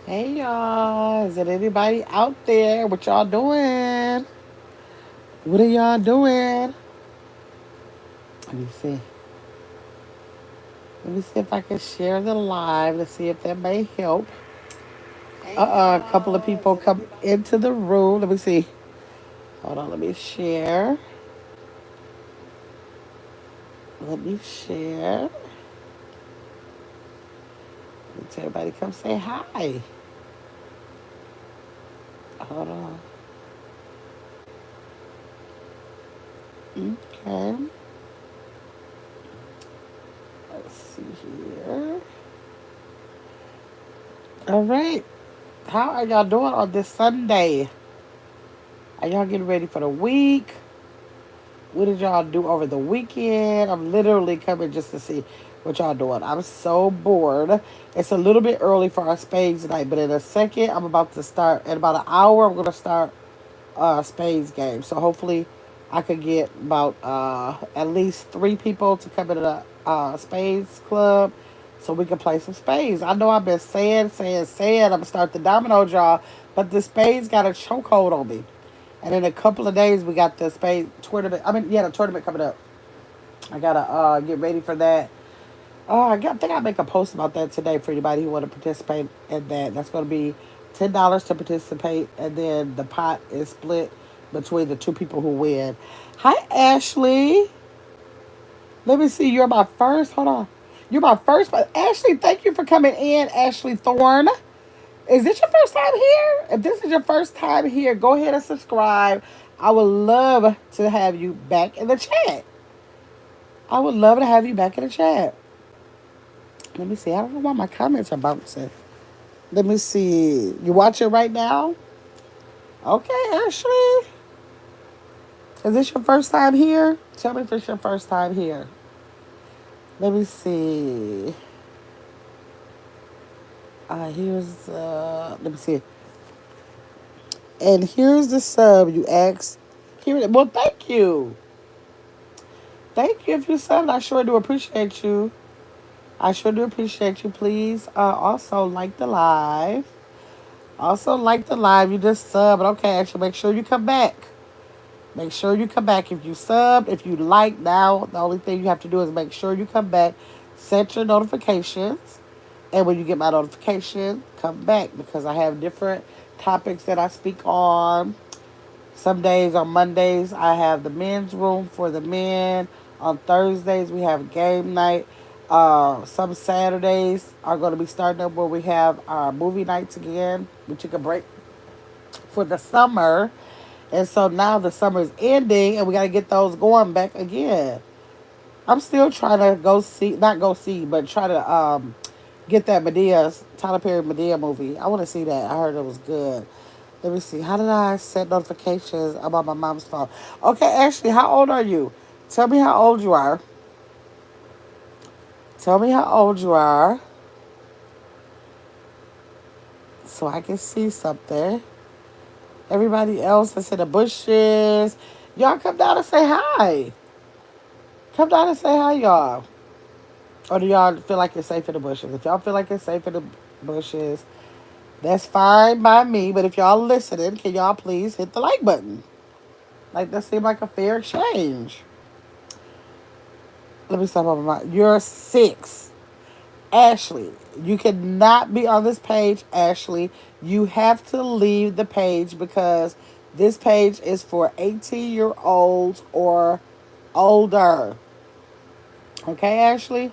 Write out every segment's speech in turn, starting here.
Hey y'all, is it anybody out there? What y'all doing? What are y'all doing? Let me see. Let me see if I can share the live to see if that may help. Hey A couple of y'all, is people it come anybody? into the room. Let me see. Hold on, let me share. Let me share. Let everybody come say hi. Hold on. Okay. Let's see here. All right. How are y'all doing on this Sunday? Are y'all getting ready for the week? What did y'all do over the weekend? I'm literally coming just to see what y'all doing. I'm so bored. It's a little bit early for our spades night, but in a second, I'm about to start. In about an hour, I'm going to start spades game. So hopefully, I could get about at least three people to come into the spades club so we can play some spades. I know I've been saying, I'm going to start the domino draw, but the spades got a chokehold on me. And in a couple of days, we got the spade tournament. The tournament coming up. I gotta get ready for that. I think I'll make a post about that today for anybody who want to participate in that. That's going to be $10 to participate, and then the pot is split between the two people who win. Hi, Ashley. Let me see. You're my first. Hold on. You're my first. But Ashley, thank you for coming in, Ashley Thorne. Is this your first time here? If this is your first time here, go ahead and subscribe. I would love to have you back in the chat. I would love to have you back in the chat. Let me see. I don't know why my comments are bouncing. Let me see. You watching right now? Okay, Ashley. Is this your first time here? Tell me if it's your first time here. Let me see. Let me see. And here's the sub you asked. Here, well, thank you. Thank you if you subbed. I sure do appreciate you. I sure do appreciate you. Please also like the live. Also like the live. You just subbed. Okay, actually, make sure you come back. Make sure you come back. If you subbed, if you like now, the only thing you have to do is make sure you come back. Set your notifications. And when you get my notification, come back because I have different topics that I speak on. Some days on Mondays, I have the men's room for the men. On Thursdays, we have game night. Some Saturdays are going to be starting up where we have our movie nights again. We took a break for the summer. And so now the summer is ending and we got to get those going back again. I'm still trying to go see, not go see, but try to get that Tyler Perry Medea movie. I want to see that. I heard it was good. Let me see. How did I set notifications about my mom's phone? Okay, Ashley, how old are you? Tell me how old you are. Tell me how old you are so I can see something. Everybody else that's in the bushes, y'all come down and say hi. Come down and say hi, y'all. Or do y'all feel like it's safe in the bushes? If y'all feel like it's safe in the bushes, that's fine by me. But if y'all listening, can y'all please hit the like button? Like that seemed like a fair exchange. Let me stop over my. You're 6. Ashley, you cannot be on this page, Ashley. You have to leave the page because this page is for 18-year-olds or older. Okay, Ashley?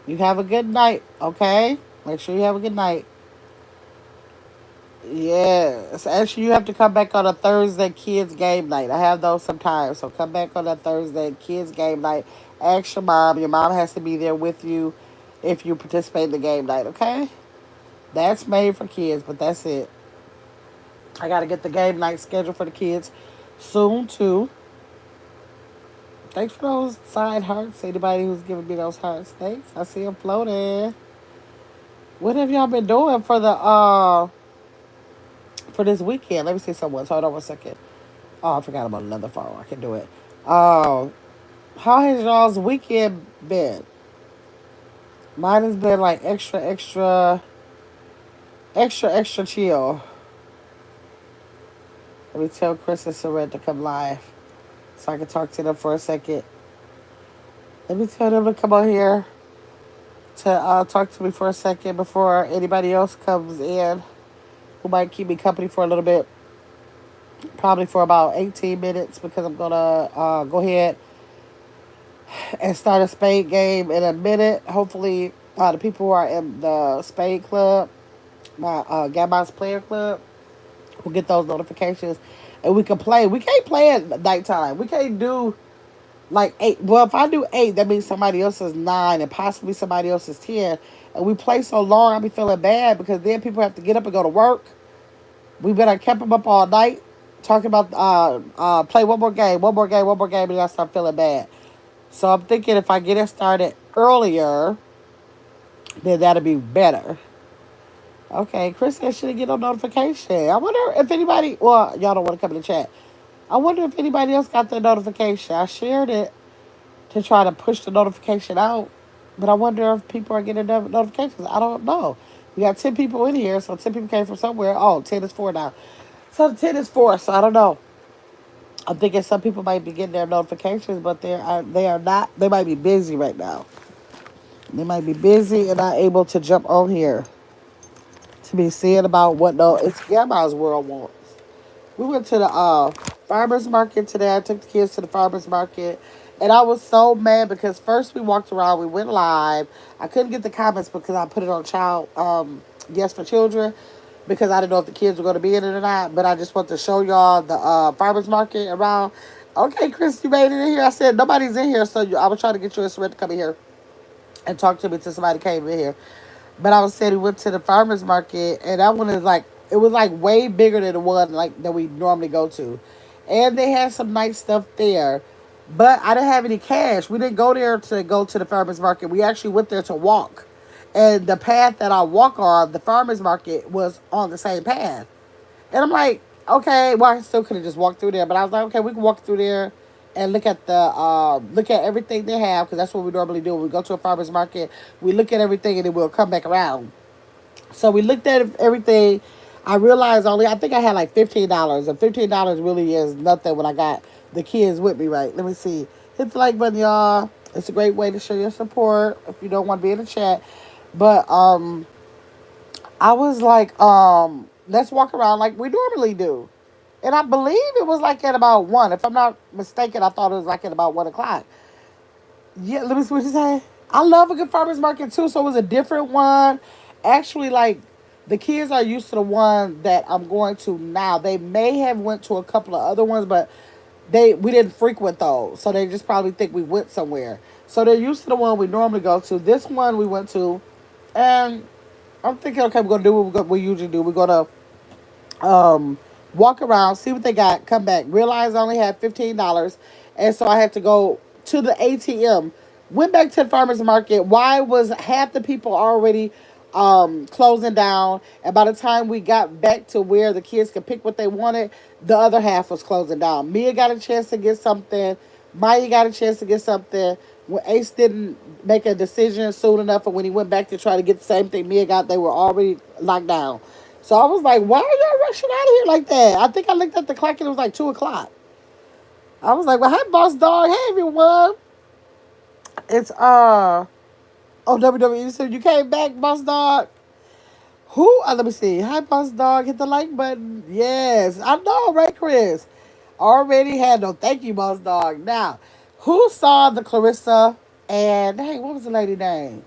You have a good night, okay? Make sure you have a good night. Yes. Actually, you have to come back on a Thursday kids game night. I have those sometimes. So come back on that Thursday kids game night. Ask your mom. Your mom has to be there with you if you participate in the game night, okay? That's made for kids, but that's it. I got to get the game night scheduled for the kids soon, too. Thanks for those side hearts. Anybody who's giving me those hearts, thanks. I see them floating. What have y'all been doing for this weekend? Let me see someone. Hold on 1 second. Oh, I forgot about another phone. I can do it. Um, how has y'all's weekend been? Mine has been like extra, extra. Extra, extra chill. Let me tell Chris and Saret to come live so I can talk to them for a second. Let me tell them to come on here to talk to me for a second before anybody else comes in who might keep me company for a little bit. Probably for about 18 minutes because I'm going to go ahead and start a spade game in a minute. Hopefully, the people who are in the spade club, my Gabon's player club, will get those notifications and we can play. We can't play at nighttime. We can't do like 8. Well, if I do 8, that means somebody else is 9 and possibly somebody else is 10. And we play so long, I'll be feeling bad because then people have to get up and go to work. We better kept them up all night talking about play one more game, one more game, one more game, and I start feeling bad. So I'm thinking if I get it started earlier, then that'll be better. Okay, Chris said shouldn't get no notification. I wonder if anybody, well, y'all don't want to come in the chat. I wonder if anybody else got the notification. I shared it to try to push the notification out, but I wonder if people are getting notifications. I don't know. We got 10 people in here, so 10 people came from somewhere. Oh, 10 is 4 now. So 10 is 4, so I don't know. I'm thinking some people might be getting their notifications, but they are not. They might be busy right now. They might be busy and not able to jump on here to be seeing about what no it's Grandma's World wants. We went to the farmers market today. I took the kids to the farmers market, and I was so mad because first we walked around, we went live. I couldn't get the comments because I put it on child yes for children because I didn't know if the kids were going to be in it or not. But I just want to show y'all the farmers market around. Okay, Chris, you made it in here. I said nobody's in here, so I was trying to get you a to come in here and talk to me till somebody came in here. But I was saying we went to the farmers market, and that one is like it was like way bigger than the one like that we normally go to, and they had some nice stuff there. But I didn't have any cash. We didn't go there to go to the farmers market. We actually went there to walk, and the path that I walk on, the farmers market, was on the same path. And I'm like, okay, well, I still could have just walked through there, but I was like, okay, we can walk through there and look at everything they have because that's what we normally do. When we go to a farmer's market, we look at everything and then we'll come back around. So we looked at everything. I realized I think I had like $15, and $15 really is nothing when I got the kids with me, right? Let me see. Hit the like button, y'all. It's a great way to show your support if you don't want to be in the chat. But I was like, let's walk around like we normally do. And I believe it was like at about 1. If I'm not mistaken, I thought it was like at about 1 o'clock. Yeah, let me see what you say. I love a good farmer's market too, so it was a different one. Actually, like the kids are used to the one that I'm going to now. They may have went to a couple of other ones, but we didn't frequent those, so they just probably think we went somewhere. So they're used to the one we normally go to. This one we went to, and I'm thinking, okay, we're gonna do what we usually do. We're gonna walk around, see what they got, come back. Realize I only had $15, and so I had to go to the ATM. Went back to the farmers market. Why was half the people already closing down? And by the time we got back to where the kids could pick what they wanted, the other half was closing down. Mia got a chance to get something. Maya got a chance to get something. When Ace didn't make a decision soon enough, and when he went back to try to get the same thing Mia got, they were already locked down. So I was like, why are y'all rushing out of here like that? I think I looked at the clock and it was like 2 o'clock. I was like, well, hey, boss dog. Hey, everyone. It's, oh, WWE. So you came back, boss dog. Who? Let me see. Hi, boss dog. Hit the like button. Yes. I know, right, Chris? Already had no thank you, boss dog. Now, who saw the Clarissa and, hey, what was the lady name?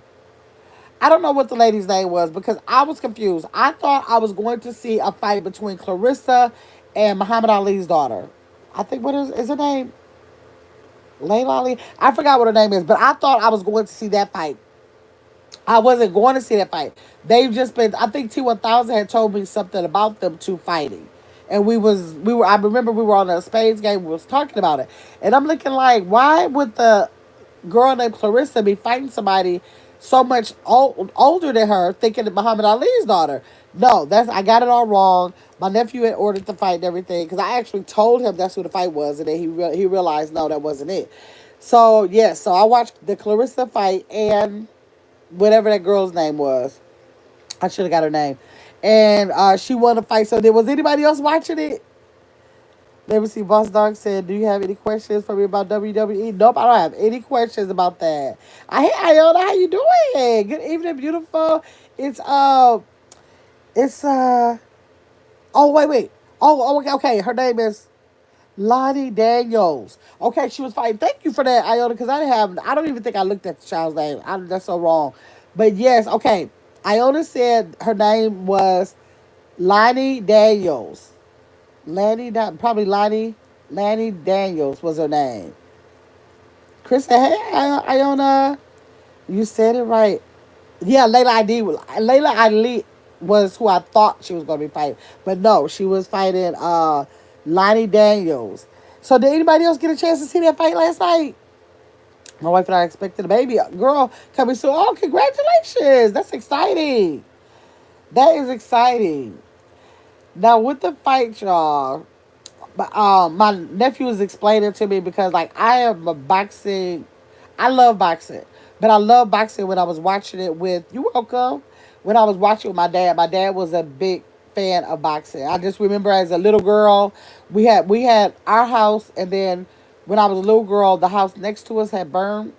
I don't know what the lady's name was because I was confused. I thought I was going to see a fight between Clarissa and Muhammad Ali's daughter. I think what is her name? Layla Ali? I forgot what her name is, but I thought I was going to see that fight. I wasn't going to see that fight. They've just been. I think T1000 had told me something about them two fighting, and we were. I remember we were on a Spades game. We was talking about it, and I'm looking like, why would the girl named Clarissa be fighting somebody so much older than her, thinking that Muhammad Ali's daughter? No, I got it all wrong. My nephew had ordered the fight and everything because I actually told him that's who the fight was, and then he realized no, that wasn't it. So yes, so I watched the Clarissa fight and whatever that girl's name was. I should have got her name. and she won a fight. So there was anybody else watching it? Let me see. Boss Dog said, "Do you have any questions for me about WWE?" Nope, I don't have any questions about that. Hey Iona, how you doing? Good evening, beautiful. It's it's oh wait. Oh, okay, okay. Her name is Lonnie Daniels. Okay, she was fighting. Thank you for that, Iona, because I don't even think I looked at the child's name. That's so wrong. But yes, okay. Iona said her name was Lonnie Daniels. Probably Lanny Daniels was her name. Chris said, "Hey, Iona, you said it right." Yeah, Layla Ali was who I thought she was going to be fighting, but no, she was fighting Lonnie Daniels. So did anybody else get a chance to see that fight last night? My wife and I expected a baby girl coming soon. Oh, congratulations! That's exciting. That is exciting. Now with the fight, y'all. But my nephew was explaining to me because like I am a boxing, I love boxing, but I love boxing when I was watching it with you. Welcome. When I was watching with my dad was a big fan of boxing. I just remember as a little girl, we had our house, and then when I was a little girl, the house next to us had burned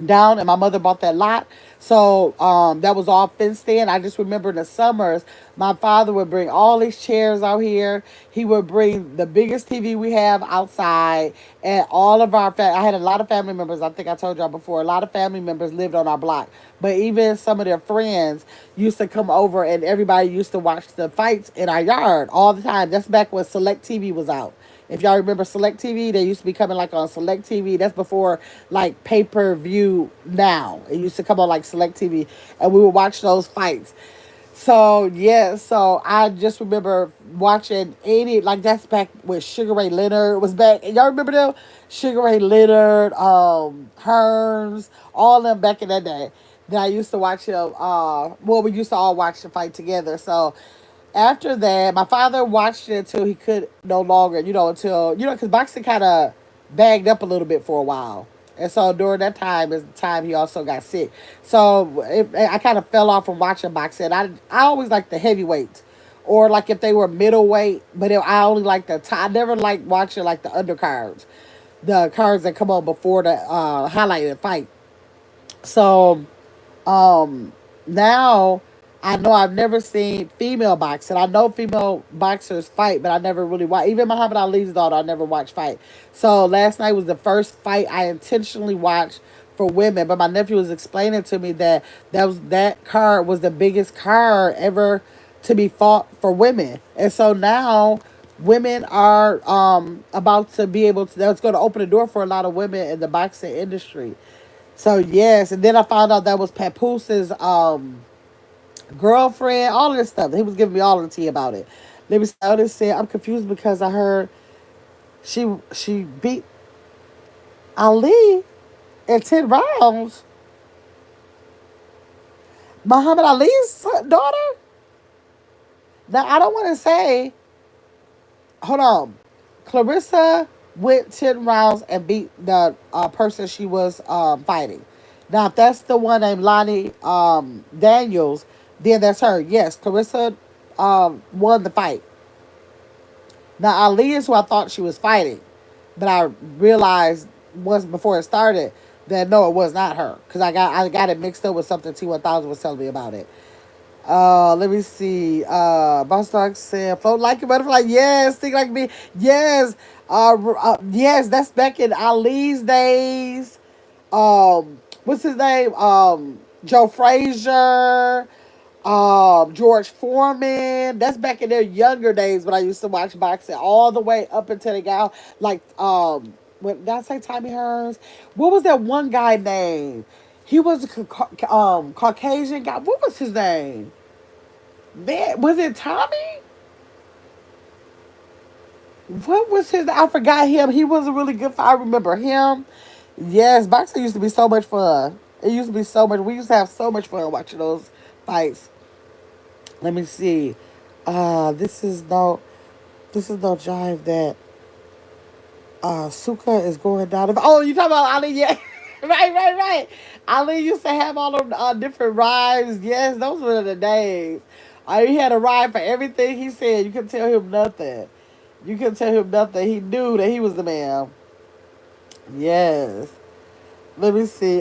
down, and my mother bought that lot. So that was all fenced in. I just remember in the summers, my father would bring all these chairs out here. He would bring the biggest TV we have outside, and all of I had a lot of family members. I think I told y'all before. A lot of family members lived on our block, but even some of their friends used to come over, and everybody used to watch the fights in our yard all the time. That's back when Select TV was out. If y'all remember Select TV, they used to be coming like on Select TV. That's before like pay per view now. It used to come on like Select TV, and we would watch those fights. So yeah, so I just remember watching 80, like that's back when Sugar Ray Leonard was back. And y'all remember them? Sugar Ray Leonard, Hearns, all of them back in that day. Then I used to watch them, well, we used to all watch the fight together. So after that, my father watched it until he could no longer, because boxing kind of bagged up a little bit for a while. And so during that time is the time he also got sick. So I kind of fell off from watching boxing. I always liked the heavyweights, or like if they were middleweight, but I only like I never liked watching like the undercards, the cards that come on before the highlighted fight. So now I know I've never seen female boxing. I know female boxers fight, but I never really watched. Even Muhammad Ali's daughter, I never watched fight. So last night was the first fight I intentionally watched for women. But my nephew was explaining to me that card was the biggest card ever to be fought for women, and so now women are about to be able to. That's going to open the door for a lot of women in the boxing industry. So yes, and then I found out that was Papooses' girlfriend, all of this stuff. He was giving me all of the tea about it. Let me say, I'm confused because I heard she beat Ali in 10 rounds. Muhammad Ali's daughter. Now I don't want to say. Hold on, Clarissa went 10 rounds and beat the person she was fighting. Now, if that's the one named Lonnie Daniels, then that's her. Yes, Clarissa won the fight. Now, Ali is who I thought she was fighting, but I realized once before it started that no, it was not her because I got it mixed up with something T1000 was telling me about it. Let me see. Boss Dog said, "Float like a butterfly." Yes, think like me. Yes. Yes, that's back in Ali's days. What's his name? Joe Frazier. George Foreman. That's back in their younger days when I used to watch boxing all the way up until they got like what did I say Tommy Hearns? What was that one guy name? He was a Caucasian guy. What was his name? Man, was it Tommy? What was his? I forgot him. He was a really good fight. I remember him. Yes, boxing used to be so much fun. It used to be so much. We used to have so much fun watching those fights. Let me see. This is no jive that Suka is going down. Oh, you talking about Ali? Yeah, right. Ali used to have all of different rhymes. Yes, those were the days. He had a ride for everything he said. You couldn't tell him nothing. You couldn't tell him nothing. He knew that he was the man. Yes. Let me see.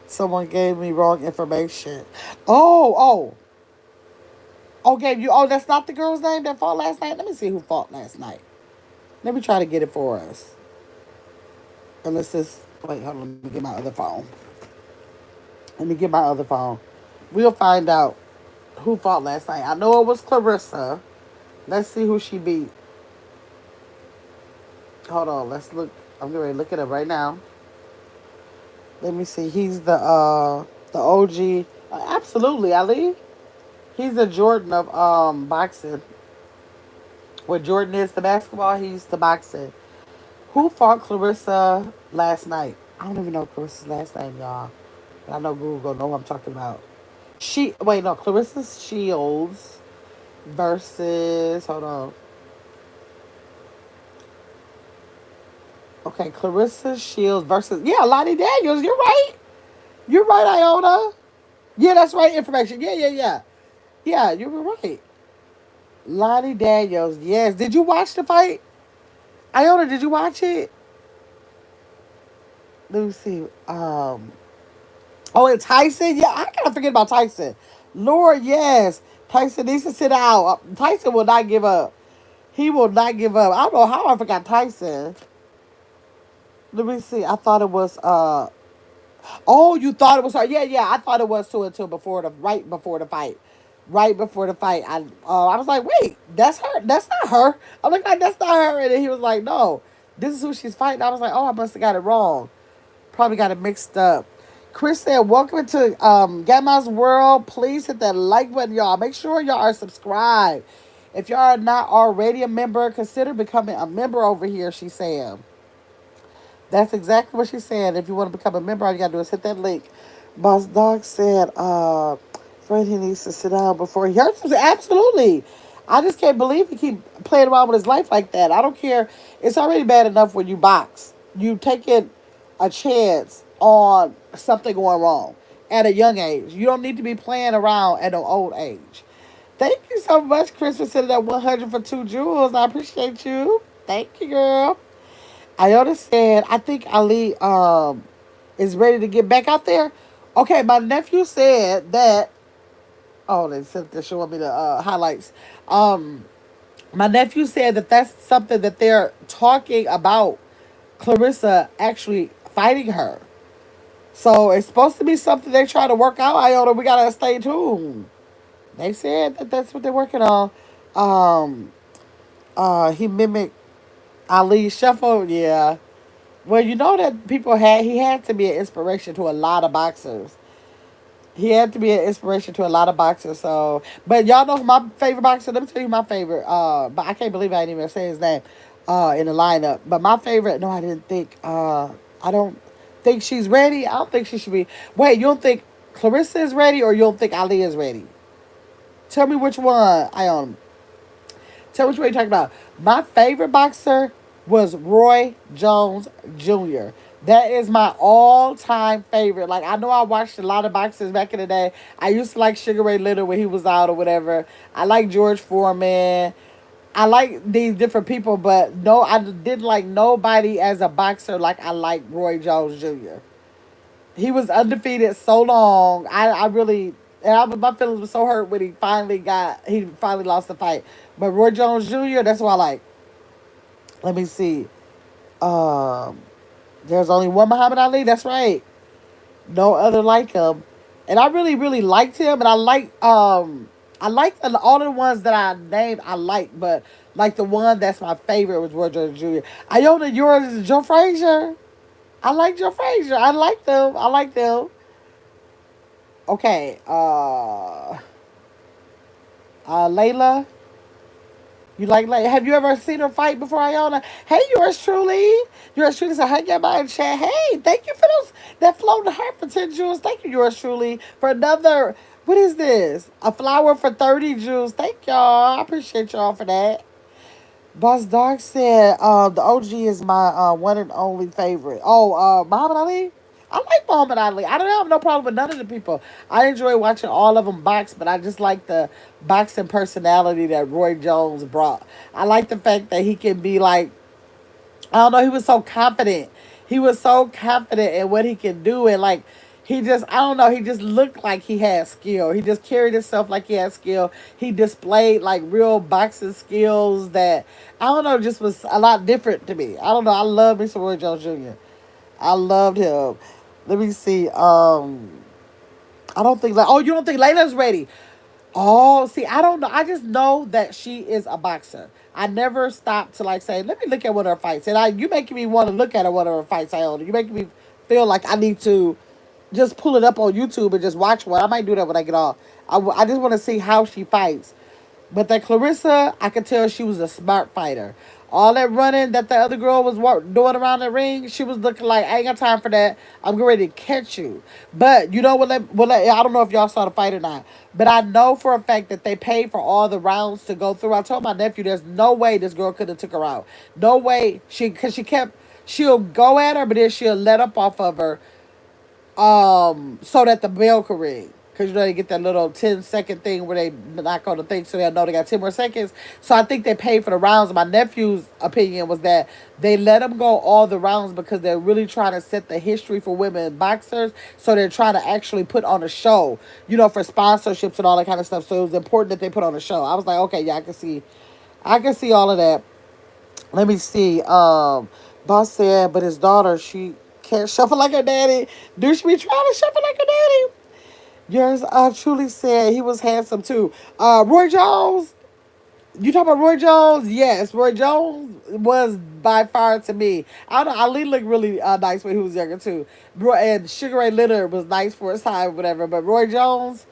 Someone gave me wrong information. Oh, gave you. Oh, that's not the girl's name that fought last night. Let me see who fought last night. Let me try to get it for us. And let's just wait. Hold on. Let me get my other phone. Let me get my other phone. We'll find out who fought last night. I know it was Clarissa. Let's see who she beat. Hold on. Let's look. I'm going to look it up right now. Let me see. He's the OG. Absolutely, Ali. He's the Jordan of boxing. Where Jordan is the basketball, he's the boxing. Who fought Clarissa last night? I don't even know Clarissa's last name, y'all. But I know Google gonna know what I'm talking about. Clarissa Shields versus hold on. Okay, Clarissa Shields versus Lonnie Daniels. You're right. You're right, Iona. Yeah, that's right information. Yeah. Yeah, you were right. Lonnie Daniels. Yes. Did you watch the fight? Iona, did you watch it? Let me see. And Tyson. Yeah, I gotta forget about Tyson. Lord, yes. Tyson needs to sit out. Tyson will not give up. He will not give up. I don't know how I forgot Tyson. Let me see. I thought it was Oh, you thought it was her? Yeah. I thought it was too until right before the fight. Right before the fight, I was like, wait, that's her. That's not her. I'm like, that's not her. And then he was like, no, this is who she's fighting. I was like, oh, I must have got it wrong. Probably got it mixed up. Chris said, welcome to Gamma's World. Please hit that like button, y'all. Make sure y'all are subscribed. If y'all are not already a member, consider becoming a member over here, she said. That's exactly what she said. If you want to become a member, all you got to do is hit that link. Boss Dog said, Fred, he needs to sit down before he hurts himself. Absolutely. I just can't believe he keep playing around with his life like that. I don't care. It's already bad enough when you box. You taking a chance on something going wrong at a young age. You don't need to be playing around at an old age. Thank you so much, Chris, for sending that 100 for 2 jewels. I appreciate you. Thank you, girl. Iona said, I think Ali is ready to get back out there. Okay, my nephew said that. Oh, they sent this showing me the highlights. My nephew said that that's something that they're talking about. Clarissa actually fighting her. So it's supposed to be something they try to work out. Iona, we gotta stay tuned. They said that that's what they're working on. He mimicked Ali Shuffle. Yeah. Well, you know that he had to be an inspiration to a lot of boxers. He had to be an inspiration to a lot of boxers. So, but y'all know my favorite boxer. Let me tell you my favorite. But I can't believe I didn't even say his name. In the lineup. But my favorite. No, I didn't think. I don't think she's ready. I don't think she should be. Wait, you don't think Clarissa is ready, or you don't think Ali is ready? Tell me which one. Tell me which one you're talking about. My favorite boxer was Roy Jones Jr. That is my all-time favorite. Like, I know I watched a lot of boxers back in the day. I used to like Sugar Ray Leonard when he was out or whatever. I like George Foreman. I like these different people, but no, I didn't like nobody as a boxer like I like Roy Jones Jr. He was undefeated so long. I really, my feelings were so hurt when he finally lost the fight. But Roy Jones Jr., that's what I like. Let me see. Um, there's only one Muhammad Ali. That's right. No other like him. And I really, really liked him. And I like all of the ones that I named. I like, but like the one that's my favorite was Roy Jones Jr. Iona, yours is Joe Frazier. I like Joe Frazier. I like them. I like them. Okay. Layla. You like Layla? Have you ever seen her fight before, Iona? Hey, yours truly. Yours truly said, hey, get my chat. Hey, thank you for those that floating heart for 10 jewels. Thank you, yours truly, for another. What is this? A flower for 30 jewels. Thank y'all. I appreciate y'all for that. Boss Dark said, the OG is my one and only favorite. Oh, Muhammad Ali? I like Muhammad Ali. I don't have no problem with none of the people. I enjoy watching all of them box, but I just like the boxing personality that Roy Jones brought. I like the fact that he can be like, I don't know, he was so confident. He was so confident in what he can do, and like he just, I don't know, he just looked like he had skill. He just carried himself like he had skill. He displayed like real boxing skills that, I don't know, just was a lot different to me. I don't know. I love me some Roy Jones Jr. I loved him. Let me see. I don't think like, oh, you don't think Layla's ready? Oh, see, I don't know. I just know that she is a boxer. I never stopped to like say, let me look at one of her fights. And you making me want to look at one of her fights, Iona. You making me feel like I need to just pull it up on YouTube and just watch one. I might do that when I get off. I just want to see how she fights. But that Clarissa, I could tell she was a smart fighter. All that running that the other girl was doing around the ring, she was looking like, I ain't got time for that. I'm getting ready to catch you. But you know what? I don't know if y'all saw the fight or not. But I know for a fact that they paid for all the rounds to go through. I told my nephew, there's no way this girl could have took her out. No way. Because she kept, she'll go at her, but then she'll let up off of her so that the bell could ring. Because you know they get that little 10-second thing where they knock on the thing so they know they got 10 more seconds. So I think they paid for the rounds. My nephew's opinion was that they let them go all the rounds because they're really trying to set the history for women boxers. So they're trying to actually put on a show, you know, for sponsorships and all that kind of stuff. So it was important that they put on a show. I was like, okay, yeah, I can see all of that. Let me see. Boss said, but his daughter, she can't shuffle like her daddy. Do she be trying to shuffle like her daddy? Yours truly said he was handsome too. Roy Jones. You talking about Roy Jones? Yes, Roy Jones was by far to me. I don't know. Ali looked really nice when he was younger too. And Sugar Ray Leonard was nice for his time, whatever. But Roy Jones,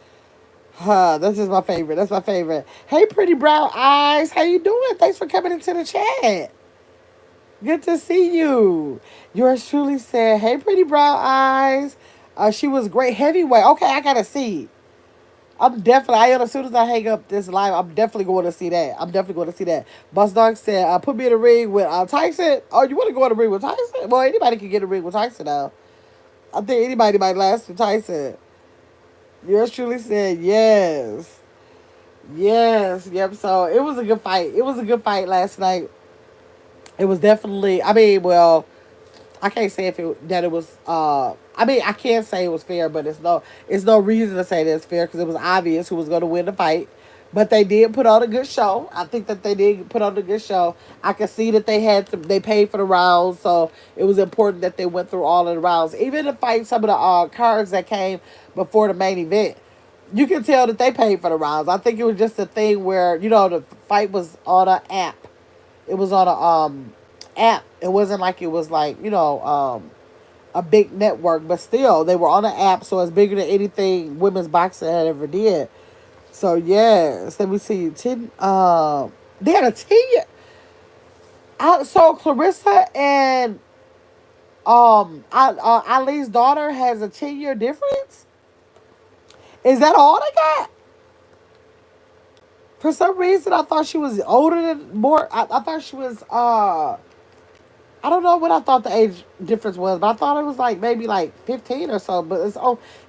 that's just my favorite. That's my favorite. Hey, pretty brown eyes, how you doing? Thanks for coming into the chat. Good to see you. Yours truly said, hey, pretty brown eyes. She was great heavyweight. Okay, I gotta see. As soon as I hang up this live, I'm definitely going to see that. I'm definitely going to see that. Boss Dog said, put me in the ring with Tyson. Oh, you want to go in the ring with Tyson? Well, anybody can get in the ring with Tyson now. I think anybody might last with Tyson. Yours truly said, yes. Yes, yep. So it was a good fight. It was a good fight last night. It was definitely, I mean, well, I can't say if it was. I mean, I can't say it was fair, but it's no reason to say that it's fair because it was obvious who was going to win the fight. But they did put on a good show. I think that they did put on a good show. I could see that they paid for the rounds, so it was important that they went through all of the rounds. Even to fight some of the cards that came before the main event, you can tell that they paid for the rounds. I think it was just a thing where the fight was on an app. It was on a app. It wasn't like it was like a big network, but still they were on an app, so it's bigger than anything women's boxing had ever did. So yes, let me see. They had a 10 year. So Clarissa and Ali's daughter has a 10-year difference. Is that all they got? For some reason, I thought she was older than more. I thought she was. I don't know what I thought the age difference was, but I thought it was like maybe like 15 or so. But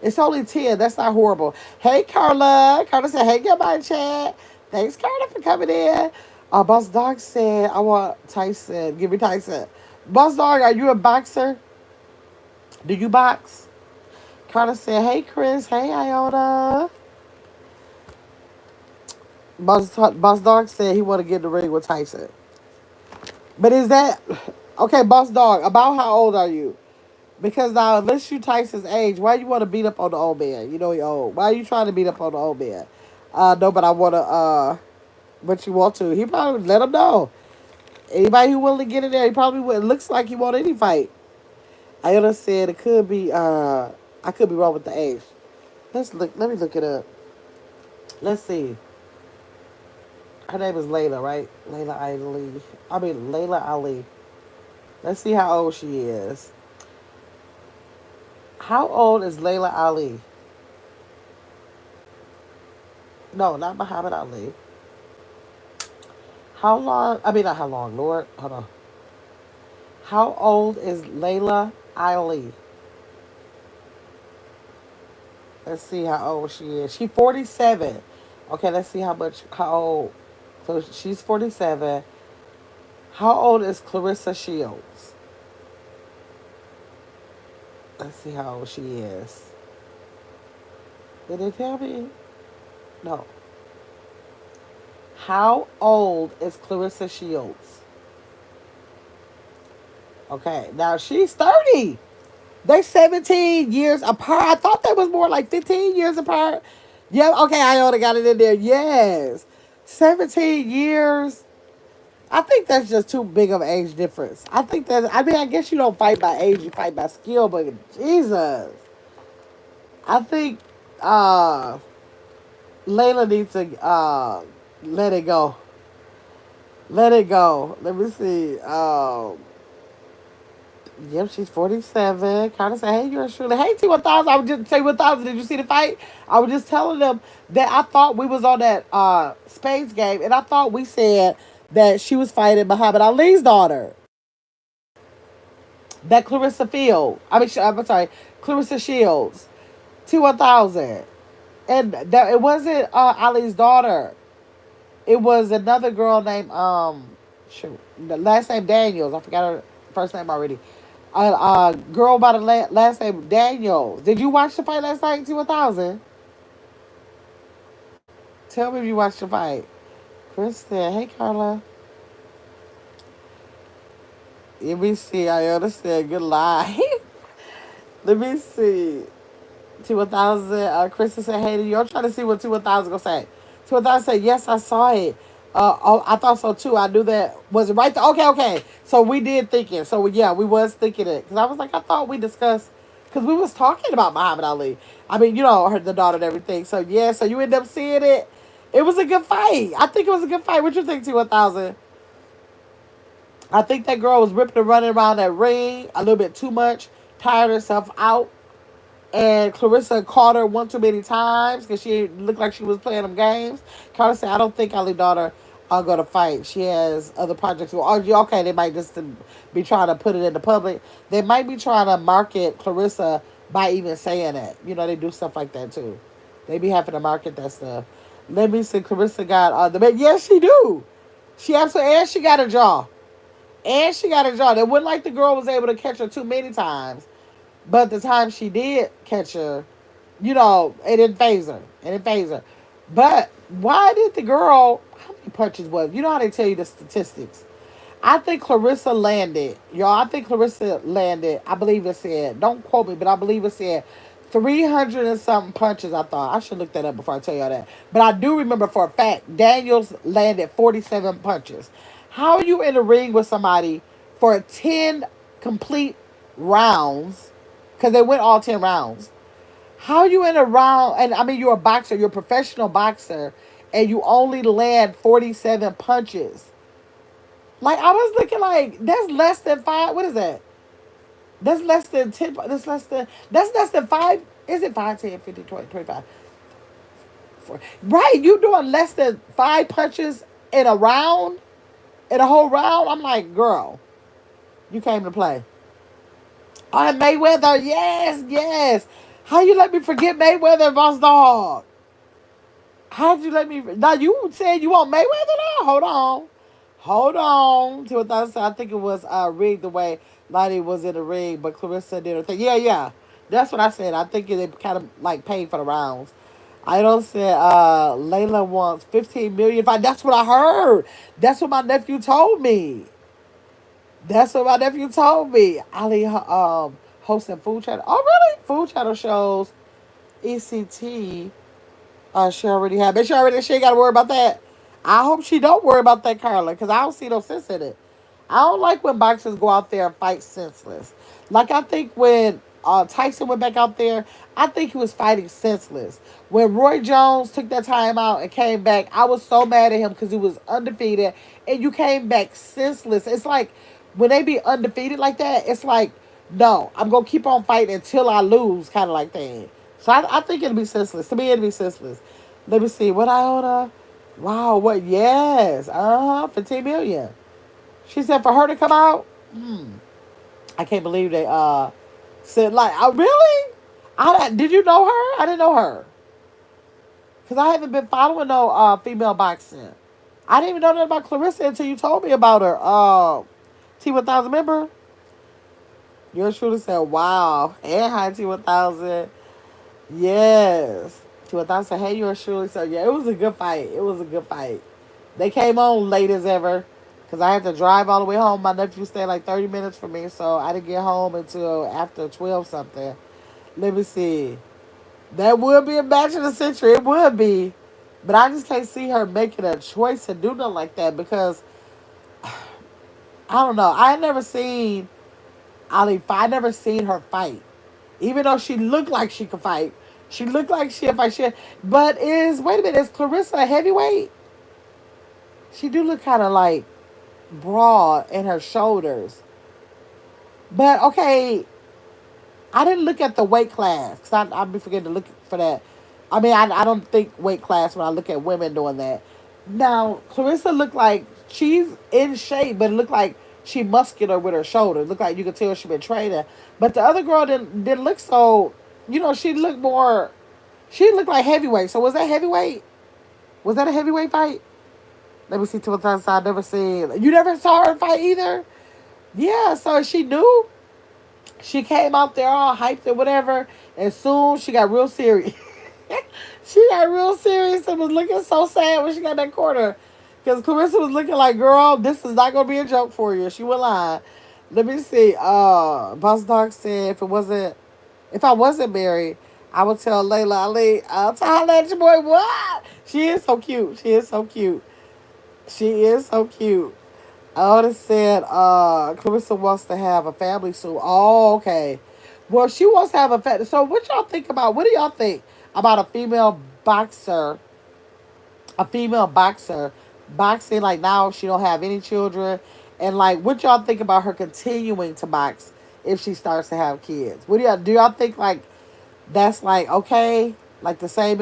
it's only 10. That's not horrible. Hey, Carla. Carla said, "Hey, get my chat." Thanks, Carla, for coming in. Boss Dog said, "I want Tyson. Give me Tyson." Boss Dog, are you a boxer? Do you box? Carla said, "Hey, Chris. Hey, Iona." Boss Dog said he want to get in the ring with Tyson. But is that okay, Boss Dog? About how old are you? Because now, unless you Tyson's age, why you want to beat up on the old man? You know he old. Why are you trying to beat up on the old man? No, but I want to. But you want to? He probably would let him know. Anybody who willing to get in there, he probably would. It looks like he want any fight. I understand it could be. I could be wrong with the age. Let's look. Let me look it up. Let's see. Her name is Layla, right? Layla Ali. I mean Layla Ali. Let's see how old she is. How old is Layla Ali? No, not Muhammad Ali. How long? I mean, not how long, Lord. Hold on. How old is Layla Ali? Let's see how old she is. She's 47. Okay, let's see how old. So she's 47. How old is Clarissa Shields? Let's see how old she is. Did they tell me? No. How old is Clarissa Shields? Okay, now she's 30. They 17 years apart. I thought that was more like 15 years apart. Yeah, okay, I already got it in there. Yes. 17 years. I think that's just too big of an age difference. I think that, I mean, I guess you don't fight by age, you fight by skill, but Jesus. I think uh Layla needs to let it go. Let it go. Let me see. Yep, she's 47. Kind of say, hey, you're surely. Hey, T1000. I was just T1000. Did you see the fight? I was just telling them that I thought we was on that Spades game, and I thought we said that she was fighting Muhammad Ali's daughter, that Clarissa Field. I'm sorry, Clarissa Shields, T1000, and that it wasn't Ali's daughter. It was another girl named shoot, the last name Daniels. I forgot her first name already. A girl by the last name Daniels. Did you watch the fight last night? T1000. Tell me if you watched the fight. Kristen, hey Carla. Let me see. I understand. Good lie. Let me see. T1000. Kristen said, hey to you. I'm trying to see what T1000 gonna say. T1000 said, yes, I saw it. Oh, I thought so too. I knew that. Was it right there? Okay, okay. So we did think it. So yeah, we was thinking it. Because I was like, I thought we discussed, because we was talking about Muhammad Ali. I mean, you know, her, the daughter and everything. So yeah, so you end up seeing it. It was a good fight. I think it was a good fight. What you think, T1000? I think that girl was ripping and running around that ring a little bit too much, tired herself out. And Clarissa caught her one too many times because she looked like she was playing them games. Carter said, I don't think Ali daughter are going to fight. She has other projects. Well, okay, they might just be trying to put it in the public. They might be trying to market Clarissa by even saying that. You know, they do stuff like that too. They be having to market that stuff. Let me see. Clarissa got the man. Yes, she do. She absolutely, and she got a jaw. And she got a jaw. It wasn't like the girl was able to catch her too many times. But the time she did catch her, you know, it didn't phase her. It didn't phase her. But why did the girl, how many punches was? You know how they tell you the statistics. I think Clarissa landed, y'all, I think Clarissa landed, I believe it said, don't quote me, but I believe it said 300 and something punches, I thought. I should look that up before I tell y'all that. But I do remember for a fact, Daniels landed 47 punches. How are you in the ring with somebody for 10 complete rounds? Because they went all 10 rounds. How are you in a round? And I mean, you're a boxer, you're a professional boxer, and you only land 47 punches. Like, I was looking like, that's less than five. What is that? That's less than 10. That's less than five. Is it 5, 10, 50, 20, 25? Right. You doing less than five punches in a round? In a whole round? I'm like, girl, you came to play. Oh, Mayweather, yes, yes. How you let me forget Mayweather, boss dog? How did you let me? Now you said you want Mayweather now. Hold on, hold on. To what I said, I think it was rigged the way Lottie was in the ring, but Clarissa did her thing. Yeah, yeah, that's what I said. I think they kind of like paid for the rounds. I don't say Layla wants 15 million. That's what I heard. That's what my nephew told me. That's what my nephew told me. Ali hosting Food Channel. Oh, really? Food Channel shows ECT. She already had. But she ain't got to worry about that. I hope she don't worry about that, Carla, because I don't see no sense in it. I don't like when boxers go out there and fight senseless. Like, I think when Tyson went back out there, I think he was fighting senseless. When Roy Jones took that time out and came back, I was so mad at him because he was undefeated and you came back senseless. It's like when they be undefeated like that, it's like, no, I'm going to keep on fighting until I lose, kind of like that. So I think it'd be senseless. To me, it'd be senseless. Let me see. What I owe her? Wow, what? Yes. 15 million. She said for her to come out. I can't believe they said like, oh really? Did you know her? I didn't know her. Because I haven't been following no female boxing. I didn't even know nothing about Clarissa until you told me about her. T1000 member. Yours truly said, wow. And hi, T1000. Yes. T1000 said, hey, yours truly. So, yeah, it was a good fight. It was a good fight. They came on late as ever because I had to drive all the way home. My nephew stayed like 30 minutes from me, so I didn't get home until after 12 something. Let me see. That would be a match of the century. It would be. But I just can't see her making a choice to do nothing like that because I don't know. I never seen Ali fight. I never seen her fight. Even though she looked like she could fight. She looked like she'd fight shit. But wait a minute, is Clarissa a heavyweight? She do look kind of like broad in her shoulders. But okay, I didn't look at the weight class because I'll be forgetting to look for that. I mean, I don't think weight class when I look at women doing that. Now, Clarissa looked like she's in shape, but it looked like she muscular with her shoulders. Looked like you could tell she been training. But the other girl didn't look so. She looked more. She looked like heavyweight. So was that heavyweight? Was that a heavyweight fight? Let me see. Two times I never seen. You never saw her fight either. Yeah. So she knew. She came out there all hyped and whatever, and soon she got real serious. She got real serious and was looking so sad when she got that corner. Because Clarissa was looking like, girl, this is not going to be a joke for you. She was lying. Let me see. Boss Dog said if I wasn't married, I would tell Layla Ali, I'll tell her your boy what? She is so cute. She is so cute. She is so cute. Otis said, Clarissa wants to have a family soon. Oh, okay. Well, she wants to have a family. So what y'all think about, what do y'all think about boxer, a female boxer boxing like now she don't have any children? And like, what y'all think about her continuing to box if she starts to have kids? What do y'all think like that's like okay, like the same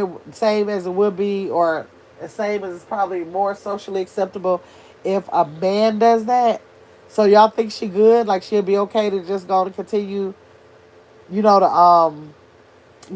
as it would be, or the same as it's probably more socially acceptable if a man does that. So y'all think she good? Like she'll be okay to just go to continue, to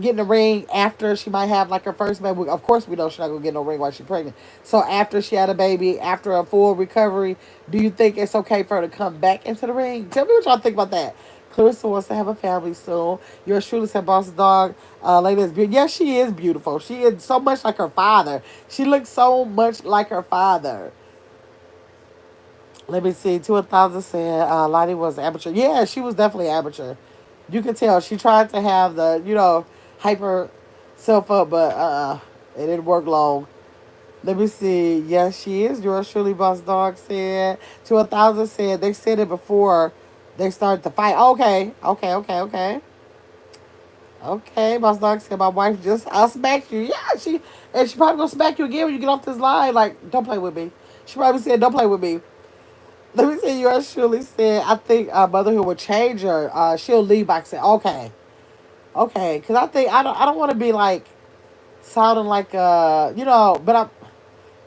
get in the ring after she might have like her first baby. Of course, we know she's not gonna get no ring while she's pregnant. So after she had a baby, after a full recovery, do you think it's okay for her to come back into the ring? Tell me what y'all think about that. Clarissa wants to have a family soon. Yours truly said, Boss Dog. Lady is beautiful. Yes, she is beautiful. She is so much like her father. She looks so much like her father. Let me see. 2000 said Lottie was amateur. Yeah, she was definitely amateur. You could tell she tried to have the, hyper self up, but it didn't work long. Let me see. Yes, she is. Yours truly, Boss Dog said. 2000 said they said it before they started to fight. Okay, okay, okay, okay. Okay, Boss Dog said my wife just I smacked you. Yeah, she probably gonna smack you again when you get off this line. Like, don't play with me. She probably said, don't play with me. Let me see. Yours truly said, I think motherhood would change her. She'll leave boxing. Okay, okay. Because I don't want to be like sounding like but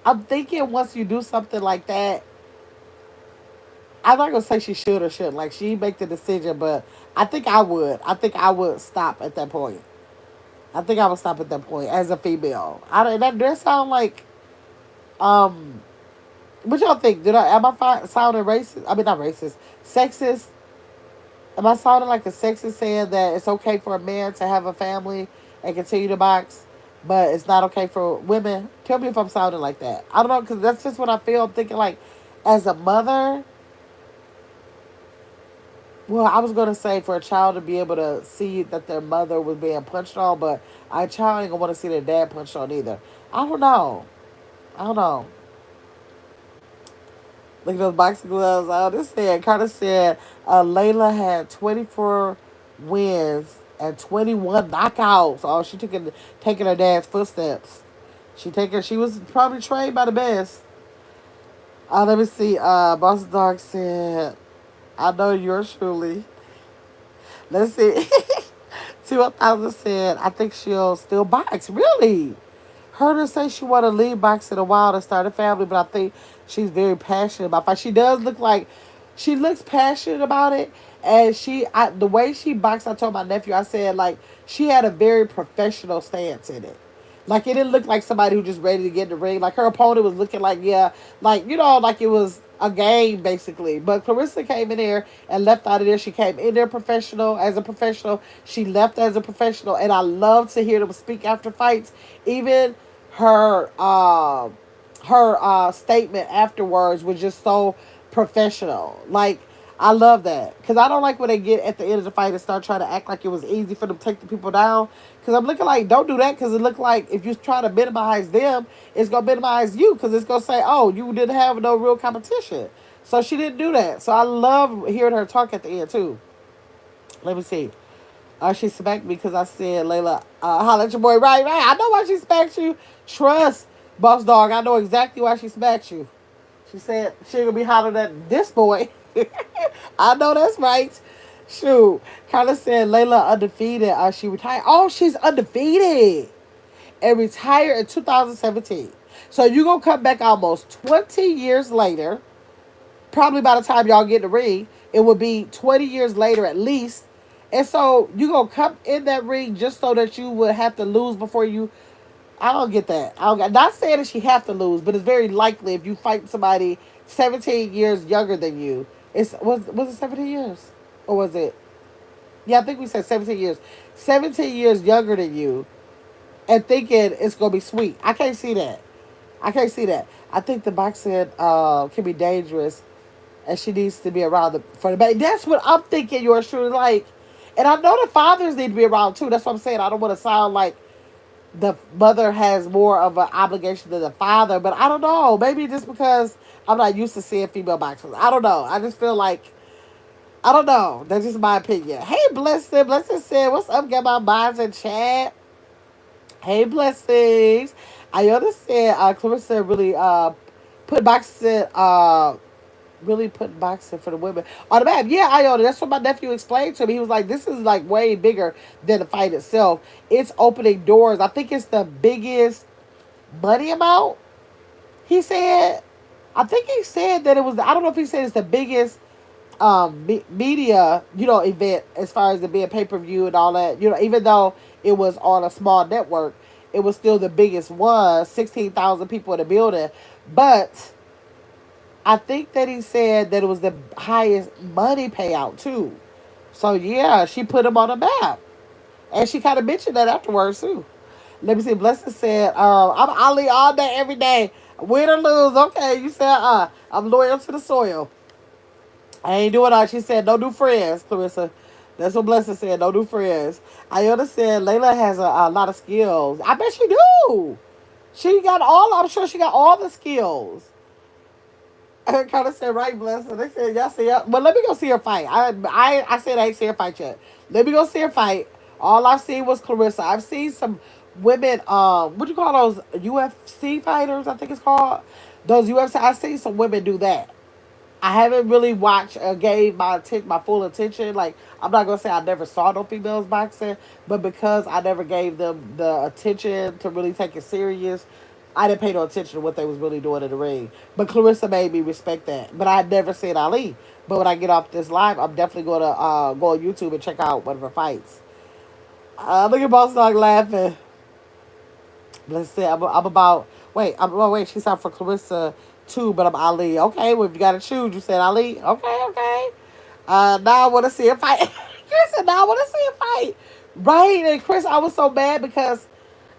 I'm thinking once you do something like that, I'm not gonna say she should or shouldn't. Like she make the decision, but I think I would. I think I would stop at that point. I think I would stop at that point as a female. I don't. That does sound like um. What y'all think? Am I sounding racist? I mean, not racist, sexist. Am I sounding like a sexist saying that it's okay for a man to have a family and continue to box, but it's not okay for women? Tell me if I'm sounding like that. I don't know, because that's just what I feel. I'm thinking like, as a mother, well, I was going to say for a child to be able to see that their mother was being punched on, but a child ain't going to want to see their dad punched on either. I don't know. I don't know. Look at those boxing gloves. Oh, this said, Carter said, Layla had 24 wins and 21 knockouts. Oh, she taking her dad's footsteps. She was probably trained by the best. Let me see. Boss Dog said, I know yours truly. Let's see. 2000 said, I think she'll still box. Really? Heard her say she want to leave boxing a while to start a family, but I think she's very passionate about fight. She does look like she looks passionate about it, and the way she boxed. I told my nephew, I said like she had a very professional stance in it. Like it didn't look like somebody who just ready to get in the ring. Like her opponent was looking like, yeah, like like it was a game basically. But Clarissa came in there and left out of there. She came in there professional as a professional. She left as a professional, and I love to hear them speak after fights. Even her statement afterwards was just so professional. Like I love that because I don't like when they get at the end of the fight and start trying to act like it was easy for them to take the people down. Because I'm looking like, don't do that because it look like if you try to minimize them, it's gonna minimize you because it's gonna say, oh, you didn't have no real competition. So she didn't do that. So I love hearing her talk at the end too. Let me see. She smacked me because I said, Layla, holla at your boy. Right, right. I know why she smacked you. Trust, boss dog. I know exactly why she smacked you. She said she gonna be hollering at this boy. I know that's right. Shoot. Carla said Layla undefeated. She retired. Oh, she's undefeated. And retired in 2017. So you gonna come back almost 20 years later. Probably by the time y'all get in the ring, it would be 20 years later at least. And so you gonna come in that ring just so that you would have to lose before you. I don't get that. I don't get, not saying that she have to lose, but it's very likely if you fight somebody 17 years younger than you. Was it 17 years? Or was it? Yeah, I think we said 17 years. 17 years younger than you and thinking it's gonna be sweet. I can't see that. I can't see that. I think the boxing can be dangerous and she needs to be around for the baby. That's what I'm thinking. Yours truly, like, and I know the fathers need to be around too. That's what I'm saying. I don't want to sound like the mother has more of an obligation than the father, but I don't know. Maybe just because I'm not used to seeing female boxers. I don't know. I just feel like I don't know. That's just my opinion. Hey, Blessing. Blessing said, "What's up? Get my minds in chat." Hey, Blessings. Iona said, Clarissa really put boxing really put boxing for the women on the map. Yeah, Iona, that's what my nephew explained to me. He was like, this is like way bigger than the fight itself. It's opening doors. I think it's the biggest money amount, he said. I think he said that it was, I don't know if he said it's the biggest media, event as far as it being pay-per-view and all that. Even though it was on a small network, it was still the biggest one, 16,000 people in the building. But I think that he said that it was the highest money payout too. So yeah, she put him on the map, and she kind of mentioned that afterwards too. Let me see. Blessing said, "I'm Ali all day, every day, win or lose." Okay, you said, "I'm loyal to the soil." I ain't doing that. She said, "Don't do friends, Clarissa." That's what Blessing said. Don't do friends. Iona said, "Layla has a lot of skills." I bet she do. She got all. I'm sure she got all the skills. I kind of said right, bless her. They said y'all see her, but let me go see her fight. I said I ain't see her fight yet. Let me go see her fight. All I've seen was Clarissa. I've seen some women. What do you call those UFC fighters? I think it's called those UFC. I've seen some women do that. I haven't really watched gave my full attention. Like I'm not gonna say I never saw no females boxing, but because I never gave them the attention to really take it serious, I didn't pay no attention to what they was really doing in the ring. But Clarissa made me respect that. But I had never seen Ali. But when I get off this live, I'm definitely gonna go on YouTube and check out one of her fights. Look at Boss Dog laughing. Let's see. I'm about. Wait. Wait. She's out for Clarissa too, but I'm Ali. Okay. Well, if you gotta choose, you said Ali. Okay. Okay. Now I want to see a fight. Chris said, now I want to see a fight. Right. And Chris, I was so mad because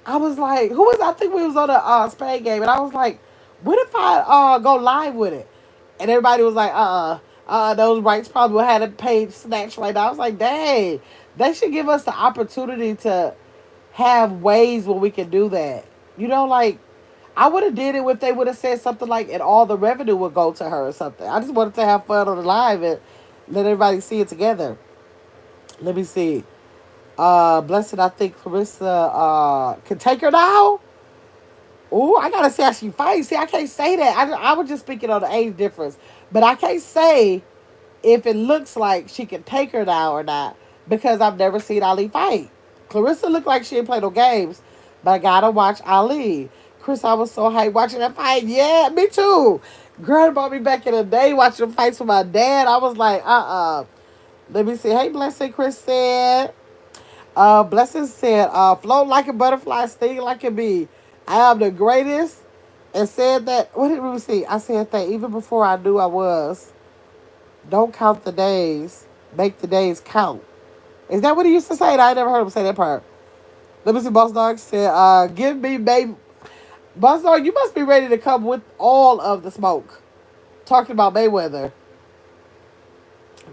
I was like, who was? I think we was on a Spain game, and I was like, what if I go live with it? And everybody was like, those rights probably would have paid snatch right now. I was like, dang, they should give us the opportunity to have ways where we can do that. Like I would have did it if they would have said something like, and all the revenue would go to her or something. I just wanted to have fun on the live and let everybody see it together. Let me see. Blessed, I think Clarissa can take her now. Ooh, I gotta see how she fights. See, I can't say that. I was just speaking on the age difference, but I can't say if it looks like she can take her now or not because I've never seen Ali fight. Clarissa looked like she didn't play no games, but I gotta watch Ali. Chris, I was so hyped watching that fight. Yeah, me too. Girl brought me back in the day watching the fights with my dad. I was like, Let me see. Hey, Blessing, Chris said. Blessing said, float like a butterfly, sting like a bee. I am the greatest. And said that, what did we see? I said that even before I knew I was. Don't count the days, make the days count. Is that what he used to say? I never heard him say that part. Let me see. Boss Dog said, give me baby. Boss Dog, you must be ready to come with all of the smoke. Talking about Mayweather.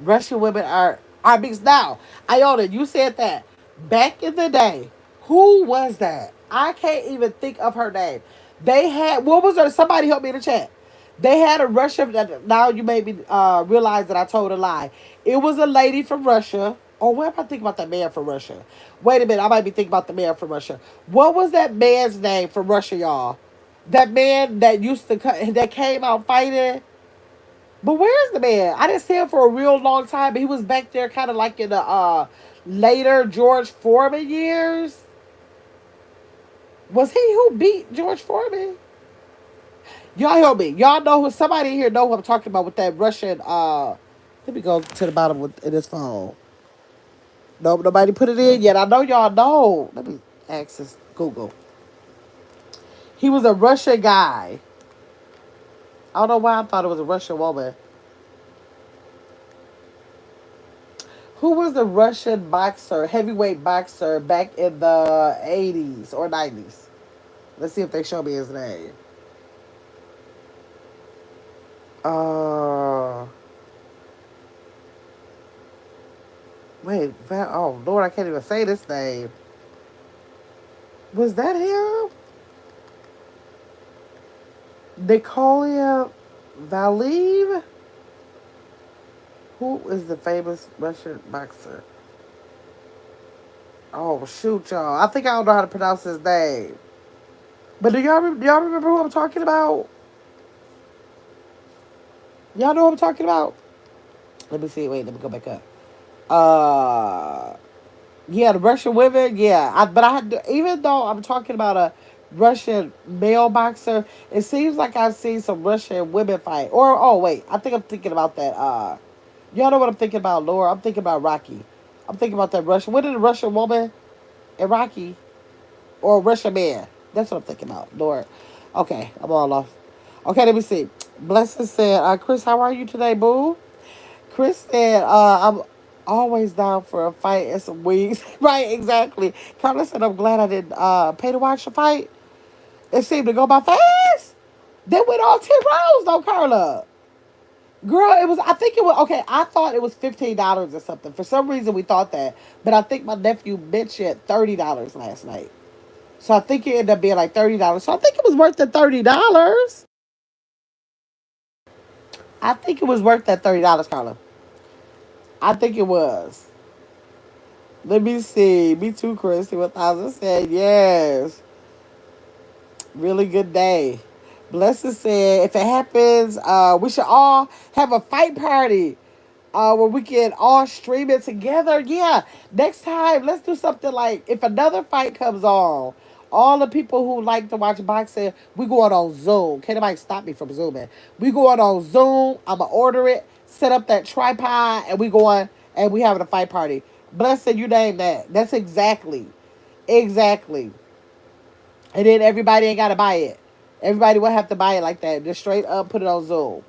Russian women are mixed. Now, Iona, you said that. Back in the day, who was that? I can't even think of her name. They had, what was her? Somebody help me in the chat. They had a Russian, now you made me realize that I told a lie. It was a lady from Russia. Oh, what am I thinking about that man from Russia? Wait a minute, I might be thinking about the man from Russia. What was that man's name from Russia, y'all? That man that used to, that came out fighting. But where's the man? I didn't see him for a real long time, but he was back there kind of like in the later George Foreman years. Was he who beat George Foreman? Y'all help me. Y'all know who, somebody here know who I'm talking about with that Russian let me go to the bottom with in this phone. Nope, nobody put it in yet. I know y'all know. Let me access Google. He was a Russian guy. I don't know why I thought it was a Russian woman. Who was the Russian boxer, heavyweight boxer back in the 80s or 90s? Let's see if they show me his name. Uh, wait, oh Lord, I can't even say this name. Was that him? Nikolia Valiv? Who is the famous Russian boxer? Oh shoot, y'all! I think I don't know how to pronounce his name. But do y'all remember who I'm talking about? Y'all know who I'm talking about? Let me see. Wait, let me go back up. Uh, yeah, the Russian women. Yeah, but I had to, even though I'm talking about a Russian male boxer, it seems like I've seen some Russian women fight. Or oh wait, I think I'm thinking about that. Y'all know what I'm thinking about, Laura? I'm thinking about Rocky. I'm thinking about that Russian. What did the Russian woman in Rocky or a Russian man? That's what I'm thinking about, Lord. Okay, I'm all off. Okay, let me see. Blessing said, Chris, how are you today, boo? Chris said, I'm always down for a fight and some wings. Right, exactly. Carla said, I'm glad I didn't pay to watch the fight. It seemed to go by fast. They went all 10 rounds, though, Carla. Girl, it was, I think it was, okay, I thought it was $15 or something. For some reason, we thought that. But I think my nephew mentioned $30 last night. So I think it ended up being like $30. So I think it was worth the $30. I think it was worth that $30, Carla. I think it was. Let me see. Me too, Christy. 1000 said yes. Really good day. Blessed said if it happens, we should all have a fight party. Where we can all stream it together. Yeah. Next time, let's do something like if another fight comes on, all the people who like to watch boxing, we going on Zoom. Can't nobody stop me from Zooming. We going on Zoom. I'ma order it, set up that tripod, and we going and we having a fight party. Blessed, you name that. That's exactly. And then everybody ain't gotta buy it. Everybody will have to buy it like that. Just straight up put it on Zoom.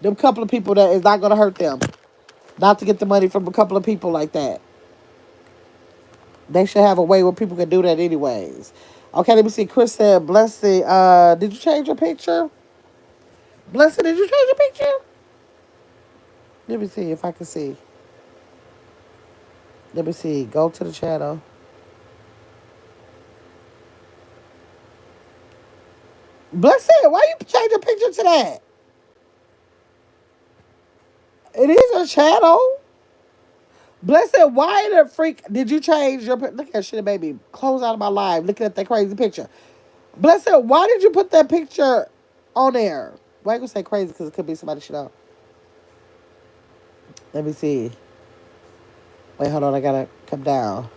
Them couple of people that is not gonna hurt them. Not to get the money from a couple of people like that. They should have a way where people can do that anyways. Okay, let me see. Chris said, Blessing, did you change your picture? Blessing, did you change your picture? Let me see if I can see. Let me see. Go to the channel. Blessing, why you change your picture to that? It is a channel. Blessed, why the freak did you change your look at shit, baby? Close out of my live looking at that crazy picture. Blessed, why did you put that picture on there? Why you gonna say crazy? Because it could be somebody shit out. Let me see. Wait, hold on. I gotta come down.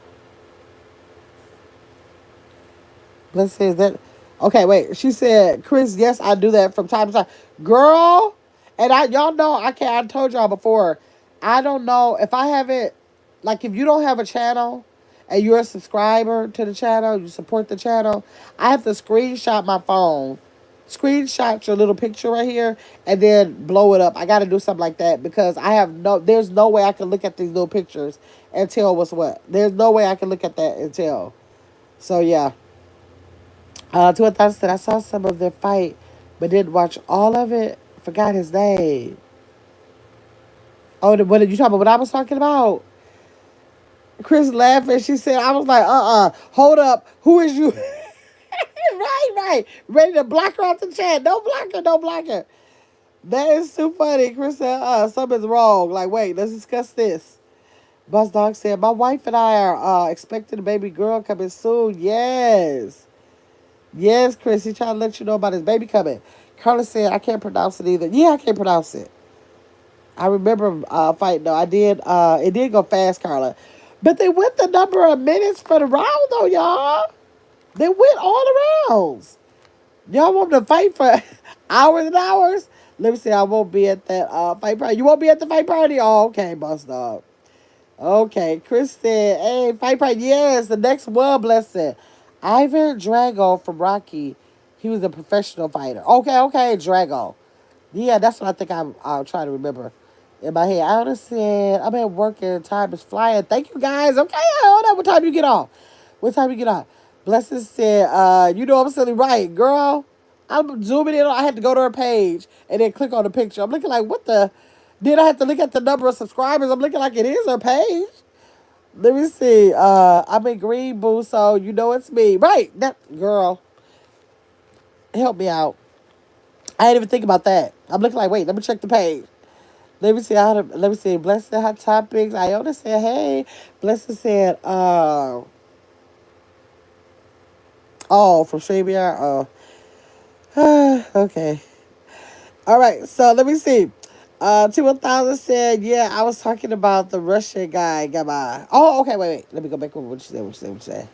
Let's see. Is that okay? Wait. She said, "Chris, yes, I do that from time to time, girl." And y'all know, I can't. I told y'all before. I don't know if I haven't, like, if you don't have a channel, and you're a subscriber to the channel, you support the channel, I have to screenshot my phone, screenshot your little picture right here, and then blow it up. I got to do something like that because there's no way I can look at these little pictures and tell what's what. There's no way I can look at that and tell. So yeah. To a thousand said I saw some of their fight, but didn't watch all of it. Forgot his name. Oh, what did you talk about? What I was talking about? Chris laughing. She said, I was like, hold up. Who is you? Right. Ready to block her out the chat. Don't block her. Don't block her. That is too funny. Chris said, something's wrong. Like, wait, let's discuss this. Buzz Dog said, my wife and I are expecting a baby girl coming soon. Yes. Yes, Chris. He trying to let you know about his baby coming. Carla said, I can't pronounce it either. Yeah, I can't pronounce it. I remember fighting though. I did. It did go fast, Carla, but they went the number of minutes for the round though, y'all. They went all the rounds. Y'all want to fight for hours and hours? Let me see. I won't be at that fight party. You won't be at the fight party? Oh, okay, boss dog. Okay, Chris said, "Hey, fight party. Yes, the next one. Blessed. Ivan Drago from Rocky. He was a professional fighter. Okay, Drago. Yeah, that's what I think I'll try to remember in my head. I understand. I'm at work and time is flying. Thank you guys. Okay, hold on. What time you get off? What time you get off? Blessing said, you know I'm silly right, girl. I'm zooming in. I had to go to her page and then click on the picture. I'm looking like, what the? Then I had to look at the number of subscribers. I'm looking like it is her page. Let me see. I'm in Green Boo, so you know it's me. Right. That girl. Help me out. I didn't even think about that. I'm looking like, wait, let me check the page. Let me see. Blessed hot topics. Iona said, hey. Blessed said, oh, from StreamYard. Oh. Okay. All right. So let me see. T1000 said, yeah, I was talking about the Russian guy. Gama. Oh, okay. Wait. Let me go back over what you said. What you said.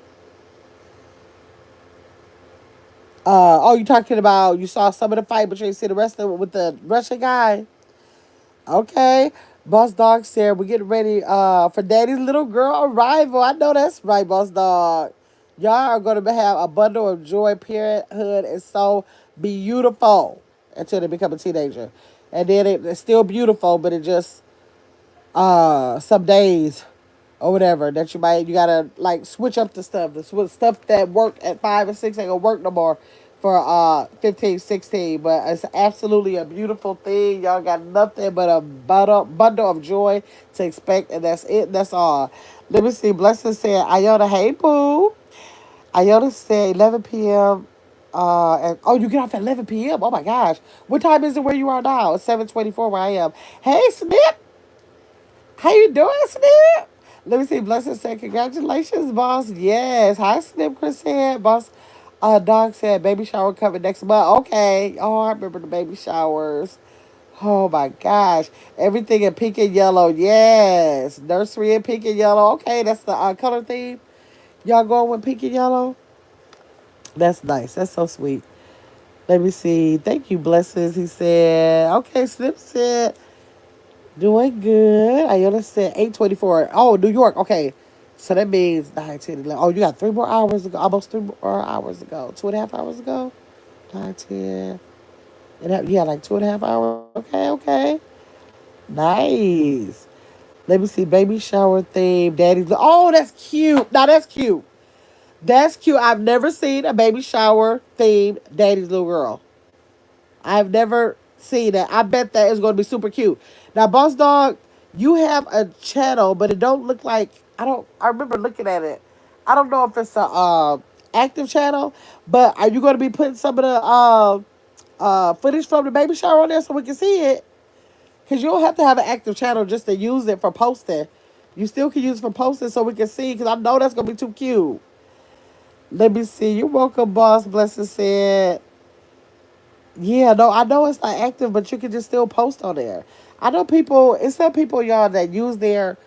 Oh, you talking about you saw some of the fight, but you didn't see the rest of it with the Russian guy? Okay. Boss Dog said we're getting ready for Daddy's little girl arrival. I know that's right, Boss Dog. Y'all are gonna have a bundle of joy. Parenthood is so beautiful until they become a teenager. And then it's still beautiful, but it just some days or whatever that you gotta like switch up the stuff. The stuff that worked at 5 and 6 ain't gonna work no more for 15, 16. But it's absolutely a beautiful thing. Y'all got nothing but a bundle of joy to expect, and that's it. That's all. Let me see. Blessing said, Iona, hey boo. Iona said 11 p.m. And oh, you get off at 11 p.m. Oh my gosh. What time is it where you are now? It's 7:24 where I am. Hey Snip. How you doing, Snip? Let me see. Blessing said, congratulations, boss. Yes. Hi, Snip, Chris said. Boss, Dog said, baby shower coming next month. Okay. Oh, I remember the baby showers. Oh, my gosh. Everything in pink and yellow. Yes. Nursery in pink and yellow. Okay, that's the color theme. Y'all going with pink and yellow? That's nice. That's so sweet. Let me see. Thank you, Blessings. He said, okay, Snip said, doing good. Iona said 8:24. Oh, New York. Okay. So that means 9, 10, 11. Oh, you got 3 more hours ago. Almost 3 more hours ago. 2.5 hours ago. 9, 10. Yeah, like 2.5 hours. Okay. Nice. Let me see. Baby shower theme. Daddy's. Oh, that's cute. Now that's cute. That's cute. I've never seen a baby shower themed Daddy's little girl. I've never seen that. I bet that is going to be super cute. Now, Boss Dog, you have a channel, but it don't look like I don't. I remember looking at it. I don't know if it's a active channel, but are you going to be putting some of the footage from the baby shower on there so we can see it? Because you don't have to have an active channel just to use it for posting. You still can use it for posting so we can see. Because I know that's going to be too cute. Let me see. You're welcome, Boss. Blessing said. Yeah, no, I know it's not active, but you can just still post on there. I know people, it's some people, y'all, that use their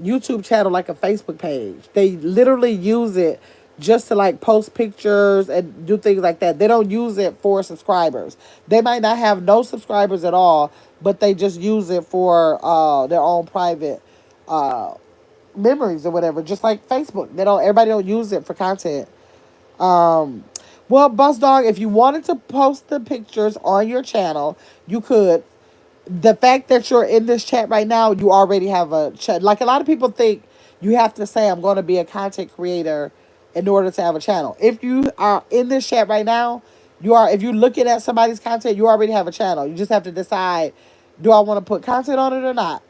YouTube channel like a Facebook page. They literally use it just to like post pictures and do things like that. They don't use it for subscribers. They might not have no subscribers at all, but they just use it for their own private memories or whatever, just like Facebook. Everybody don't use it for content. Um, well, Boss Dog, if you wanted to post the pictures on your channel, you could. The fact that you're in this chat right now, you already have a chat. Like a lot of people think you have to say, I'm going to be a content creator in order to have a channel. If you are in this chat right now, if you're looking at somebody's content, you already have a channel. You just have to decide, do I want to put content on it or not?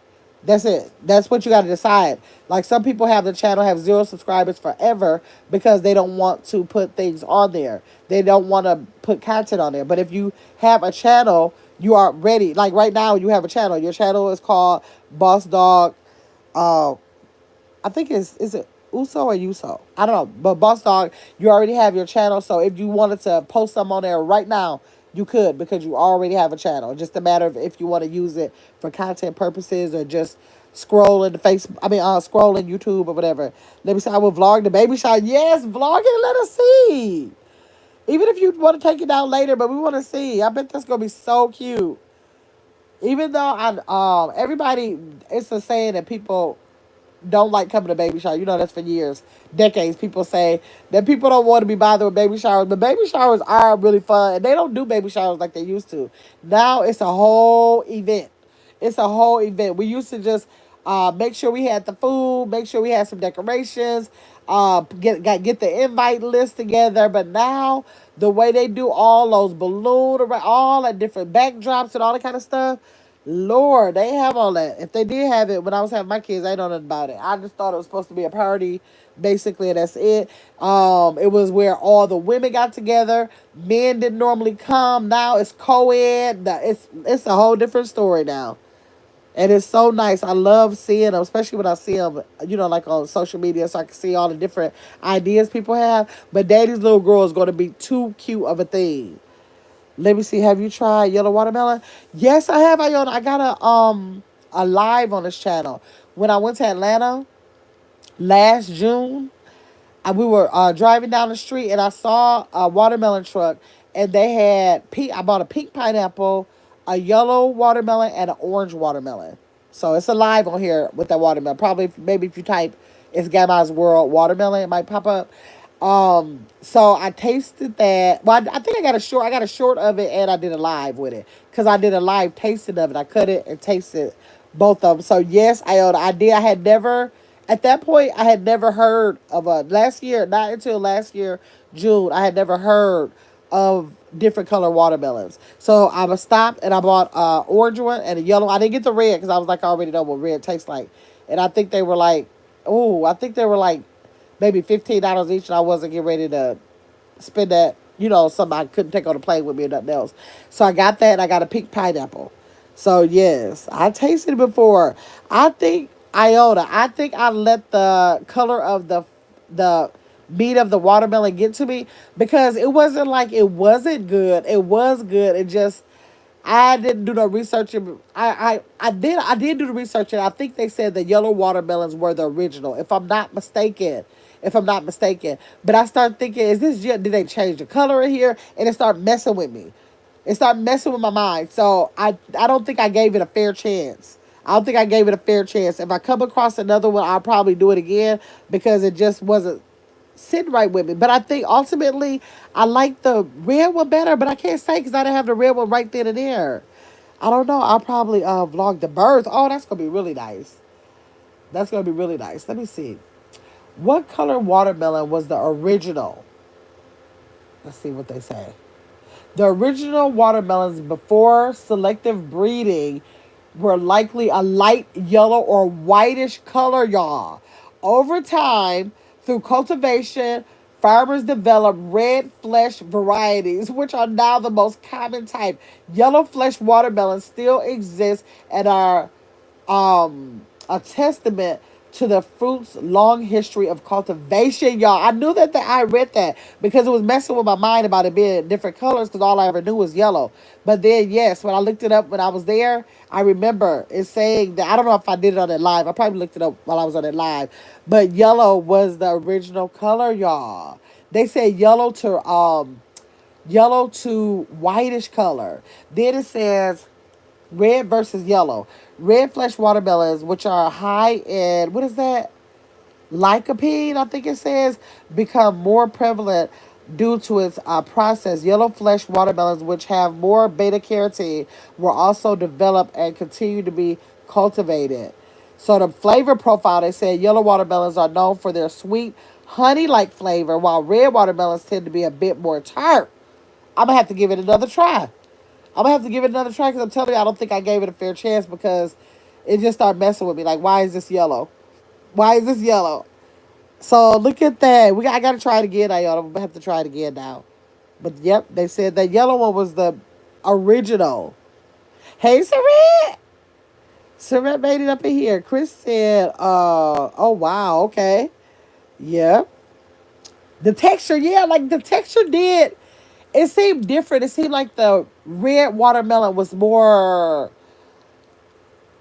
That's it. That's what you got to decide. Like some people have the channel, have 0 subscribers forever because they don't want to put things on there. They don't want to put content on there. But if you have a channel, you are ready. Like right now, you have a channel. Your channel is called Boss Dog. Uh, I think is it Uso or Uso? I don't know. But Boss Dog, you already have your channel. So if you wanted to post something on there right now, you could because you already have a channel. It's just a matter of if you want to use it for content purposes or just scroll in the scroll in YouTube or whatever. Let me see. I will vlog the baby shower. Yes, vlog it. Let us see. Even if you want to take it down later, but we want to see. I bet that's gonna be so cute. Even though everybody, it's a saying that people don't like coming to baby showers. You know, that's for years, decades. People say that people don't want to be bothered with baby showers, but baby showers are really fun, and they don't do baby showers like they used to. Now it's a whole event. It's a whole event. We used to just make sure we had the food, make sure we had some decorations, get the invite list together. But now the way they do all those all that different backdrops and all that kind of stuff. Lord, they have all that. If they did have it when I was having my kids, I didn't know nothing about it. I just thought it was supposed to be a party, basically, and that's it. It was where all the women got together. Men didn't normally come. Now it's co-ed. It's a whole different story now. And it's so nice. I love seeing them, especially when I see them, like on social media, so I can see all the different ideas people have. But Daddy's Little Girl is going to be too cute of a thing. Let me see. Have you tried yellow watermelon? Yes, I have. I got a live on this channel. When I went to Atlanta last June, we were driving down the street and I saw a watermelon truck and they had I bought a pink pineapple, a yellow watermelon, and an orange watermelon. So it's alive on here with that watermelon. Probably maybe if you type it's Gamma's World watermelon, it might pop up. So I tasted that. Well, I think I got a short. I got a short of it, and I did a live with it because I did a live tasting of it. I cut it and tasted both of them. So yes, I did. I had never at that point. I had never heard of a last year. Not until last year June. I had never heard of different color watermelons. So I was stopped and I bought orange one and a yellow. I didn't get the red because I was like, I already know what red tastes like. And I think they were like, maybe $15 each, and I wasn't getting ready to spend that, something I couldn't take on the plane with me or nothing else. So I got that, and I got a pink pineapple. So yes, I tasted it before. I think I let the color of the meat of the watermelon get to me because it wasn't like it wasn't good. It was good. It just I didn't do no research. I did do the research, and I think they said the yellow watermelons were the original, if I'm not mistaken. If I'm not mistaken, but I started thinking, did they change the color in here? And it started messing with me. It started messing with my mind. So I don't think I gave it a fair chance. I don't think I gave it a fair chance. If I come across another one, I'll probably do it again because it just wasn't sitting right with me. But I think ultimately I like the red one better, but I can't say because I didn't have the red one right then and there. I don't know. I'll probably vlog the birth. Oh, that's gonna be really nice. That's gonna be really nice. Let me see. What color watermelon was the original? Let's see what they say. The original watermelons before selective breeding were likely a light yellow or whitish color, y'all. Over time, through cultivation, farmers developed red flesh varieties, which are now the most common type. Yellow flesh watermelons still exist and are a testament to the fruit's long history of cultivation, y'all. I knew I read that because it was messing with my mind about it being different colors because all I ever knew was yellow. But then, yes, when I looked it up when I was there, I remember it saying that, I don't know if I did it on that live. I probably looked it up while I was on that live. But yellow was the original color, y'all. They say yellow to whitish color. Then it says red versus yellow. Red flesh watermelons, which are high in, what is that? lycopene, I think it says, become more prevalent due to its process. Yellow flesh watermelons, which have more beta carotene, were also developed and continue to be cultivated. So the flavor profile, they said yellow watermelons are known for their sweet honey-like flavor, while red watermelons tend to be a bit more tart. I'm gonna have to give it another try. I'm gonna have to give it another try because I'm telling you, I don't think I gave it a fair chance because it just started messing with me. Like, why is this yellow? Why is this yellow? So look at that. I gotta try it again, Iona. I'm gonna have to try it again now. But yep, they said that yellow one was the original. Hey, Sarit! Sarit made it up in here. Chris said, oh wow, okay. Yep. The texture, yeah, like the texture did. It seemed different. It seemed like the red watermelon was more.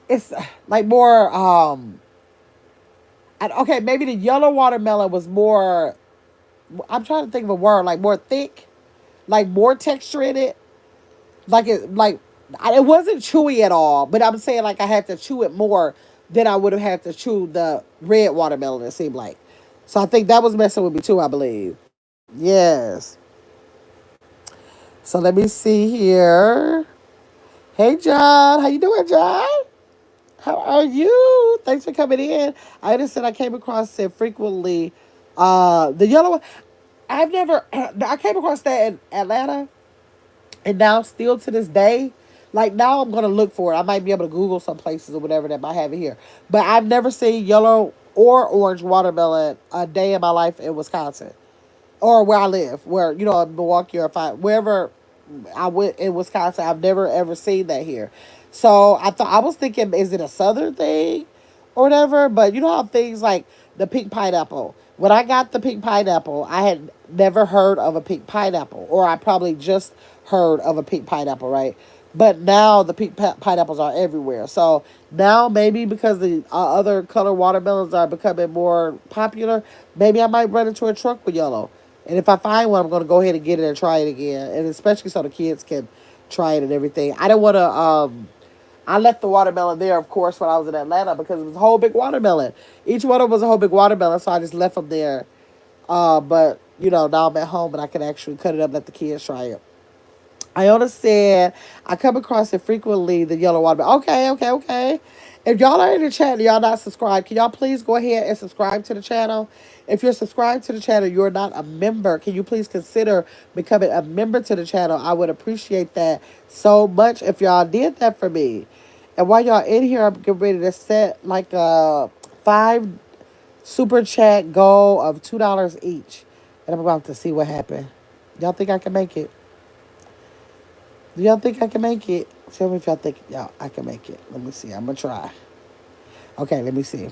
It's like more. Okay, maybe the yellow watermelon was more. I'm trying to think of a word like more thick, like more texture in it. It wasn't chewy at all. But I'm saying like I had to chew it more than I would have had to chew the red watermelon. It seemed like. So I think that was messing with me too. I believe. Yes. So let me see here. Hey John, how you doing, John? How are you? Thanks for coming in. I just said I came across it frequently. The yellow one. I've never. I came across that in Atlanta, and now still to this day, like now I'm gonna look for it. I might be able to Google some places or whatever that might have it here. But I've never seen yellow or orange watermelon a day in my life in Wisconsin or where I live, where in Milwaukee or if wherever I went in Wisconsin, I've never ever seen that here. So I was thinking, is it a southern thing or whatever? But you know how things like the pink pineapple. When I got the pink pineapple, I had never heard of a pink pineapple, or I probably just heard of a pink pineapple, right? But now the pineapples are everywhere. So now maybe because the other color watermelons are becoming more popular, maybe I might run into a truck with yellow. And if I find one, I'm going to go ahead and get it and try it again. And especially so the kids can try it and everything. I didn't want to, I left the watermelon there, of course, when I was in Atlanta because it was a whole big watermelon. Each one of them was a whole big watermelon, so I just left them there. But, now I'm at home and I can actually cut it up and let the kids try it. Iona said, I come across it frequently, the yellow watermelon. Okay, okay, okay. If y'all are in the chat and y'all not subscribed, can y'all please go ahead and subscribe to the channel? If you're subscribed to the channel, you're not a member. Can you please consider becoming a member to the channel? I would appreciate that so much if y'all did that for me. And while y'all in here, I'm getting ready to set like a 5 super chat goal of $2 each. And I'm about to see what happened. Y'all think I can make it? Do y'all think I can make it? Tell me if y'all think I can make it. Let me see. I'm gonna try. Okay, let me see.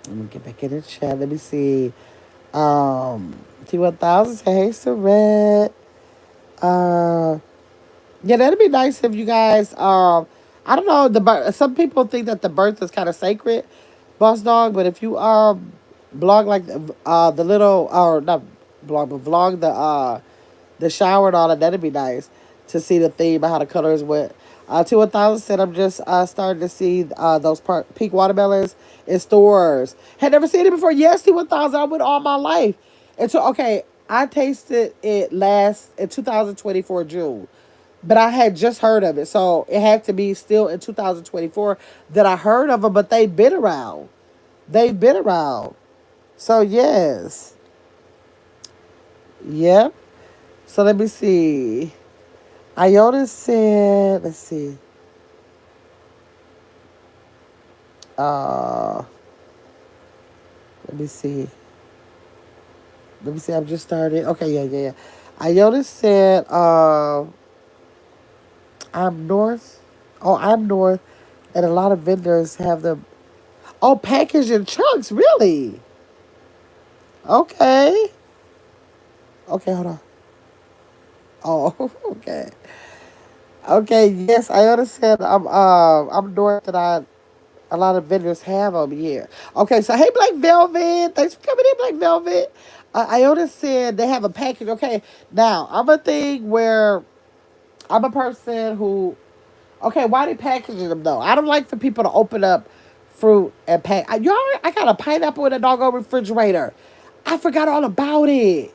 Let me get back in the chat. Let me see. T1000 say hey Saret. Uh yeah, that'd be nice if you guys I don't know, some people think that the birth is kind of sacred, boss dog, but if you blog like the little or not blog but vlog the shower and all that, that'd be nice to see the theme of how the colors went. T1000 said, I'm just starting to see those pink watermelons in stores. Had never seen it before. Yes, T1000, I went all my life. And so, okay, I tasted it last in 2024 June. But I had just heard of it. So it had to be still in 2024 that I heard of them, but they've been around. They've been around. So, yes. Yep. So let me see. Iona said, let's see. Uh, let me see. Let me see. I've just started. Okay, yeah. Iona said, I'm north. Oh, I'm north. And a lot of vendors have them. Oh, packaged in chunks. Really? Okay. Okay, hold on. Oh, okay. Okay, yes, I understand. I'm north and a lot of vendors have them here. Okay, so hey, Black Velvet, thanks for coming in, Black Velvet. Iona said they have a package. Okay, now I'm a thing where I'm a person who. Okay, why they packaging them though? I don't like for people to open up fruit and y'all, I got a pineapple in a doggone refrigerator. I forgot all about it.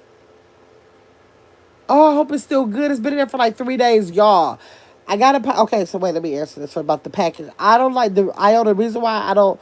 Oh, I hope it's still good. It's been in there for like 3 days, y'all. I got to okay. So wait, let me answer this about the package. I don't like the. I know the reason why I don't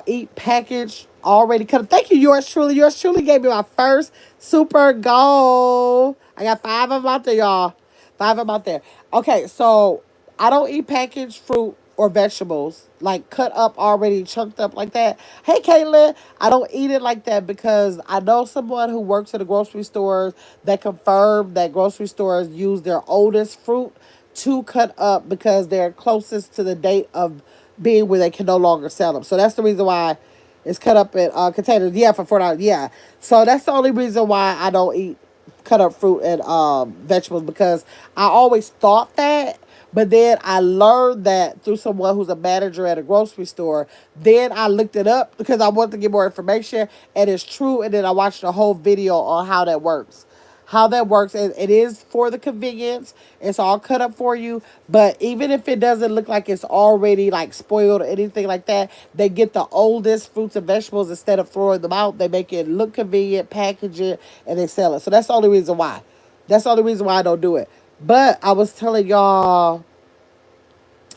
eat packaged already cut. Thank you, yours truly. Yours truly gave me my first super goal. I got 5 of them out there, y'all. 5 of them out there. Okay, so I don't eat packaged fruit or vegetables like cut up already chunked up like that. Hey, Caitlin, I don't eat it like that because I know someone who works at the grocery stores that confirmed that grocery stores use their oldest fruit to cut up because they're closest to the date of being where they can no longer sell them. So that's the reason why it's cut up in containers. Yeah, for $4. Yeah. So that's the only reason why I don't eat cut up fruit and vegetables because I always thought that. But then I learned that through someone who's a manager at a grocery store. Then I looked it up because I wanted to get more information, and it's true. And then I watched a whole video on how that works. And it is for the convenience. It's all cut up for you. But even if it doesn't look like it's already like spoiled or anything like that, they get the oldest fruits and vegetables instead of throwing them out. They make it look convenient, package it, and they sell it. So that's the only reason why. That's the only reason why I don't do it. But I was telling y'all,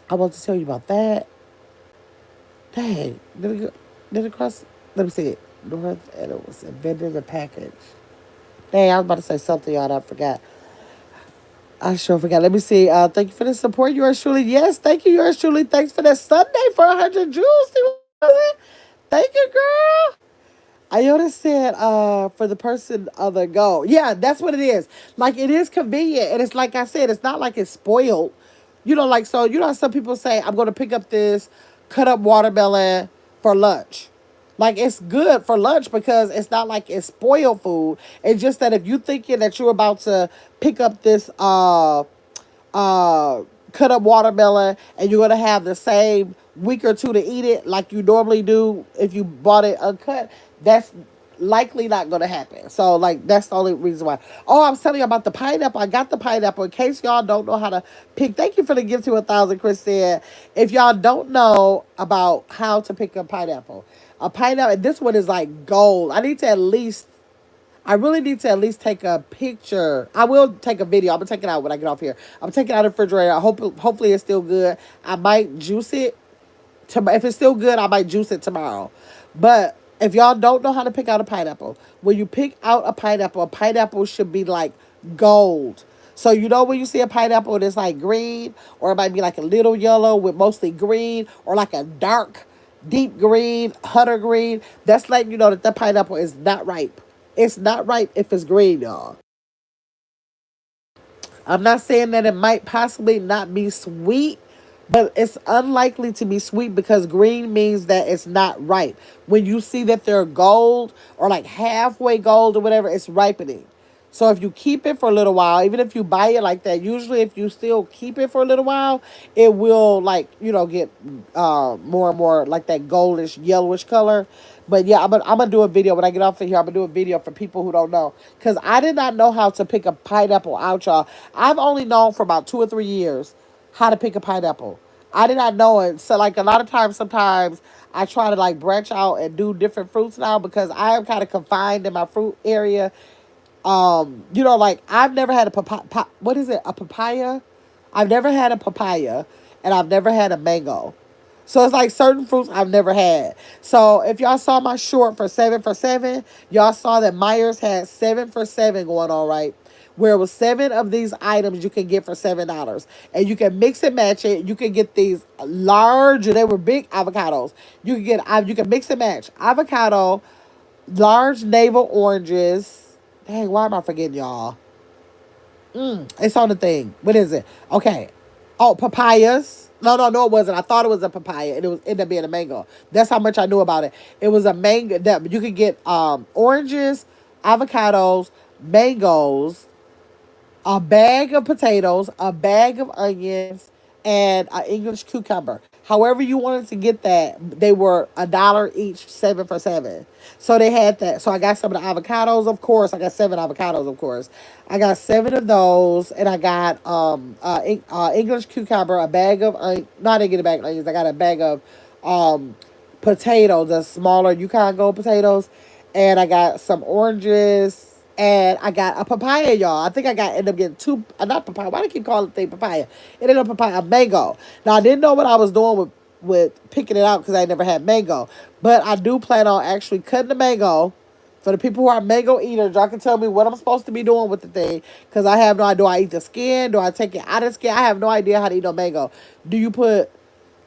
I want to tell you about that. Dang, did it cross? Let me see it. North, and it was invented a package. Dang, I was about to say something, y'all. I forgot. I sure forgot. Let me see. Thank you for the support, yours truly. Yes, thank you, yours truly. Thanks for that Sunday for 100 jewels. See what I'm saying? Thank you, girl. Iota said, for the person on the go. Yeah, that's what it is. Like, it is convenient. And it's like I said, it's not like it's spoiled. Like, so, how some people say, I'm going to pick up this cut up watermelon for lunch. Like, it's good for lunch because it's not like it's spoiled food. It's just that if you thinking that you're about to pick up this, uh, cut up watermelon and you're gonna have the same week or two to eat it like you normally do if you bought it uncut, that's likely not gonna happen. So like that's the only reason why. Oh, I was telling you about the pineapple. I got the pineapple in case y'all don't know how to pick. Thank you for the gift to 1,000. Chris said, if y'all don't know about how to pick a pineapple, this one is like gold. I really need to at least take a picture. I will take a video. I'm gonna take it out when I get off here. I'm taking it out of the refrigerator. Hopefully it's still good. I might juice it. If it's still good, I might juice it tomorrow. But if y'all don't know how to pick out a pineapple, when you pick out a pineapple should be like gold. So when you see a pineapple that's like green, or it might be like a little yellow with mostly green, or like a dark, deep green, hunter green, that's letting you know that the pineapple is not ripe. It's not ripe if it's green, y'all. I'm not saying that it might possibly not be sweet, but it's unlikely to be sweet because green means that it's not ripe. When you see that they're gold or like halfway gold or whatever, it's ripening. So if you keep it for a little while, even if you buy it like that, usually if you still keep it for a little while, it will like, get more and more like that goldish, yellowish color. But yeah, I'm gonna do a video when I get off of here. I'm gonna do a video for people who don't know, because I did not know how to pick a pineapple out, y'all. I've only known for about 2 or 3 years how to pick a pineapple. I did not know it. So like a lot of times, sometimes I try to like branch out and do different fruits now because I am kind of confined in my fruit area. Like I've never had a papaya. What is it? A papaya? I've never had a papaya, and I've never had a mango. So it's like certain fruits I've never had. So if y'all saw my short for 7 for 7, y'all saw that Myers had 7 for 7 going on, right? Where it was 7 of these items you can get for $7. And you can mix and match it. You can get these large, they were big avocados. You can mix and match avocado, large navel oranges. Dang, why am I forgetting y'all? It's on the thing. What is it? Okay. Oh, papayas. No, it wasn't. I thought it was a papaya, and it ended up being a mango. That's how much I knew about it. It was a mango. That you could get oranges, avocados, mangoes, a bag of potatoes, a bag of onions, and an English cucumber. However you wanted to get that, they were $1 each, 7 for 7. So they had that. So I got some of the avocados, of course. I got 7 avocados, of course. I got 7 of those, and I got English cucumber, a bag of no, I didn't get a bag of onions. I got a bag of potatoes, the smaller Yukon Gold potatoes, and I got some oranges, and I got a papaya, y'all. I think I got ended up getting two, not papaya. Why do I keep calling it papaya? It ended up papaya, a mango. Now I didn't know what I was doing with picking it out because I never had mango, but I do plan on actually cutting the mango. For the people who are mango eaters, y'all can tell me what I'm supposed to be doing with the thing. Because I have no idea. Do I eat the skin? Do I take it out of the skin? I have no idea how to eat no mango. Do you put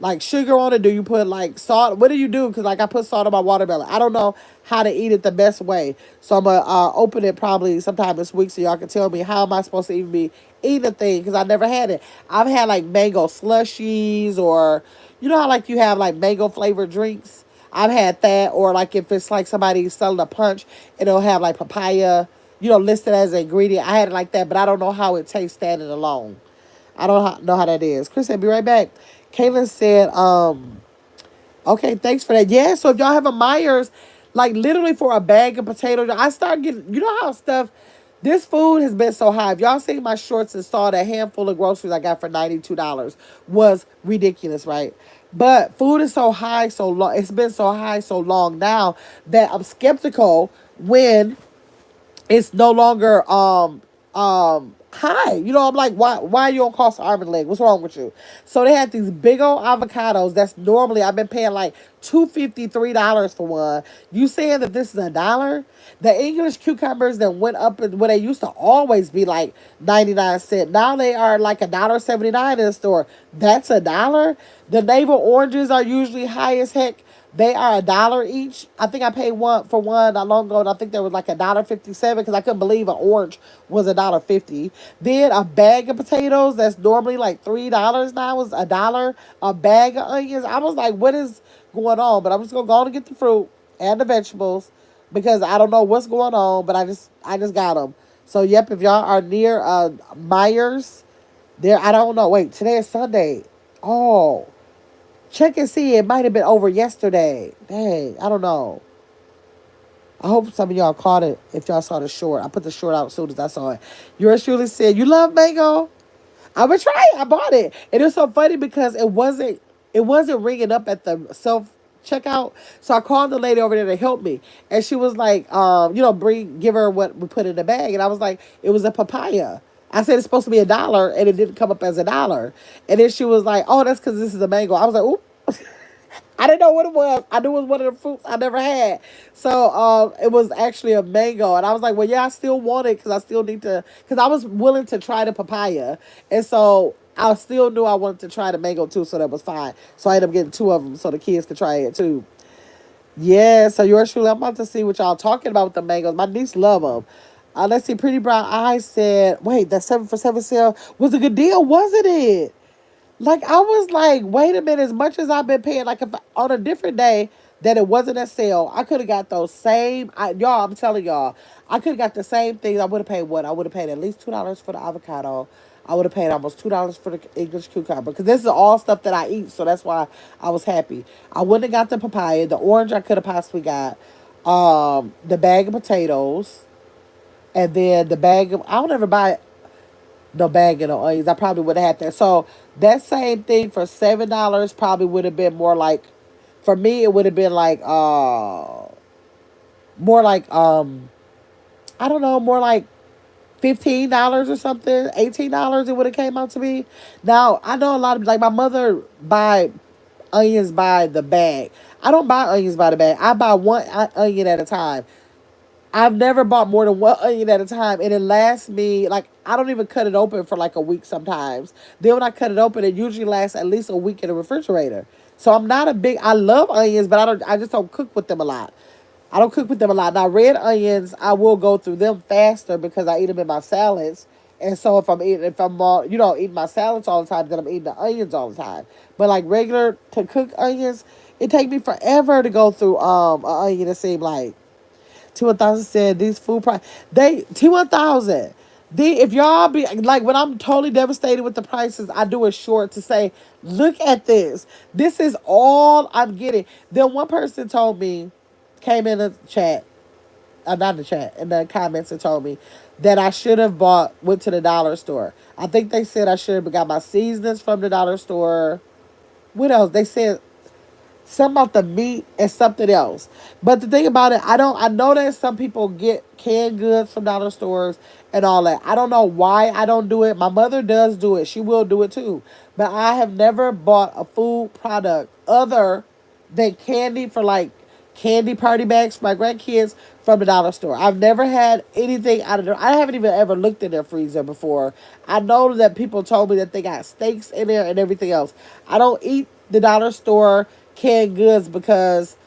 like sugar on it? Do you put like salt? What do you do? Because like I put salt on my watermelon. I don't know how to eat it the best way. So I'm going to open it probably sometime this week so y'all can tell me how am I supposed to even be eating the thing because I never had it. I've had like mango slushies or, you know how like you have like mango flavored drinks? I've had that, or like if it's like somebody selling a punch, it'll have like papaya, listed as an ingredient. I had it like that, but I don't know how it tastes standing alone. I don't know how that is. Chris said, "Be right back." Kaylin said, "Okay, thanks for that." Yeah, so if y'all have a Myers, like literally for a bag of potatoes, I start getting. You know how stuff. This food has been so high. If y'all seen my shorts and saw that handful of groceries I got for $92 was ridiculous, right? But food is so high so long. It's been so high so long now that I'm skeptical when it's no longer high. I'm like, why you on cost arm and leg? What's wrong with you? So they had these big old avocados that's normally I've been paying like $2.53 for one. You saying that this is $1? The English cucumbers that went up and when they used to always be like 99 cents. Now they are like $1.79 in the store. That's $1. The navel oranges are usually high as heck. They are $1 each. I think I paid one for one not long ago, and I think there was like $1.57 because I couldn't believe an orange was $1.50. Then a bag of potatoes that's normally like $3 now was $1. A bag of onions. I was like, what is going on? But I'm just gonna go on and get the fruit and the vegetables because I don't know what's going on, but I just got them. So yep, if y'all are near Myers, there I don't know. Wait, today is Sunday. Oh. Check and see. It might have been over yesterday. Dang, I don't know. I hope some of y'all caught it if y'all saw the short. I put the short out as soon as I saw it. Yours truly said, "You love mango?" I'm gonna try it. I bought it. And it's so funny because it wasn't ringing up at the self checkout. So I called the lady over there to help me. And she was like, give her what we put in the bag. And I was like, it was a papaya. I said it's supposed to be $1 and it didn't come up as $1. And then she was like, "Oh, that's because this is a mango." I was like, "Oop." I didn't know what it was. I knew it was one of the fruits I never had. So it was actually a mango. And I was like, well, yeah, I still want it because I still need to, because I was willing to try the papaya. And so I still knew I wanted to try the mango too. So that was fine. So I ended up getting two of them so the kids could try it too. Yeah, so yours truly, I'm about to see what y'all talking about with the mangoes. My niece love them. Let's see, Pretty Brown Eyes said, wait, that 7 for 7 sale was a good deal, wasn't it? Like I was like, wait a minute, as much as I've been paying, like if on a different day that it wasn't a sale, I could have got those same y'all, I'm telling y'all, I could have got the same things. I would have paid what? I would have paid at least $2 for the avocado. I would have paid almost $2 for the English cucumber. Because this is all stuff that I eat, so that's why I was happy. I wouldn't have got the papaya. The orange I could have possibly got. The bag of potatoes. And then the bag of I don't ever buy no bag of no onions. I probably would have had that. So that same thing for $7 probably would have been more like, for me it would have been like more like I don't know, more like $15 or something, $18 it would have came out to me. Now I know a lot of like my mother buy onions by the bag. I don't buy onions by the bag. I buy one onion at a time. I've never bought more than one onion at a time, and it lasts me like I don't even cut it open for like a week sometimes. Then when I cut it open, it usually lasts at least a week in the refrigerator. So I'm not a big. I love onions, but I don't. I just don't cook with them a lot. I don't cook with them a lot. Now red onions, I will go through them faster because I eat them in my salads. And so if I'm eating my salads all the time, then I'm eating the onions all the time. But like regular to cook onions, it take me forever to go through an onion. It seems like. T1000 said these food price they T1000. If y'all be like when I'm totally devastated with the prices, I do a short to say, look at this. This is all I'm getting. Then one person told me, came in the chat, not in the chat, in the comments and told me that I should have went to the dollar store. I think they said I should have got my seasonings from the dollar store. What else? They said Something about the meat and something else. But the thing about it, I know that some people get canned goods from dollar stores and all that. I don't know why I don't do it. My mother does do it. She will do it too. But I have never bought a food product other than candy for like candy party bags for my grandkids from the dollar store. I've never had anything out of there. I haven't even ever looked in their freezer before. I know that people told me that they got steaks in there and everything else. I don't eat the dollar store canned goods because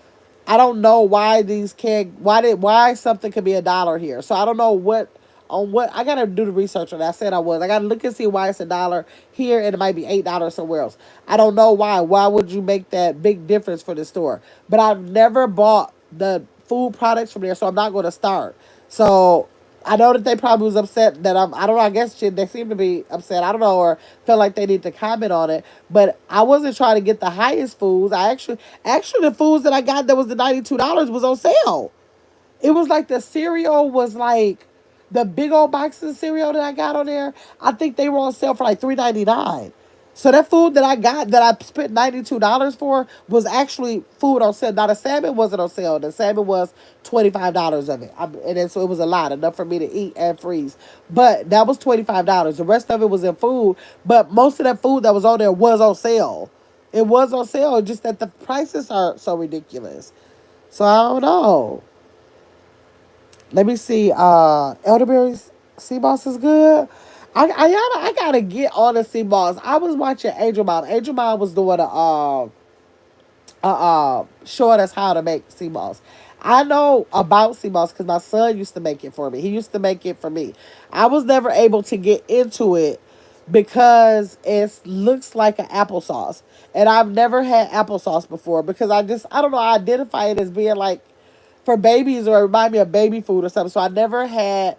I don't know why why something could be $1 here. So I don't know what I gotta do the research on that. I said I was. I gotta look and see why it's $1 here and it might be $8 somewhere else. I don't know why. Why would you make that big difference for the store? But I've never bought the food products from there, so I'm not gonna start. So I know that they probably was upset that I don't know, I guess they seem to be upset. I don't know, or felt like they need to comment on it. But I wasn't trying to get the highest foods. Actually the foods that I got that was the $92 was on sale. It was like the cereal was like the big old boxes of cereal that I got on there. I think they were on sale for like $3.99. So that food that I got that I spent $92 for was actually food on sale. Now the salmon wasn't on sale. The salmon was $25 of it, so it was a lot, enough for me to eat and freeze. But that was $25. The rest of it was in food. But most of that food that was on there was on sale. It was on sale, just that the prices are so ridiculous. So I don't know. Let me see. Elderberry's sea moss is good. I gotta get on the sea moss. I was watching Angel Mom. Angel Mom was doing showing us how to make sea moss. I know about sea moss because my son used to make it for me. He used to make it for me. I was never able to get into it because it looks like an applesauce. And I've never had applesauce before because I don't know, I identify it as being like for babies or it remind me of baby food or something. So I never had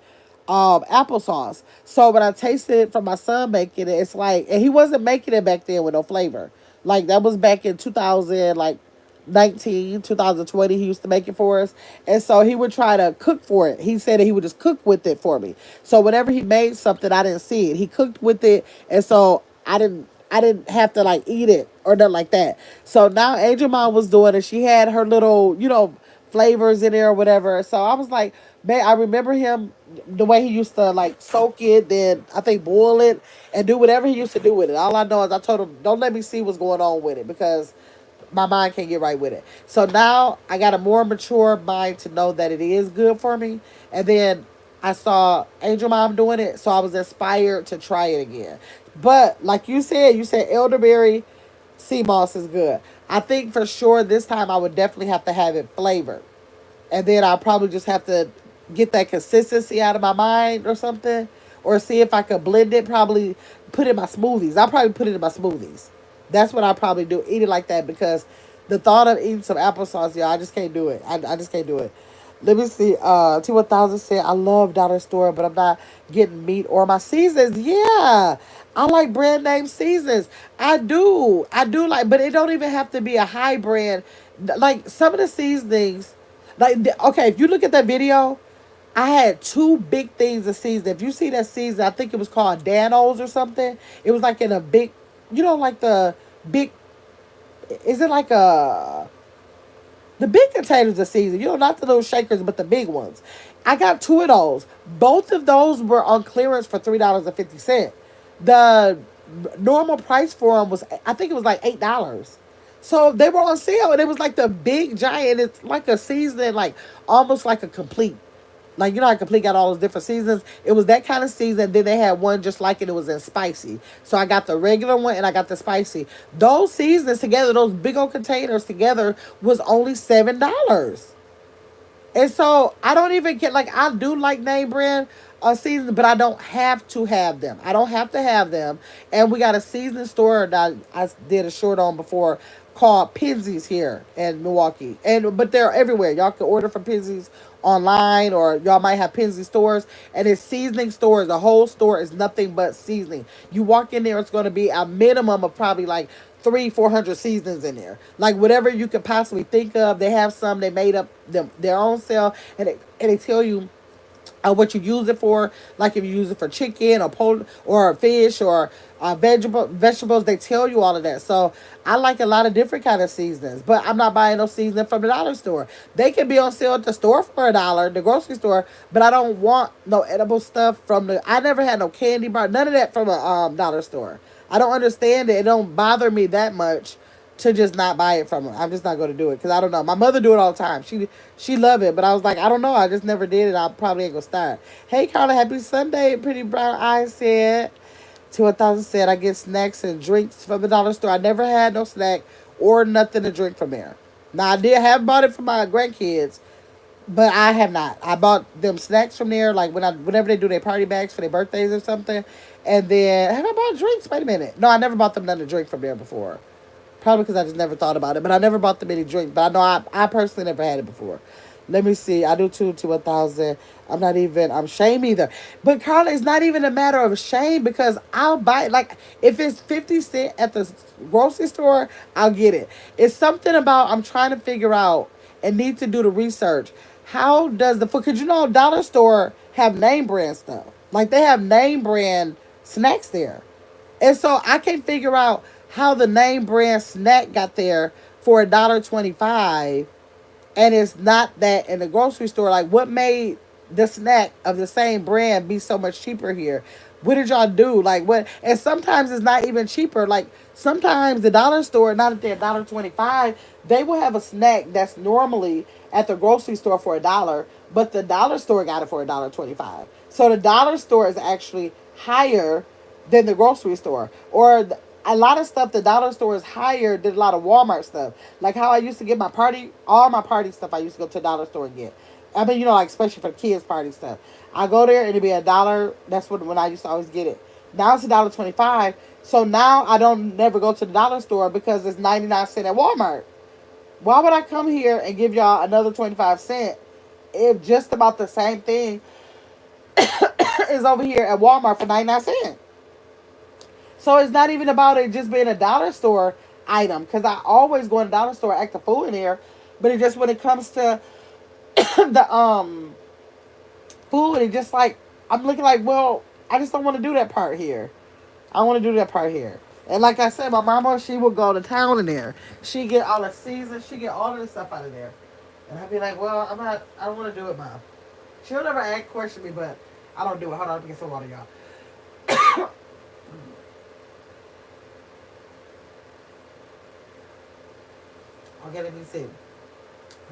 applesauce. So when I tasted it from my son making it, it's like, and he wasn't making it back then with no flavor. Like that was back in 2000, like 2020, he used to make it for us. And so he would try to cook for it. He said that he would just cook with it for me. So whenever he made something, I didn't see it. He cooked with it. And so I didn't have to like eat it or nothing like that. So now Angel Mom was doing it. She had her little, flavors in there or whatever. So I was like, man, I remember him the way he used to like soak it, then I think boil it and do whatever he used to do with it. All I know is I told him, don't let me see what's going on with it because my mind can't get right with it. So now I got a more mature mind to know that it is good for me. And then I saw Angel Mom doing it, so I was inspired to try it again. But like you said elderberry sea moss is good. I think for sure this time I would definitely have to have it flavored. And then I'll probably just have to get that consistency out of my mind or something. Or see if I could blend it, probably put it in my smoothies. I'll probably put it in my smoothies. That's what I'll probably do. Eat it like that because the thought of eating some applesauce, I just can't do it. I just can't do it. Let me see. T1000 said, I love dollar store, but I'm not getting meat or my seasons. Yeah. I like brand name seasons. I do. I do like, but it don't even have to be a high brand. Like some of the seasonings, okay, if you look at that video, I had two big things of season. If you see that season, I think it was called Danos or something. It was like in a big, like the big, is it like the big containers of season, not the little shakers, but the big ones. I got two of those. Both of those were on clearance for $3.50. The normal price for them was, I think it was like $8. So they were on sale, and it was like the big giant. It's like a season, like almost like a complete. Like, I complete got all those different seasons. It was that kind of season. Then they had one just like it. It was in spicy. So I got the regular one and I got the spicy. Those seasons together, those big old containers together, was only $7. And so I don't even get, like, I do like name brand seasons, but I don't have to have them. I don't have to have them. And we got a season store that I did a short on before called Pinsy's here in Milwaukee. But they're everywhere. Y'all can order from Pinsy's online, or y'all might have Pinsy stores, and it's seasoning stores. The whole store is nothing but seasoning. You walk in there, it's going to be a minimum of probably like 300-400 seasons in there, like whatever you could possibly think of. They have some they made up their own sale, and they tell you what you use it for. Like if you use it for chicken or or fish or vegetables, they tell you all of that. So I like a lot of different kind of seasonings, but I'm not buying no seasoning from the dollar store. They can be on sale at the store for $1, the grocery store, but I don't want no edible stuff from the. I never had no candy bar, none of that from a dollar store. I don't understand it. It don't bother me that much to just not buy it from her. I'm just not going to do it because I don't know. My mother do it all the time. She love it, but I was like, I don't know. I just never did it. I probably ain't gonna start. Hey, Carla, happy Sunday. Pretty brown eyes said. To 1,000 said I get snacks and drinks from the dollar store. I never had no snack or nothing to drink from there. Now I did have bought it for my grandkids, but I have not. I bought them snacks from there, like whenever they do their party bags for their birthdays or something. And then have I bought drinks? Wait a minute. No, I never bought them nothing to drink from there before. Probably because I just never thought about it. But I never bought them any drink. But I know I personally never had it before. Let me see. I do two to 1,000. I'm shame either. But Carla, it's not even a matter of shame because I'll buy it. Like, if it's 50 cents at the grocery store, I'll get it. It's something about I'm trying to figure out and need to do the research. How does the food, because you know, dollar store have name brand stuff. Like, they have name brand snacks there. And so I can't figure out how the name brand snack got there for $1.25 and it's not that in the grocery store. Like, what made the snack of the same brand be so much cheaper here? What did y'all do? Like, what? And sometimes it's not even cheaper. Like, sometimes the dollar store, not at their $1.25, they will have a snack that's normally at the grocery store for $1, but the dollar store got it for $1.25. So the dollar store is actually higher than the grocery store. Or a lot of stuff, the dollar store is higher than a lot of Walmart stuff. Like how I used to get my party, all my party stuff, I used to go to the dollar store and get. I mean, you know, like especially for kids' party stuff. I go there and it'd be $1. That's when I used to always get it. Now it's $1.25. So now I don't never go to the dollar store because it's 99 cents at Walmart. Why would I come here and give y'all another 25 cents if just about the same thing is over here at Walmart for 99 cents? So it's not even about it just being a dollar store item because I always go in the dollar store act the fool in there, but it just when it comes to the food, it just like I'm looking like, well, I just don't want to do that part here. I want to do that part here. And like I said, my mama, she would go to town in there. She get all the seasons, she get all of the stuff out of there. And I'd be like, well, I don't want to do it, mom. She'll never question me, but I don't do it. Hold on, let me get some water, y'all. Okay, let me see.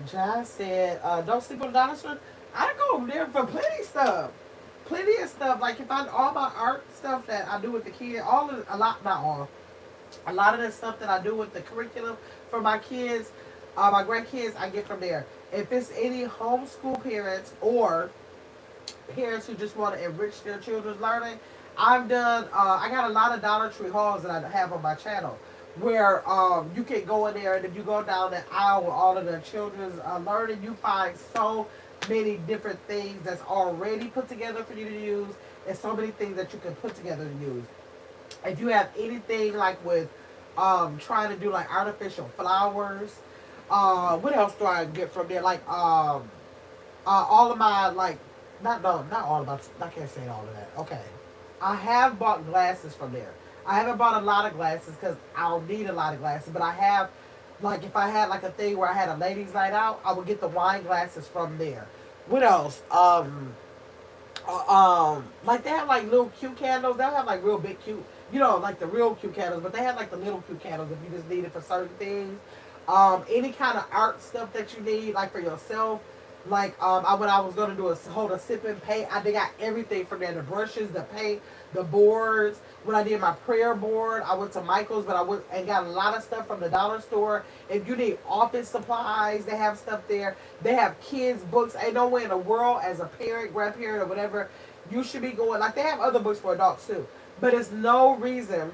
John said, don't sleep on the dollar store. I go there for plenty of stuff. Plenty of stuff. Like if I all my art stuff that I do with the kids, all of a lot not all. A lot of the stuff that I do with the curriculum for my kids, my grandkids, I get from there. If it's any homeschool parents or parents who just want to enrich their children's learning, I've done. I got a lot of Dollar Tree hauls that I have on my channel, where you can go in there and if you go down the aisle with all of the children's learning, you find so many different things that's already put together for you to use, and so many things that you can put together to use. If you have anything like with trying to do like artificial flowers, what else do I get from there? Like all of my like not no not all of my I can't say all of that. Okay, I have bought glasses from there. I haven't bought a lot of glasses because I'll need a lot of glasses, but I have like if I had like a thing where I had a ladies' night out, I would get the wine glasses from there. What else? Like they have like little cute candles. They'll have like real big cute, you know, like the real cute candles, but they have like the little cute candles if you just need it for certain things. Any kind of art stuff that you need, like for yourself. Like when I was gonna do hold a sip and paint, I got everything from there: the brushes, the paint, the boards. When I did my prayer board, I went to Michael's, but I went and got a lot of stuff from the dollar store. If you need office supplies, they have stuff there. They have kids books. Ain't nowhere in the world as a parent, grandparent, or whatever, you should be going. Like they have other books for adults too, but it's no reason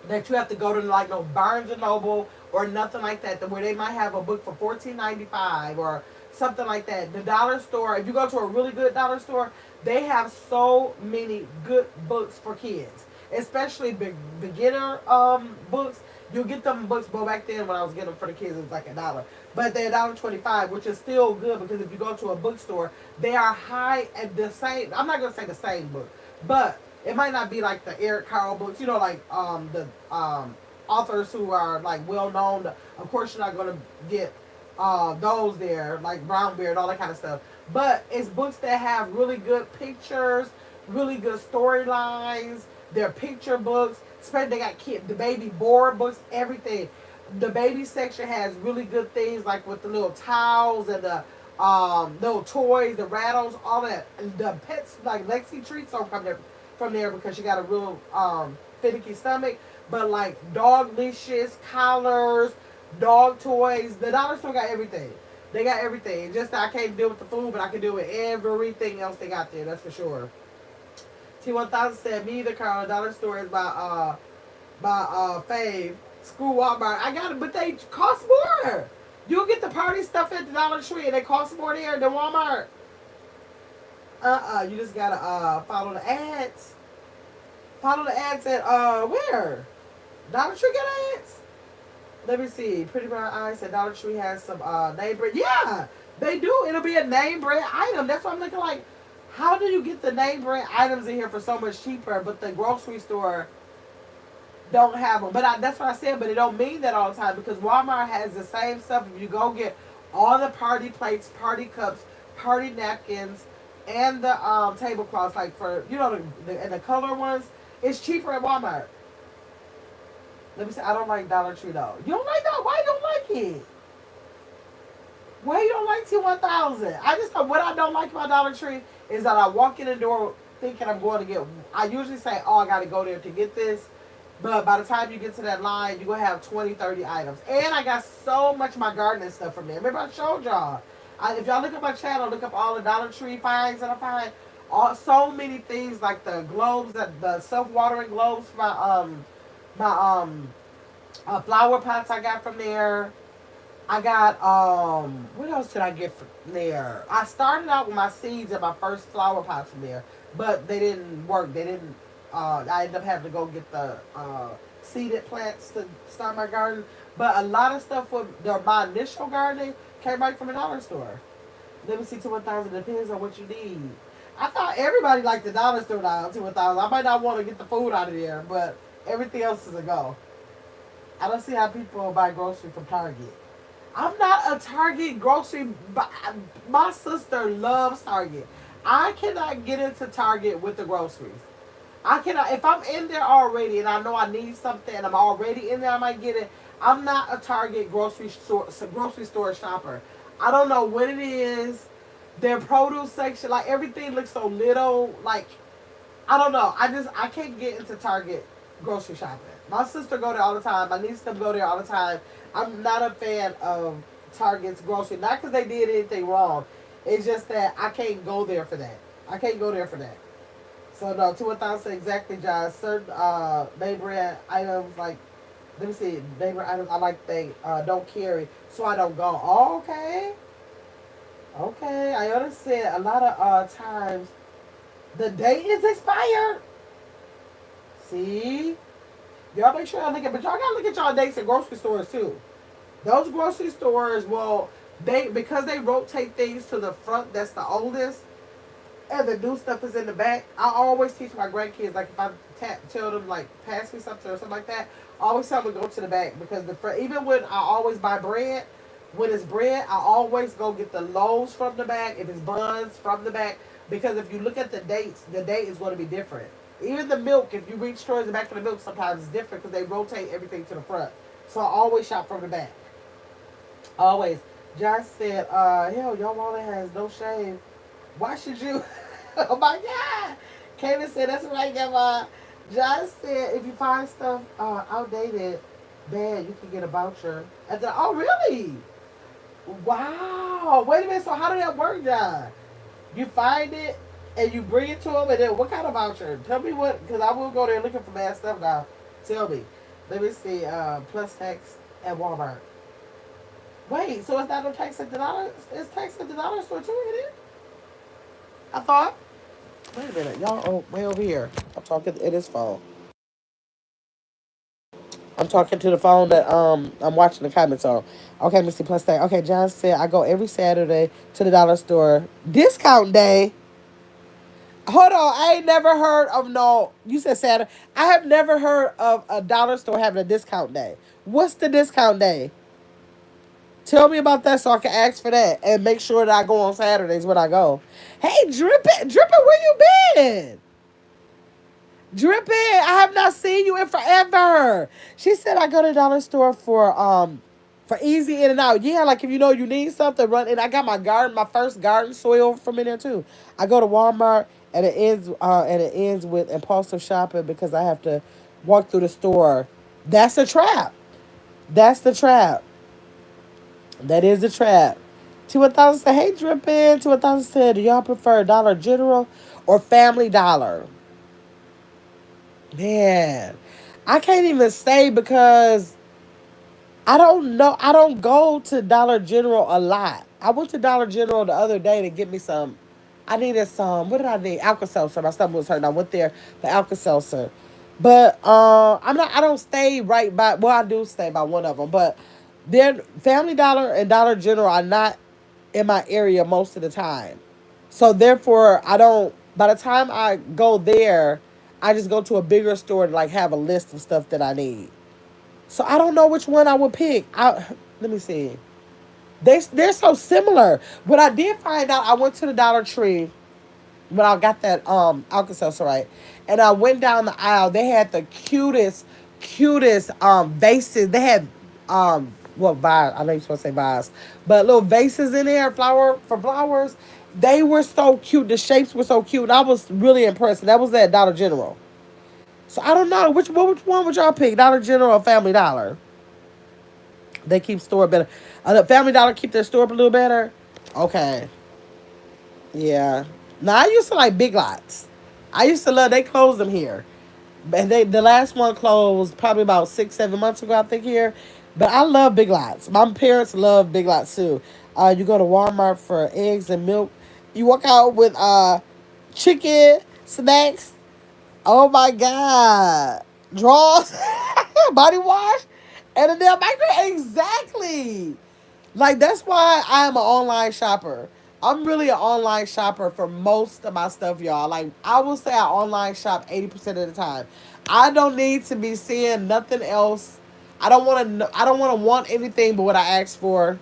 that you have to go to like no Barnes and Noble or nothing like that, where they might have a book for $14.95 or something like that. The dollar store, if you go to a really good dollar store, they have so many good books for kids, especially beginner books. You'll get them books, but back then when I was getting them for the kids, it was like $1. But they're $1.25, which is still good because if you go to a bookstore, they are high at the same. I'm not gonna say the same book, but it might not be like the Eric Carle books. You know, like the authors who are like well known. Of course, you're not gonna get those there like Brown Beard, all that kind of stuff. But it's books that have really good pictures, really good storylines. They're picture books. Especially they got the baby board books, everything. The baby section has really good things like with the little towels and the little toys, the rattles, all that. The pets like Lexi treats don't come there from there because she got a real finicky stomach. But like dog leashes, collars, dog toys, the dollar store got everything. They got everything. Just I can't deal with the food, but I can deal with everything else they got there. That's for sure. T1000 said, "Me either, Carl. Dollar store is by fave. School Walmart. I got it, but they cost more. You'll get the party stuff at the Dollar Tree, and they cost more there than Walmart. You just gotta follow the ads. Follow the ads at where? Dollar Tree got ads. Let me see. Pretty Brown Eyes said Dollar Tree has some name brand. Yeah, they do. It'll be a name brand item. That's why I'm looking like, how do you get the name brand items in here for so much cheaper, but the grocery store don't have them? But that's what I said. But it don't mean that all the time because Walmart has the same stuff. If you go get all the party plates, party cups, party napkins, and the tablecloths, like for and the color ones, it's cheaper at Walmart. Let me say, I don't like Dollar Tree though. You don't like that? Why you don't like it? Why you don't like T1000? I just what I don't like about Dollar Tree is that I walk in the door thinking I'm going to get. I usually say, oh, I got to go there to get this. But by the time you get to that line, you're going to have 20, 30 items. And I got so much of my gardening stuff from there. Remember I showed y'all. If y'all look up my channel, look up all the Dollar Tree finds that I find. So many things like the globes, the self-watering globes for my flower pots I got from there. I got what else did I get from there? I started out with my seeds and my first flower pots from there, but they didn't work. They didn't. I ended up having to go get the seeded plants to start my garden. But a lot of stuff for my initial gardening came right from the dollar store. Let me see, T1000 depends on what you need. I thought everybody liked the dollar store now. T1000. I might not want to get the food out of there, but everything else is a go. I don't see how people buy groceries from Target. I'm not a Target grocery. My sister loves Target. I cannot get into Target with the groceries. I cannot. If I'm in there already and I know I need something and I'm already in there, I might get it. I'm not a Target grocery store shopper. I don't know what it is. Their produce section, like everything looks so little. Like I don't know. I can't get into Target grocery shopping. My sister go there all the time. My niece them go there all the time. I'm not a fan of Target's grocery. Not because they did anything wrong. It's just that I can't go there for that. I can't go there for that. So no, T1000 exactly, John. Certain name brand items like, let me see, name brand items I like they don't carry, so I don't go. Oh, okay. Okay, I understand. A lot of times the date is expired. See? Y'all make sure y'all look at, but y'all gotta look at y'all dates at grocery stores too. Those grocery stores, well, because they rotate things to the front, that's the oldest, and the new stuff is in the back. I always teach my grandkids, like if I tell them like pass me something or something like that, I always tell them to go to the back because even when I always buy bread, when it's bread, I always go get the loaves from the back. If it's buns, from the back, because if you look at the dates, the date is going to be different. Even the milk, if you reach towards the back of the milk, sometimes it's different because they rotate everything to the front. So I always shop from the back. Always. Josh said, hell, your wallet has no shame. Why should you? Oh my God. Kaylin said, that's right, Grandma. Josh said, if you find stuff outdated, bad, you can get a voucher. And then, oh, really? Wow. Wait a minute. So how did that work, John? You find it and you bring it to them, and then what kind of voucher? Tell me what, because I will go there looking for bad stuff now. Tell me. Let me see. Plus tax at Walmart. Wait, so it's not no tax at the dollar? It's tax at the dollar store too, isn't it? I thought. Wait a minute, y'all. Oh, way over here. I'm talking. It is fall. I'm talking to the phone that I'm watching the comments on. Okay, Missy plus thing. Okay, John said I go every Saturday to the dollar store. Discount day. Hold on, I ain't never heard of no. You said Saturday. I have never heard of a dollar store having a discount day. What's the discount day? Tell me about that so I can ask for that and make sure that I go on Saturdays when I go. Hey, Drippin', where you been? Drippin', I have not seen you in forever. She said I go to the dollar store for easy in and out. Yeah, like if you know you need something, run and I got my first garden soil from in there too. I go to Walmart and it ends with impulsive shopping because I have to walk through the store. That's a trap. That's the trap. That is a trap. T1000 said, hey Drippin'. T1000 said, do y'all prefer Dollar General or Family Dollar? Man, I can't even say because I don't know. I don't go to Dollar General a lot. I went to Dollar General the other day to get me some. I needed some. What did I need? Alka Seltzer. My stomach was hurting. I went there for Alka Seltzer. But I'm not. I don't stay right by. Well, I do stay by one of them. But then Family Dollar and Dollar General are not in my area most of the time. So therefore, I don't. By the time I go there, I just go to a bigger store to like have a list of stuff that I need. So I don't know which one I would pick. Let me see. They're so similar. What I did find out, I went to the Dollar Tree when I got that Alka-Seltzer, right, and I went down the aisle. They had the cutest vases. They had well, vase. I know you're supposed to say vase, but little vases in there, flowers. They were so cute. The shapes were so cute. And I was really impressed. And that was at Dollar General. So I don't know which one would y'all pick, Dollar General or Family Dollar? They keep store better. Family Dollar keep their store up a little better. Okay, yeah. Now I used to like Big Lots. I used to love. They closed them here. And the last one closed probably about 6-7 months ago, I think here. But I love Big Lots. My parents love Big Lots too. You go to Walmart for eggs and milk. You walk out with chicken snacks. Oh my god, drawers, body wash, and a damn microwave. Exactly. Like that's why I am an online shopper. I'm really an online shopper for most of my stuff, y'all. Like I will say I online shop 80% of the time. I don't need to be seeing nothing else. I don't want to. I don't want anything but what I asked for.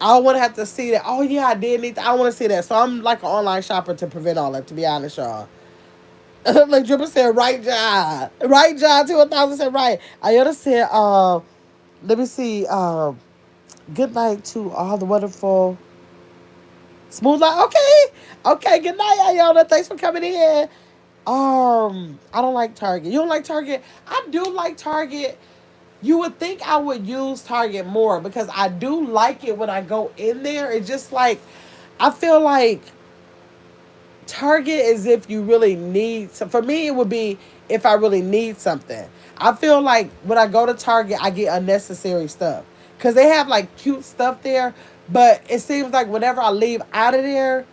I don't want to have to see that. Oh yeah, I did need. I don't want to see that. So I'm like an online shopper to prevent all that. To be honest, y'all. Like Dripper said, right job. Right job. T1000 said right. Iota said, let me see. Good night to all the wonderful smooth light. Okay. Okay, good night, Iota. Thanks for coming in. I don't like Target. You don't like Target? I do like Target. You would think I would use Target more because I do like it when I go in there. It's just like I feel like Target is if you really need some. For me, it would be if I really need something. I feel like when I go to Target, I get unnecessary stuff because they have like cute stuff there. But it seems like whenever I leave out of there,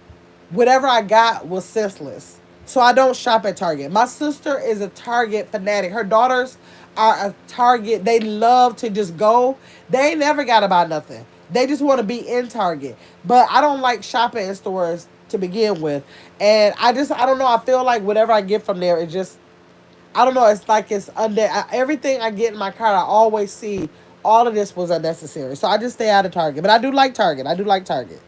whatever I got was senseless. So I don't shop at Target. My sister is a Target fanatic. Her daughters are a Target. They love to just go. They ain't never got to buy nothing. They just want to be in Target. But I don't like shopping in stores to begin with. And I don't know. I feel like whatever I get from there, it just, I don't know. It's like it's everything I get in my cart, I always see all of this was unnecessary. So I just stay out of Target. But I do like Target. I do like Target.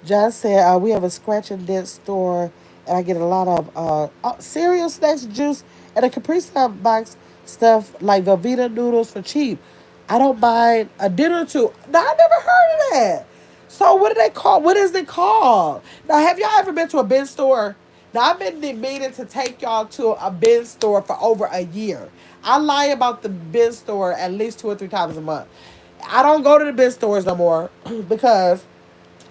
John said, we have a scratch and dent store, and I get a lot of cereal, snacks, juice, and a Capri Sun box stuff like Velveeta noodles for cheap. I don't mind a dinner or two. Now, I never heard of that. So what do they call? What is it called? Now, have y'all ever been to a bin store? Now, I've been meaning to take y'all to a bin store for over a year. I lie about the bin store at least 2 or 3 times a month. I don't go to the bin stores no more because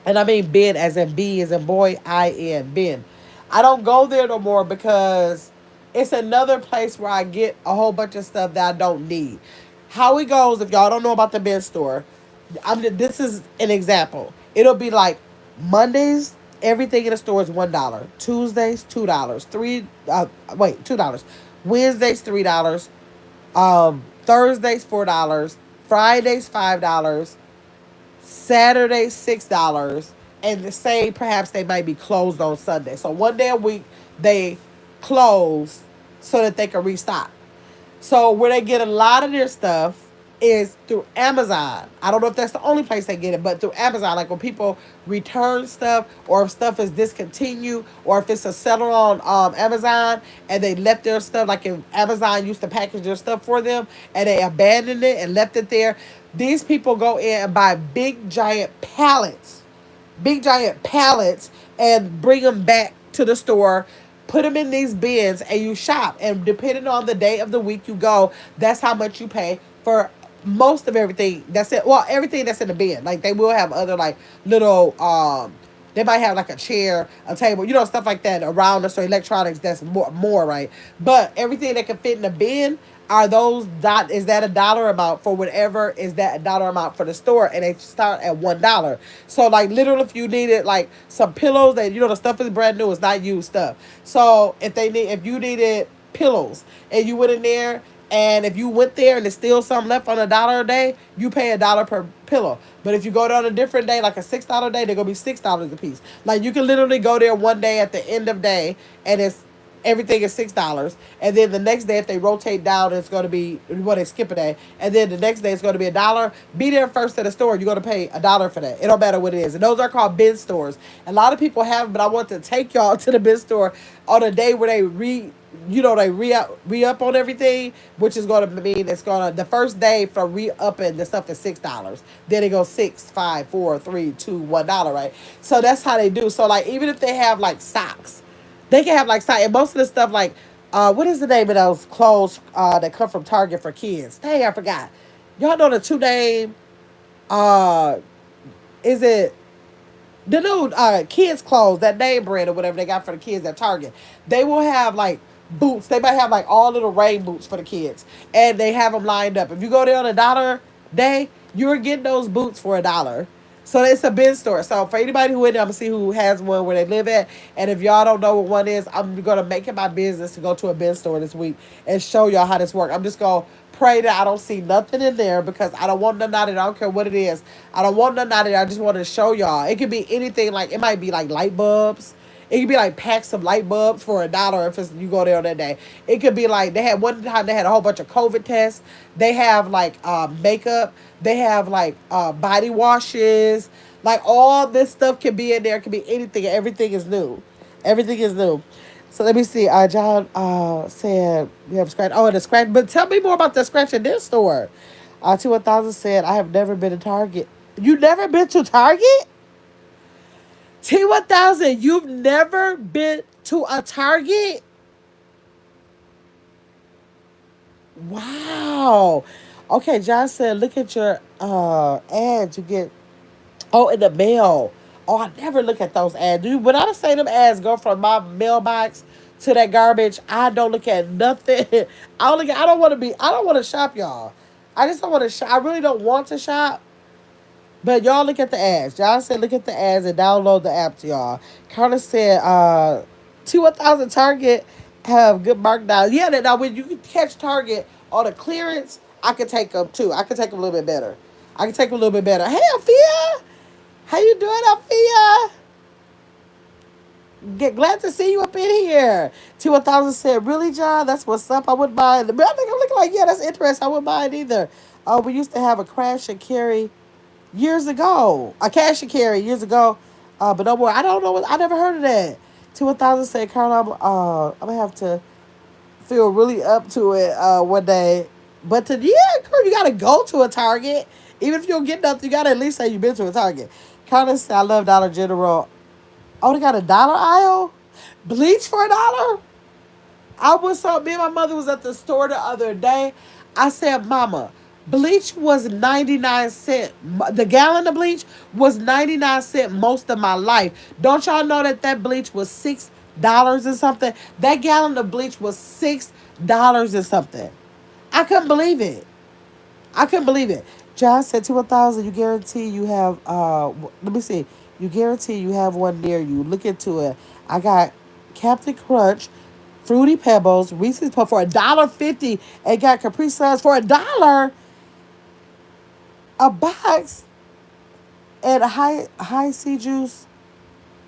and I mean Ben as in B as in boy, I-N, Ben. I don't go there no more because it's another place where I get a whole bunch of stuff that I don't need. How it goes, if y'all don't know about the Ben store, this is an example. It'll be like Mondays, everything in the store is $1. Tuesdays, $2. $2. Wednesdays, $3. Thursdays $4, Fridays $5, Saturdays $6, and the same perhaps they might be closed on Sunday. So one day a week they close so that they can restock. So where they get a lot of their stuff is through Amazon. I don't know if that's the only place they get it, but through Amazon. Like when people return stuff, or if stuff is discontinued, or if it's a seller on Amazon and they left their stuff, like if Amazon used to package their stuff for them and they abandoned it and left it there, these people go in and buy big giant pallets, and bring them back to the store, put them in these bins, and you shop. And depending on the day of the week you go, that's how much you pay for most of everything that's it. Well, everything that's in the bin. Like they will have other like little they might have like a chair, a table, stuff like that around us, or electronics that's more right. But everything that can fit in the bin are those is that a dollar amount for whatever is that a dollar amount for the store, and they start at $1. So like literally if you needed like some pillows, that the stuff is brand new, it's not used stuff. So if you needed pillows and you went in there, and if you went there and there's still some left on $1 a day, you pay $1 per pillow. But if you go there on a different day, like a $6 day, they're gonna be $6 a piece. Like you can literally go there one day at the end of day, and it's everything is $6, and then the next day if they rotate down, it's going to be they skip a day, and then the next day it's going to be $1. Be there first at the store, you're going to pay $1 for that. It don't matter what it is, and those are called bin stores. A lot of people have them, but I want to take y'all to the bin store on a day where they re-up on everything, which is going to mean it's going to, the first day for re-upping the stuff is $6. Then it goes 6, 5, 4, 3, 2, $1, right? So that's how they do. So like even if they have like socks, they can have like socks, and most of the stuff like what is the name of those clothes that come from Target for kids? Dang, I forgot. Y'all know the two name, uh is it the new kids clothes, that name brand or whatever they got for the kids at Target? They will have like boots. They might have like all little rain boots for the kids, and they have them lined up. If you go there on $1 day, you're getting those boots for $1. So it's a bin store. So for anybody who in there, I'm gonna see who has one where they live at. And if y'all don't know what one is, I'm gonna make it my business to go to a bin store this week and show y'all how this works. I'm just gonna pray that I don't see nothing in there, because I don't want nothing out of it. I don't care what it is. I don't want nothing out of it. I just want to show y'all. It could be anything. Like it might be like light bulbs. It could be like packs of light bulbs for $1 if you go there on that day. It could be like they had one time they had a whole bunch of COVID tests. They have like makeup. They have like body washes. Like all this stuff can be in there. It can be anything. Everything is new. Everything is new. So let me see. John said you have scratch. Oh, and the scratch. But tell me more about the scratch in this store. T1000 said I have never been to Target. You never been to Target? T1000, you've never been to a Target? Wow. Okay, John said, look at your ads you get. Oh, in the mail. Oh, I never look at those ads. Dude, when I say them ads go from my mailbox to that garbage, I don't look at nothing. I don't want to shop, y'all. I just don't want to shop. I really don't want to shop. But y'all look at the ads. Y'all said look at the ads and download the app to y'all. Carter said, T1000 Target have good markdown. Yeah, now when you catch Target on a clearance, I can take them too. I can take them a little bit better. I can take them a little bit better. Hey, Alfia. How you doing, Alfia? Glad to see you up in here. T1000 said, really, John? That's what's up. I wouldn't mind. But I think I'm looking like, yeah, that's interesting. I wouldn't mind either. We used to have a crash and carry years ago. A cash and carry years ago. But no more. I don't know. I never heard of that. T1000 said, Carl, I'm going to have to feel really up to it one day. But yeah, girl, you got to go to a Target. Even if you don't get nothing, you got to at least say you've been to a Target. Carla said, I love Dollar General. Oh, they got a dollar aisle? Bleach for $1? Me and my mother was at the store the other day. I said, Mama, bleach was 99 cents. The gallon of bleach was 99 cents most of my life. Don't y'all know that bleach was $6 and something? That gallon of bleach was $6 and something. I couldn't believe it. I couldn't believe it. John said to 1,000, you guarantee you have, let me see. You guarantee you have one near you. Look into it. I got Captain Crunch Fruity Pebbles, Reese's Puff for $1.50, and got Capri Suns for a box, and high C juice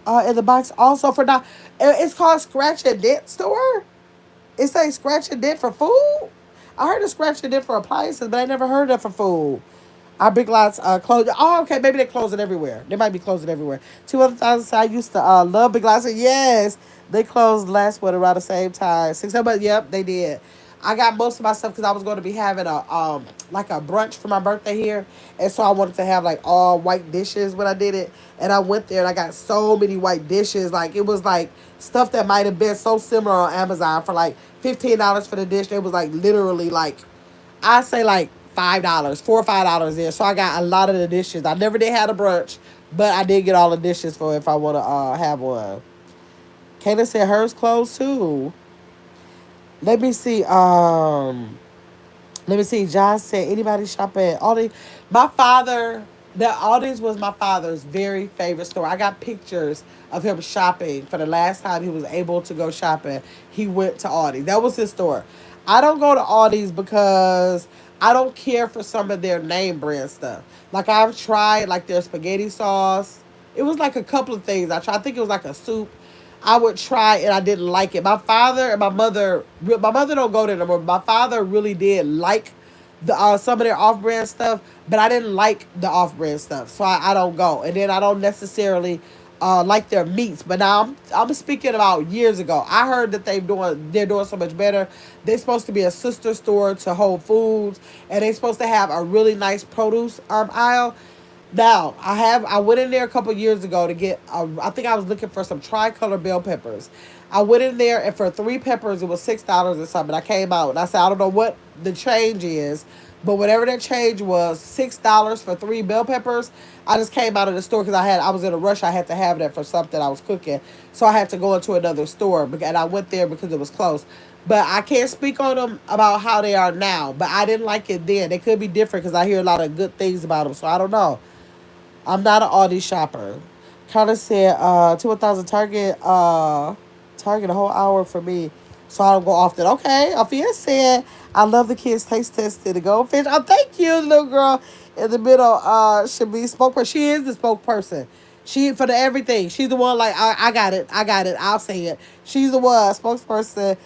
in the box also for $1. It's called Scratch and Dent store. It's a Scratch and Dent for food. I heard of Scratch and Dent for appliances, but I never heard of it for food. Our Big Lots closed. Oh, okay. Maybe they're closing everywhere. They might be closing everywhere. Two other thousands. I used to love Big Lots. Yes, they closed last one around the same time. But yep, they did. I got most of my stuff because I was going to be having a like a brunch for my birthday here, and so I wanted to have like all white dishes when I did it. And I went there and I got so many white dishes. Like it was like stuff that might have been so similar on Amazon for like $15 for the dish. It was like literally like I say like $5, $4 or $5 there. So I got a lot of the dishes. I never did have a brunch, but I did get all the dishes for if I want to have one. Kayla said hers closed too. Let me see. Let me see. John said anybody shop at Aldi. My father, the Aldi's was my father's very favorite store. I got pictures of him shopping for the last time he was able to go shopping. He went to Aldi. That was his store. I don't go to Aldi's because I don't care for some of their name brand stuff. Like I've tried like their spaghetti sauce. It was like a couple of things. I tried. I think it was like a soup. I would try and I didn't like it. My father and my mother don't go there no more. My father really did like the some of their off-brand stuff, but I didn't like the off-brand stuff, so I don't go. And then I don't necessarily like their meats. But now I'm speaking about years ago. I heard that they're doing so much better. They're supposed to be a sister store to Whole Foods, and they're supposed to have a really nice produce aisle. Now, I went in there a couple years ago to get, I think I was looking for some tricolor bell peppers. I went in there and for 3 peppers, it was $6 or something. I came out and I said, I don't know what the change is, but whatever that change was, $6 for 3 bell peppers. I just came out of the store because I was in a rush. I had to have that for something I was cooking. So I had to go into another store and I went there because it was close. But I can't speak on them about how they are now. But I didn't like it then. They could be different because I hear a lot of good things about them. So I don't know. I'm not an Aldi shopper. Carla said, to 1,000 Target a whole hour for me. So I don't go often. Okay. Althea said, I love the kids taste tested the goldfish. Oh, thank you, little girl in the middle. Should be spokesperson. She is the spokesperson. She for the everything. She's the one like I got it. I got it. I'll say it. She's the one spokesperson.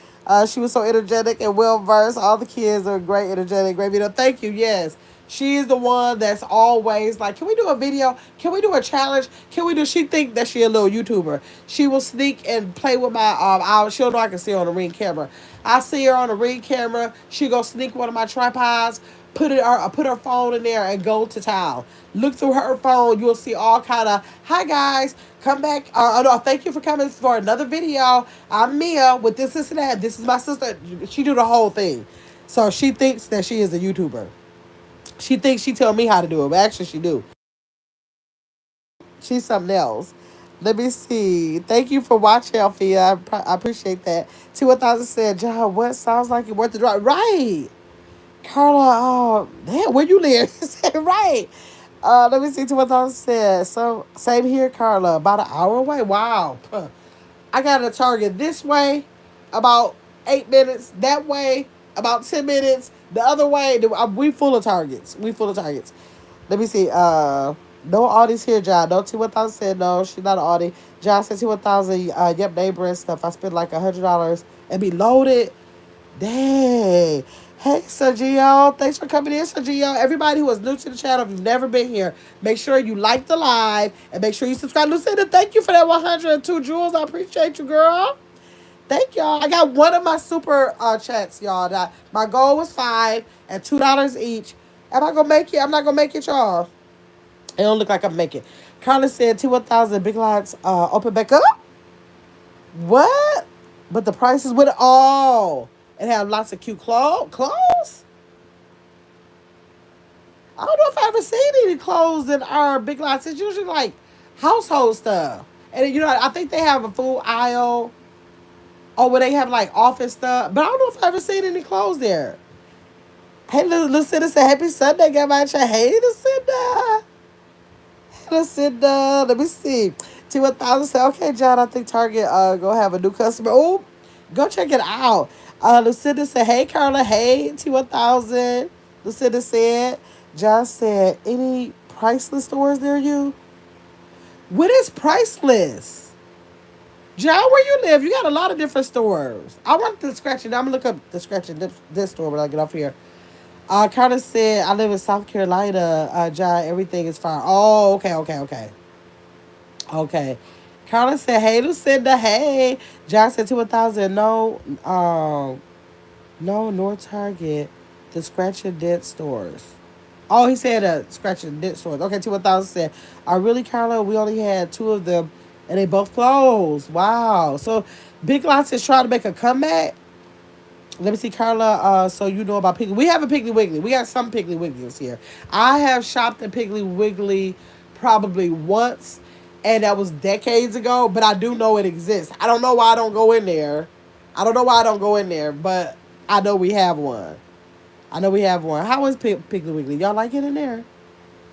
She was so energetic and well versed. All the kids are great, energetic, great video. Thank you. Yes. She is the one that's always like, can we do a video? Can we do a challenge? Can we do? She think that she a little YouTuber. She will sneak and play with my she'll know I can see her on the Ring camera. I see her on the Ring camera. She go sneak one of my tripods, put her phone in there and go to town. Look through her phone. You'll see all kind of, hi guys, come back. No, thank you for coming for another video. I'm Mia with this and that. This is my sister. She do the whole thing. So she thinks that she is a YouTuber. She thinks she tell me how to do it, but actually she do. She's something else. Let me see. Thank you for watching, Alfia. I appreciate that. T1000 said, John, what sounds like it worth the drive? Right. Carla, damn, where you live? Said right. Let me see. T1000 said, so same here, Carla. About an hour away. Wow. I got a Target this way, about 8 minutes. That way, about 10 minutes. The other way, we full of Targets. We full of Targets. Let me see. No Audis here, John. No T1000 said no. She's not an Audi. John said T1000. Yep, neighbor and stuff. I spent like $100 and be loaded. Dang. Hey, Sergio. Thanks for coming in, Sergio. Everybody who is new to the channel, if you've never been here, make sure you like the live and make sure you subscribe. Lucinda, thank you for that 102 jewels. I appreciate you, girl. Thank y'all. I got one of my super chats, y'all. That my goal was $5 and $2 each. Am I gonna make it? I'm not gonna make it, y'all. It don't look like I'm making. Carla said T1000 Big Lots open back up. What? But the prices went all. It had lots of cute clothes. I don't know if I ever seen any clothes in our Big Lots. It's usually like household stuff. And you know, I think they have a full aisle. Or where they have like office stuff. But I don't know if I ever seen any clothes there. Hey, Lucinda said, happy Sunday, got my chat. Hey, Lucinda. Hey, Lucinda. Let me see. T1000 said, okay, John, I think Target go have a new customer. Oh, Go check it out. Lucinda said, hey, Carla. Hey, T1000. Lucinda said, John said, any priceless stores near you? What is priceless? John, where you live, you got a lot of different stores. I want the scratching. I'm going to look up the scratching this store when I get off here. Carla said, I live in South Carolina. John, everything is fine. Oh, okay, okay, okay. Okay. Carla said, hey, Lucinda, hey. John said, 2,000. No, no, nor Target. The scratch and dent stores. Oh, he said scratch and dent stores. Okay, 2,000 said, really, Carla? We only had two of them, and they both closed. Wow. So Big Lots is trying to make a comeback. Let me see, Carla. So you know about Piggly? We have a Piggly Wiggly. We got some Piggly Wigglies here. I have shopped at Piggly Wiggly probably once, and that was decades ago. But I do know it exists. I don't know why I don't go in there. I don't know why I don't go in there, but I know we have one. I know we have one. How is Piggly Wiggly? Y'all like it in there?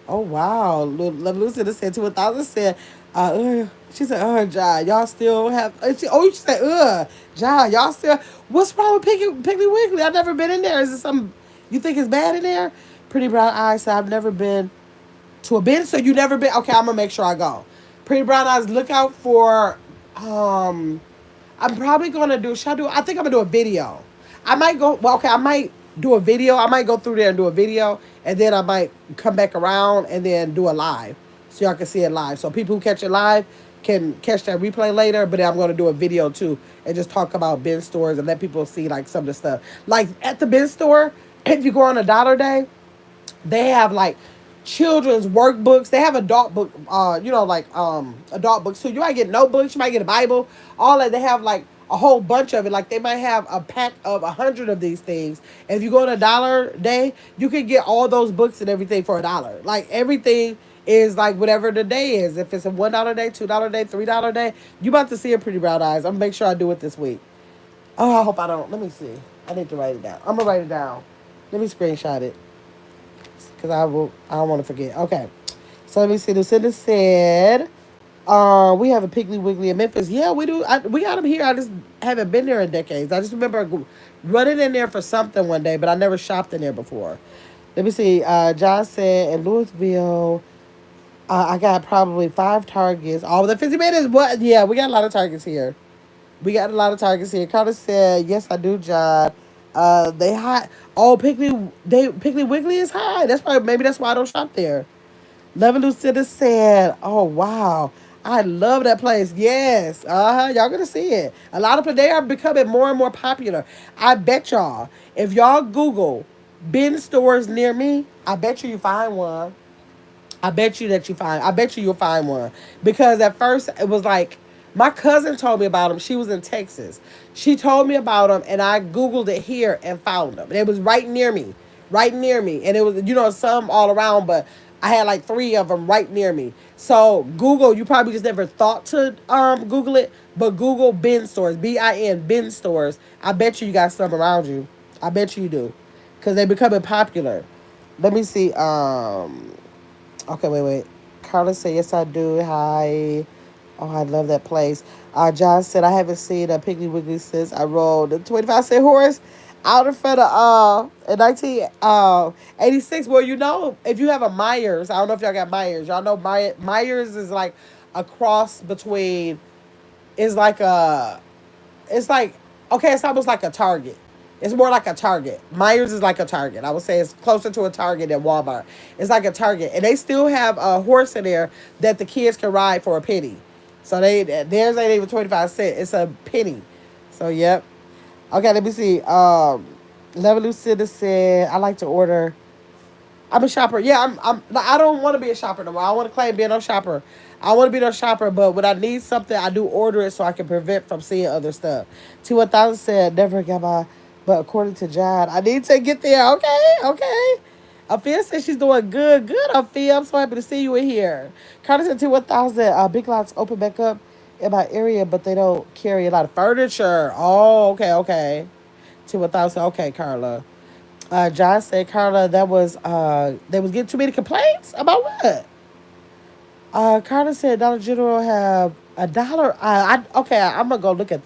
Oh wow, Lucinda said 2,000 said, she said, John, y'all still have. She said, John, y'all still. What's wrong with Piggly Wiggly? I've never been in there. Is it some you think it's bad in there? Pretty Brown Eyes said, I've never been to a bin, so you never been. Okay, I'm gonna make sure I go. Pretty Brown Eyes, look out for. I'm probably gonna do. Should I do? I think I'm gonna do a video. I might go. Well, okay, I might do a video. I might go through there and do a video, and then I might come back around and then do a live, so y'all can see it live. So people who catch it live can catch that replay later. But then I'm gonna do a video too and just talk about bin stores and let people see like some of the stuff. Like at the bin store, if you go on a dollar day, they have like children's workbooks. They have adult book, like adult books. So you might get notebooks, you might get a Bible, all that. They have like a whole bunch of it. Like they might have a pack of 100 of these things. And if you go to a dollar day, you can get all those books and everything for $1. Like everything is like whatever the day is. If it's a $1 day, $2 day, $3 day, you about to see a Pretty Brown Eyes. I'm gonna make sure I do it this week. Oh, I hope I don't. Let me see. I need to write it down. I'm gonna write it down. Let me screenshot it because I don't want to forget. Okay, so let me see. Lucinda said, we have a Piggly Wiggly in Memphis. Yeah, we do. We got them here. I just haven't been there in decades. I just remember running in there for something one day, but I never shopped in there before. Let me see. John said in Louisville, I got probably 5 Targets. Oh, the 50 minutes. What? Yeah, we got a lot of Targets here. We got a lot of Targets here. Carter said, yes, I do, John. They high. Oh, Piggly Wiggly is high. Maybe that's why I don't shop there. Love Lucinda said, oh wow. I love that place. Yes. Y'all gonna see it. A lot of they are becoming more and more popular. I bet y'all, if y'all Google bin stores near me, I bet you find one. I bet you that you find. I bet you you'll find one because at first it was like my cousin told me about them. She was in Texas. She told me about them, and I googled it here and found them. It was right near me, and it was some all around, but I had like 3 of them right near me. So Google, you probably just never thought to Google it, but Google bin stores, bin stores. I bet you got some around you. I bet you do, because they becoming popular. Let me see. Okay, wait. Carla said, yes, I do. Hi. Oh, I love that place. John said, I haven't seen a Piggly Wiggly since I rode the 25-cent horse out in front of, in 1986. Well, if you have a Myers, I don't know if y'all got Myers. Y'all know Myers is like a cross between, is like a it's like okay, it's almost like a Target. It's more like a Target. Myers is like a Target. I would say it's closer to a Target than Walmart. It's like a Target, and they still have a horse in there that the kids can ride for a penny. So theirs ain't even 25 cents. It's a penny. So yep. Okay, let me see. Level Lucinda said I like to order. I'm a shopper. Yeah, I don't want to be a shopper no more. I want to claim being no shopper. I want to be no shopper, but when I need something, I do order it so I can prevent from seeing other stuff. T1000 said never got my, but according to John, I need to get there. Okay. Afia said she's doing good. Good, Afia. I'm so happy to see you in here. Carter said T1000, Big Lots open back up in my area, but they don't carry a lot of furniture. Oh, okay. T1000, okay, Carla. John said, Carla, they was getting too many complaints about what? Carla said Dollar General have $1. Okay, I'm gonna go look at.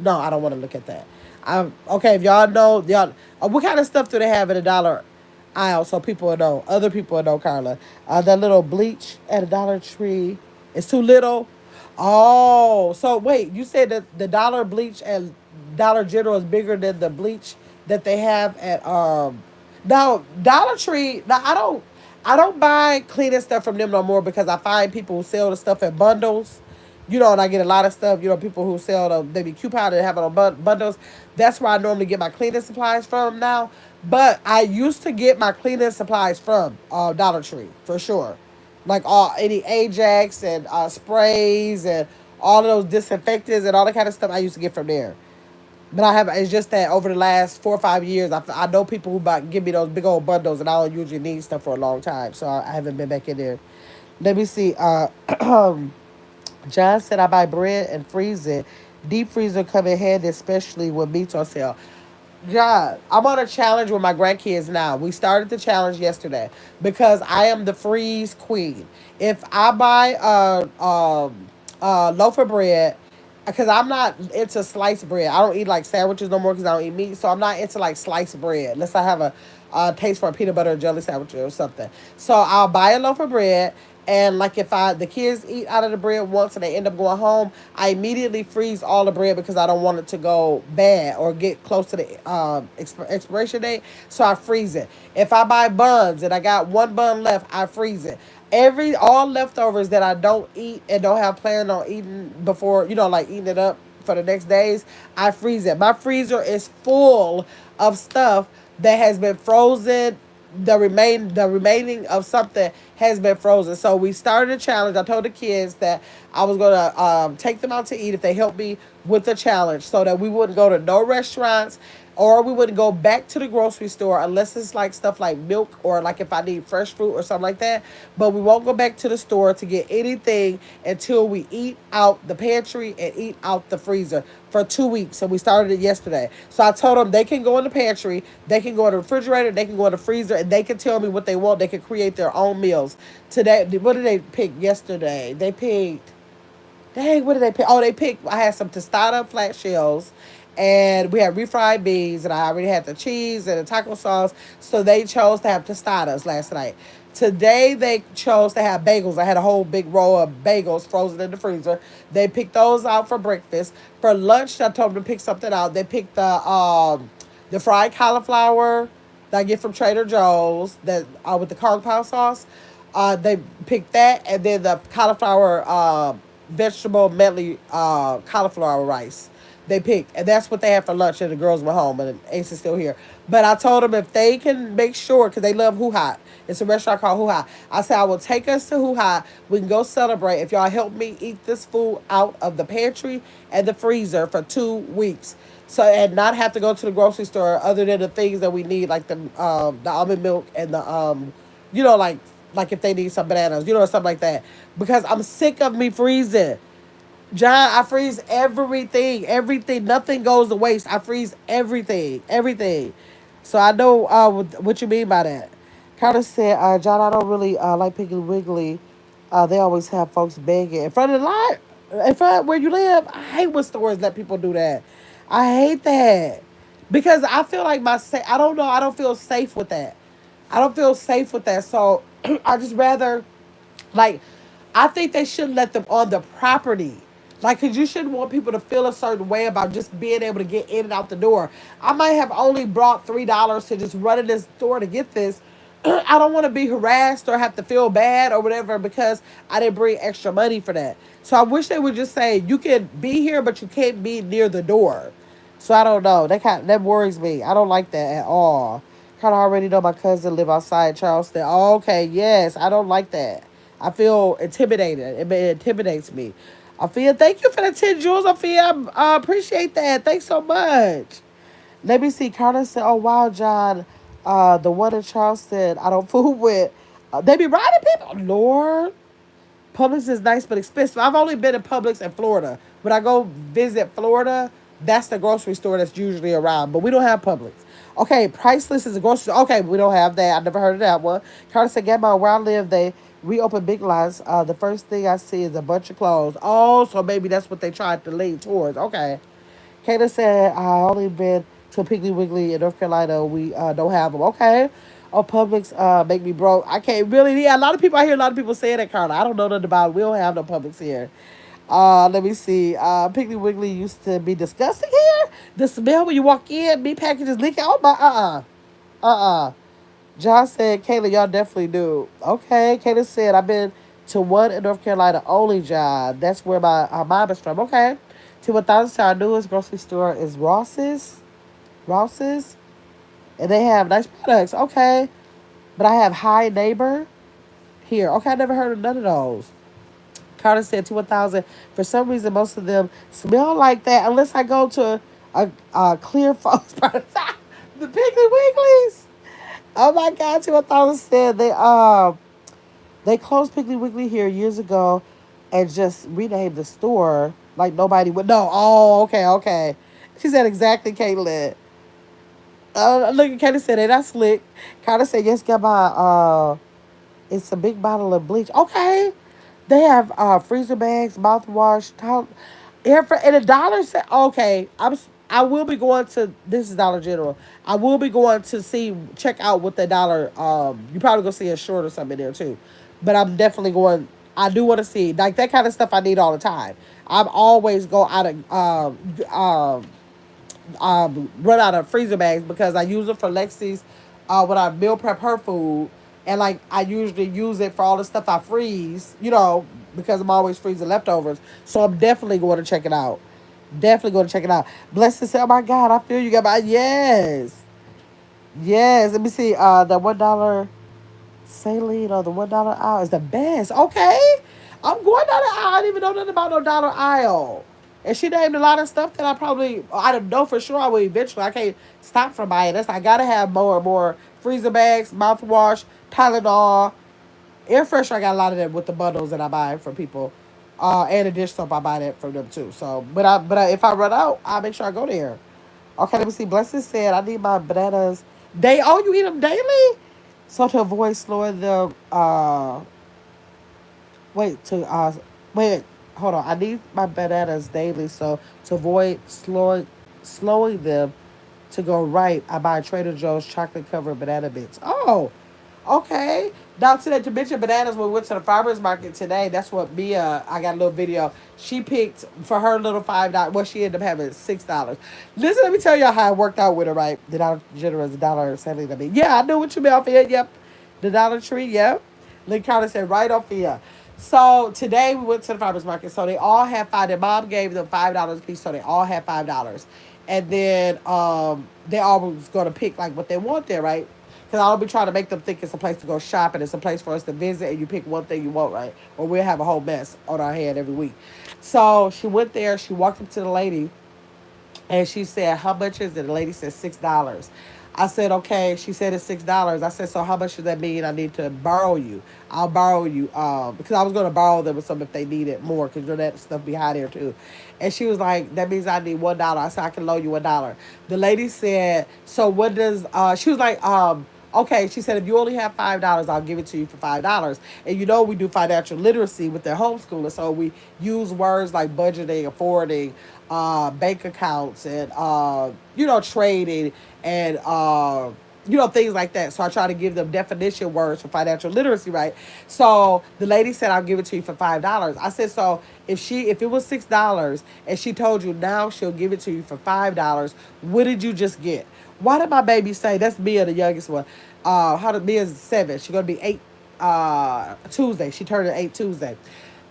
No, I don't want to look at that. Okay. If y'all know, y'all, what kind of stuff do they have in the dollar aisle? So people will know. Other people will know, Carla. That little bleach at a Dollar Tree. It's too little. Oh, so wait, you said that the dollar bleach at Dollar General is bigger than the bleach that they have at now Dollar Tree. Now I don't buy cleaning stuff from them no more because I find people who sell the stuff in bundles. And I get a lot of stuff. People who sell they be coupon and have it on bundles. That's where I normally get my cleaning supplies from now. But I used to get my cleaning supplies from Dollar Tree for sure, like all any Ajax and sprays and all of those disinfectants and all that kind of stuff I used to get from there. But I have. It's just that over the last 4 or 5 years, I know people who give me those big old bundles, and I don't usually need stuff for a long time, so I haven't been back in there. Let me see. John said I buy bread and freeze it. Deep freezer come in handy, especially when meat's on sale. John, I'm on a challenge with my grandkids now. We started the challenge yesterday because I am the freeze queen. If I buy a loaf of bread, because I'm not into sliced bread. I don't eat like sandwiches no more because I don't eat meat. So I'm not into like sliced bread unless I have a taste for a peanut butter and jelly sandwich or something. So I'll buy a loaf of bread. And like if the kids eat out of the bread once and they end up going home, I immediately freeze all the bread because I don't want it to go bad or get close to the expiration date. So I freeze it. If I buy buns and I got one bun left, I freeze it. All leftovers that I don't eat and don't have planned on eating before, like eating it up for the next days, I freeze it. My freezer is full of stuff that has been frozen. The remaining of something has been frozen. So we started a challenge. I told the kids that I was gonna take them out to eat if they helped me with the challenge, so that we wouldn't go to no restaurants or we wouldn't go back to the grocery store unless it's like stuff like milk or like if I need fresh fruit or something like that. But we won't go back to the store to get anything until we eat out the pantry and eat out the freezer for 2 weeks. And we started it yesterday. So I told them they can go in the pantry, they can go in the refrigerator, they can go in the freezer, and they can tell me what they want. They can create their own meals. Today, what did they pick yesterday? They picked, dang, what did they pick? Oh, they picked, I had some tostada flat shells and we had refried beans, and I already had the cheese and the taco sauce. So they chose to have tostadas last night. Today they chose to have bagels. I had a whole big roll of bagels frozen in the freezer. They picked those out for breakfast. For lunch, I told them to pick something out. They picked the fried cauliflower that I get from Trader Joe's that with the kung pao sauce. They picked that, and then the cauliflower vegetable medley cauliflower rice they picked, and that's what they had for lunch. And the girls went home, and Ace is still here. But I told them if they can make sure, because they love Hoo Ha. It's a restaurant called Hoo Ha. I said I will take us to Hoo Ha. We can go celebrate if y'all help me eat this food out of the pantry and the freezer for 2 weeks. So and not have to go to the grocery store other than the things that we need, like the almond milk and the like if they need some bananas, something like that. Because I'm sick of me freezing. John, I freeze everything. Everything. Nothing goes to waste. I freeze everything. Everything. So I know what you mean by that. Carter said, John, I don't really like Piggly Wiggly. They always have folks begging. In front of the lot, in front of where you live, I hate when stores let people do that. I hate that. Because I feel like I don't know, I don't feel safe with that. I don't feel safe with that. So I just rather like, I think they shouldn't let them on the property. Like, cause you shouldn't want people to feel a certain way about just being able to get in and out the door. I might have only brought $3 to just run in this door to get this. I don't want to be harassed or have to feel bad or whatever because I didn't bring extra money for that. So I wish they would just say you can be here, but you can't be near the door. So I don't know. That worries me. I don't like that at all. Kind of already know my cousin live outside Charleston. Oh, okay, yes, I don't like that. I feel intimidated. It intimidates me. Afia, thank you for the 10 jewels, Afia. I appreciate that. Thanks so much. Let me see. Carter said, oh, wow, John. The one in Charleston I don't fool with. They be riding people. Lord. Publix is nice but expensive. I've only been in Publix in Florida. When I go visit Florida, that's the grocery store that's usually around. But we don't have Publix. Okay, Priceless is a grocery store. Okay, we don't have that. I never heard of that one. Carter said, Gamma, where I live, they reopen Big Lots. The first thing I see is a bunch of clothes. Oh, so maybe that's what they tried to lead towards. Okay. Kayla said, I only been to Piggly Wiggly in North Carolina. We don't have them. Okay. Oh, Publix make me broke. I can't really. Yeah, a lot of people, I hear a lot of people saying that, Carla. I don't know nothing about it. We don't have no Publix here. Let me see. Piggly Wiggly used to be disgusting here. The smell when you walk in, meat packages leaking. Oh, my, John said, Kayla, y'all definitely do. Okay. Kayla said, I've been to one in North Carolina only, John. That's where my mom is from. Okay. To 1,000 our newest grocery store is Ross's. Ross's. And they have nice products. Okay. But I have High Neighbor here. Okay. I never heard of none of those. Carter said to 1,000. For some reason, most of them smell like that unless I go to a clear folks person. The Piggly Wigglies. Oh my God, to 1,000 said they closed Piggly Wiggly here years ago and just renamed the store like nobody would know. Oh, okay, okay. She said exactly, Caitlin. Look at Katie said, ain't that slick? Carter said, yes, got my it's a big bottle of bleach. Okay. They have freezer bags, mouthwash, and a dollar set. Okay, I will be going to this is Dollar General. I will be going to check out what the dollar. You probably gonna see a short or something in there too, but I'm definitely going. I do want to see like that kind of stuff. I need all the time. I'm always go out of run out of freezer bags because I use it for Lexi's when I meal prep her food. And like I usually use it for all the stuff I freeze, because I'm always freezing leftovers. So I'm definitely going to check it out. Definitely going to check it out. Blessed say, oh my God, I feel you got my yes. Yes. Let me see. The $1 saline or the $1 aisle is the best. Okay. I'm going down the aisle. I didn't even know nothing about no dollar aisle. And she named a lot of stuff that I don't know for sure I will eventually. I can't stop from buying this. I gotta have more and more freezer bags, mouthwash, Tylenol, air freshener. I got a lot of them with the bundles that I buy from people, and a dish soap I buy that from them too. So, if I run out, I'll make sure I go there. Okay, let me see. Blessing said I need my bananas. You eat them daily, so to avoid slowing them. Wait to wait. Hold on. I need my bananas daily, so to avoid slowing them to go right, I buy Trader Joe's chocolate covered banana bits. Oh, okay. Now today to mention bananas, when we went to the farmers market today, that's what Mia. I got a little video. She picked for her little $5. Well, she ended up having $6. Listen, let me tell y'all how it worked out with her. Right, the Dollar General is $1.70 to me. Yeah, I knew what you meant off here. Yep, the Dollar Tree. Yep. Lynn Carter said right off here. So today we went to the farmers market. So they all had five. Their mom gave them $5 a piece. So they all had $5. And then they all was gonna pick like what they want there, right? Because I'll be trying to make them think it's a place to go shop and it's a place for us to visit, and you pick one thing you want, right? Or we'll have a whole mess on our hand every week. So she went there. She walked up to the lady and she said, how much is it? The lady said $6. I said, okay. She said it's $6. I said, so how much does that mean I need to borrow you? I'll borrow you. Because I was going to borrow them with some if they needed more, because that stuff be high there too. And she was like, that means I need $1. I said, I can loan you $1. The lady said, so what does, she was like, okay, she said, if you only have $5, I'll give it to you for $5. And we do financial literacy with their homeschooler. So we use words like budgeting, affording, bank accounts, and trading, and things like that. So I try to give them definition words for financial literacy, right? So the lady said, I'll give it to you for $5. I said, so if it was $6 and she told you now she'll give it to you for $5, what did you just get? Why did my baby say that's Mia, the youngest one? How did Mia's 7? She's gonna be 8 Tuesday. She turned 8 Tuesday.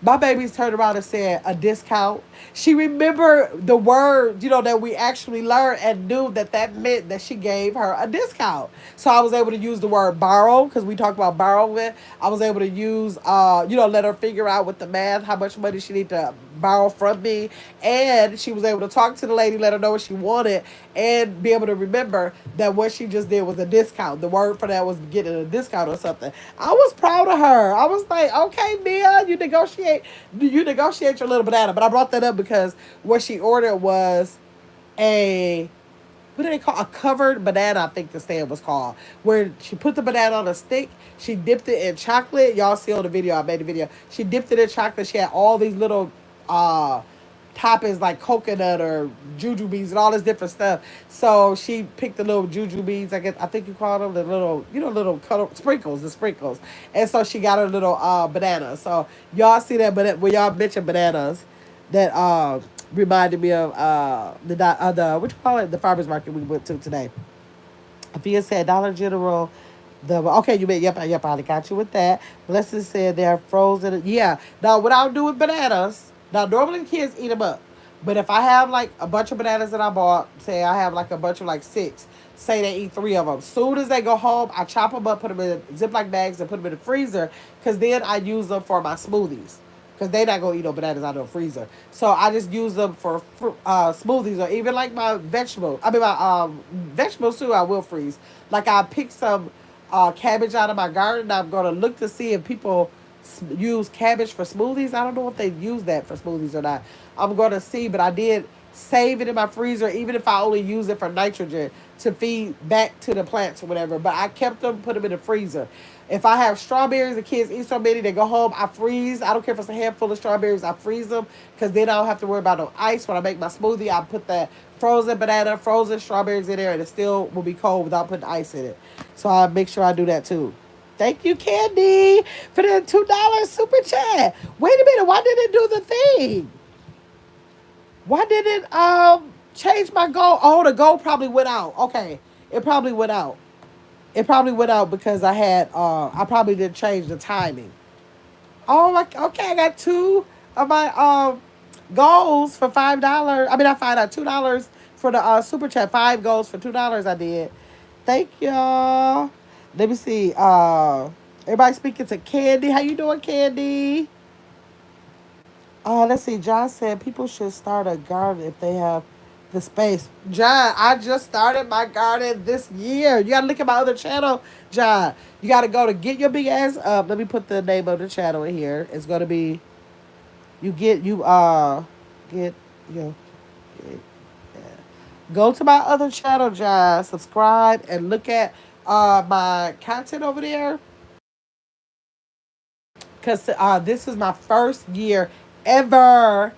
My baby's turned around and said a discount. She remembered the word, that we actually learned and knew that meant that she gave her a discount. So I was able to use the word borrow because we talked about borrowing. I was able to use, let her figure out with the math how much money she need to borrow from me. And she was able to talk to the lady, let her know what she wanted, and be able to remember that what she just did was a discount. The word for that was getting a discount or something. I was proud of her. I was like, okay, Mia, you negotiate your little banana. But I brought that up because what she ordered was a what do they call a covered banana? I think the stand was called, where she put the banana on a stick. She dipped it in chocolate. Y'all see on the video. I made the video. She dipped it in chocolate. She had all these little toppings like coconut or juju beans and all this different stuff. So she picked the little juju beans, I think you call them the little, little color sprinkles, the sprinkles. And so she got her little banana. So y'all see that, but when y'all mention bananas, that reminded me of the what you call it, the farmers market we went to today. Via said Dollar General. The okay, you mean yep, I got you with that. Blessing said they're frozen. Yeah. Now what I'll do with bananas. Now normally the kids eat them up, but if I have like a bunch of bananas that I bought, say I have like a bunch of like six, say they eat three of them. Soon as they go home, I chop them up, put them in Ziploc bags, and put them in the freezer, cause then I use them for my smoothies. Cause they not gonna eat no bananas out of the freezer, so I just use them for smoothies or even like my vegetable. I mean my vegetables too. I will freeze. Like I pick some cabbage out of my garden. I'm gonna look to see if people use cabbage for smoothies. I don't know if they use that for smoothies or not. I'm gonna see, but I did save it in my freezer, even if I only use it for nitrogen to feed back to the plants or whatever. But I kept them, put them in the freezer. If I have strawberries, the kids eat so many, they go home, I freeze. I don't care if it's a handful of strawberries, I freeze them because then I don't have to worry about no ice. When I make my smoothie, I put that frozen banana, frozen strawberries in there, and it still will be cold without putting ice in it. So I make sure I do that too. Thank you, Candy, for the $2 super chat. Wait a minute, why did it do the thing? Why did it change my goal? Oh, the goal probably went out. Okay, it probably went out. It probably went out because I probably didn't change the timing. Oh my, okay, I got two of my goals for $5. I mean, I find out $2 for the super chat. Five goals for $2. I did. Thank y'all. Let me see. Everybody speaking to Candy. How you doing, Candy? Let's see. John said people should start a garden if they have the space. John, I just started my garden this year. You gotta look at my other channel, John. You gotta go to Get Your Big Ass Up. Let me put the name of the channel in here. It's gonna be you get you get you get, go to my other channel, John. Subscribe and look at my content over there. Because this is my first year ever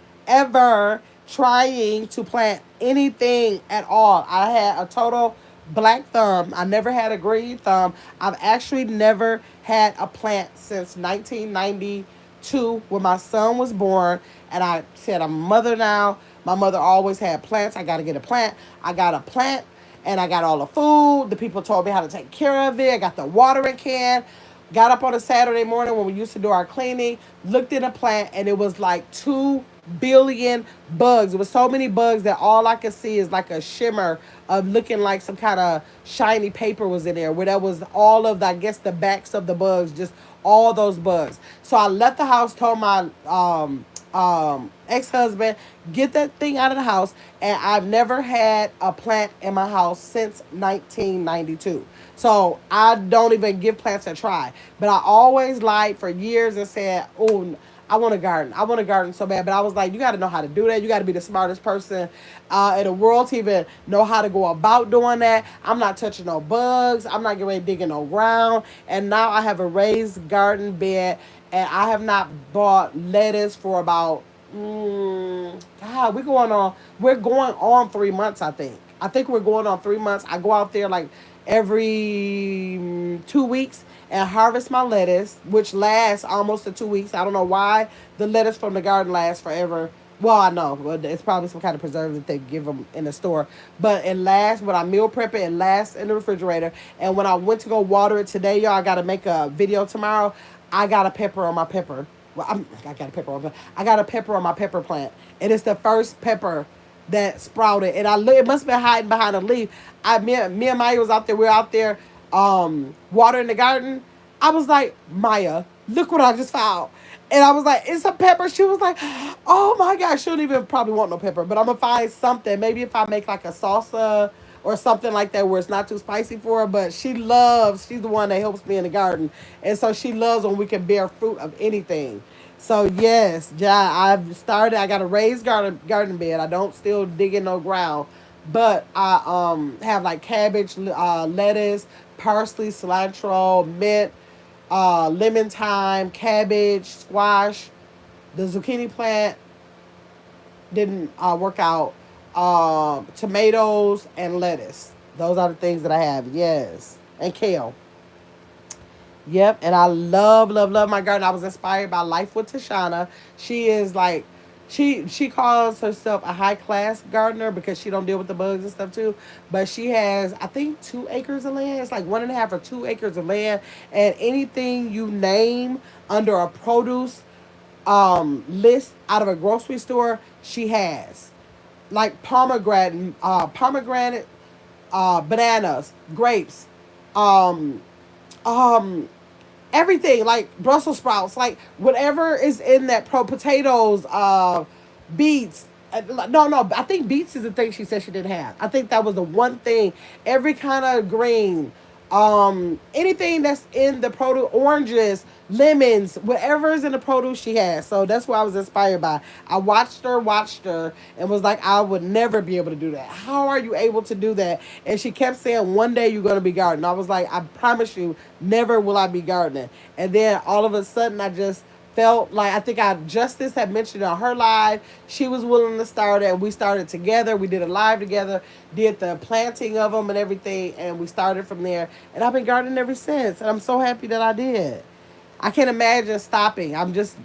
trying to plant anything at all. I had a total black thumb. I never had a green thumb. I've actually never had a plant since 1992 when my son was born. And I said, I'm a mother now. My mother always had plants. I got to get a plant. I got a plant and I got all the food. The people told me how to take care of it. I got the watering can. Got up on a Saturday morning when we used to do our cleaning, looked in a plant, and it was like 2 billion bugs. It was so many bugs that all I could see is like a shimmer of looking like some kind of shiny paper was in there, where that was all of the, I guess, the backs of the bugs, just all those bugs. So I left the house, told my ex-husband, get that thing out of the house, and I've never had a plant in my house since 1992. So I don't even give plants a try. But I always lied for years and said, oh, I want a garden. I want a garden so bad. But I was like, you got to know how to do that. You got to be the smartest person in the world to even know how to go about doing that. I'm not touching no bugs. I'm not getting ready to dig in no ground. And now I have a raised garden bed. And I have not bought lettuce for about, God, we're going on 3 months, I think. I think we're going on 3 months. I go out there like every 2 weeks and harvest my lettuce, which lasts almost to 2 weeks. I don't know why the lettuce from the garden lasts forever. Well, I know, but it's probably some kind of preservative that they give them in the store. But it lasts when I meal prep it. It lasts in the refrigerator. And when I went to go water it today, y'all, I got to make a video tomorrow. I got a pepper on my pepper. Well, I got a pepper on. I got a pepper on my pepper plant, and it's the first pepper that sprouted. And it must have been hiding behind a leaf. Me and Maya was out there. We were out there, watering the garden. I was like, Maya, look what I just found. And I was like, it's a pepper. She was like, oh my gosh, she don't even probably want no pepper. But I'm gonna find something. Maybe if I make like a salsa or something like that where it's not too spicy for her. But she's the one that helps me in the garden. And so she loves when we can bear fruit of anything. So yes, yeah, I got a raised garden bed. I don't still dig in no ground. But I have like cabbage, lettuce, parsley, cilantro, mint, lemon thyme, cabbage, squash, the zucchini plant, didn't work out. Tomatoes and lettuce. Those are the things that I have. Yes, and kale. Yep, and I love, love, love my garden. I was inspired by Life with Tashana. She is like, she calls herself a high class gardener because she don't deal with the bugs and stuff too. But she has, I think, 2 acres of land. It's like 1.5 or 2 acres of land, and anything you name under a produce list out of a grocery store, she has like pomegranate, bananas, grapes, um, um, everything like Brussels sprouts, like whatever is in that potatoes, beets. No, I think beets is the thing she said she didn't have. I think that was the one thing. Every kind of green, anything that's in the produce, oranges, lemons, whatever is in the produce she has. So that's what I was inspired by. I watched her, and was like, I would never be able to do that. How are you able to do that? And she kept saying, one day you're gonna be gardening. I was like, I promise you, never will I be gardening. And then all of a sudden, I just felt like, I think I Justice had mentioned on her live, she was willing to start it, and we started together. We did a live together, did the planting of them and everything, and we started from there. And I've been gardening ever since, and I'm so happy that I did. I can't imagine stopping. I'm just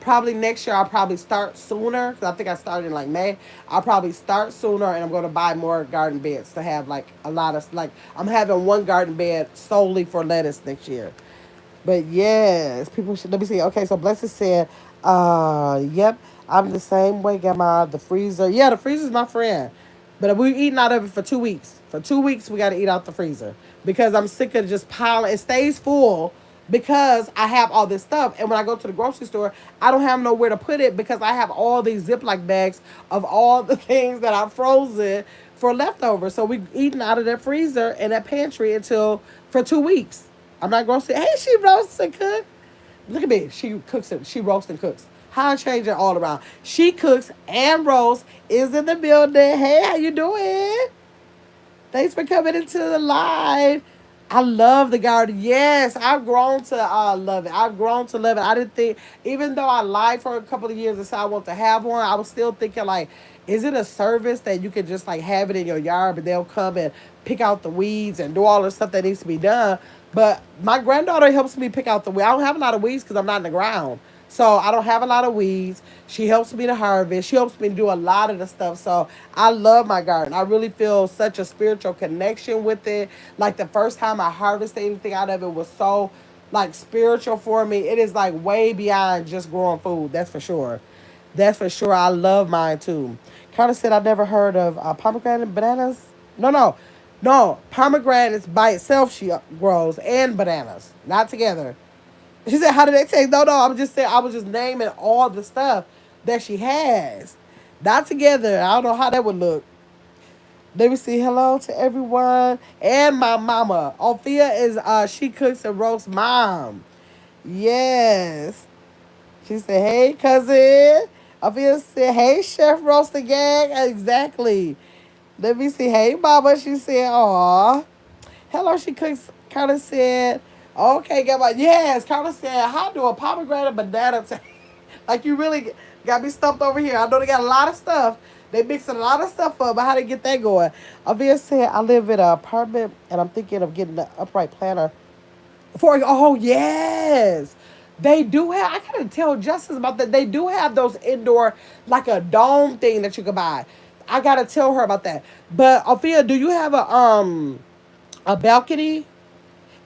probably next year I'll probably start sooner because I think I started in like May. I'll probably start sooner, and I'm going to buy more garden beds to have like a lot of, like, I'm having one garden bed solely for lettuce next year. But yes, people should, let me see. Okay, so Blessed said, yep, I'm the same way, Grandma. The freezer. Yeah, the freezer's my friend. But we eating out of it for 2 weeks. For 2 weeks, we got to eat out the freezer because I'm sick of just piling. It stays full because I have all this stuff. And when I go to the grocery store, I don't have nowhere to put it because I have all these Ziploc bags of all the things that are frozen for leftovers. So we eating out of that freezer and that pantry until for 2 weeks. I'm not gonna say, hey, she roasts and cooks. Look at me. She cooks it. She roasts and cooks. How I change it all around. She cooks and roasts, is in the building. Hey, how you doing? Thanks for coming into the live. I love the garden. Yes, I've grown to love it. I've grown to love it. I didn't think, even though I lied for a couple of years and said I want to have one, I was still thinking like, is it a service that you can just like have it in your yard, but they'll come and pick out the weeds and do all the stuff that needs to be done? But my granddaughter helps me pick out the weeds. I don't have a lot of weeds because I'm not in the ground. So I don't have a lot of weeds. She helps me to harvest. She helps me to do a lot of the stuff. So I love my garden. I really feel such a spiritual connection with it. Like the first time I harvested anything out of it was so like spiritual for me. It is like way beyond just growing food. That's for sure. That's for sure. I love mine too. Carter said I never heard of pomegranate bananas. No. Pomegranates by itself she grows and bananas, not together. She said, "How did they taste?" No. I'm just saying. I was just naming all the stuff that she has, not together. I don't know how that would look. Let me see. Hello to everyone and my mama. Althea is she cooks and roasts mom. Yes. She said, "Hey cousin." Althea said, "Hey chef roaster gang." Exactly. Let me see. Hey mama. She said, "Aw." Hello, she cooks. Carla said, okay, got my, yes. Carla said, how do a pomegranate banana taste? Like, you really got me stumped over here. I know they got a lot of stuff. They mixing a lot of stuff up, but how they get that going? Avia said, I live in an apartment and I'm thinking of getting an upright planter. Oh, yes. They do have, I gotta tell Justice about that. They do have those indoor, like a dome thing that you can buy. I gotta tell her about that. But Althea, do you have a balcony?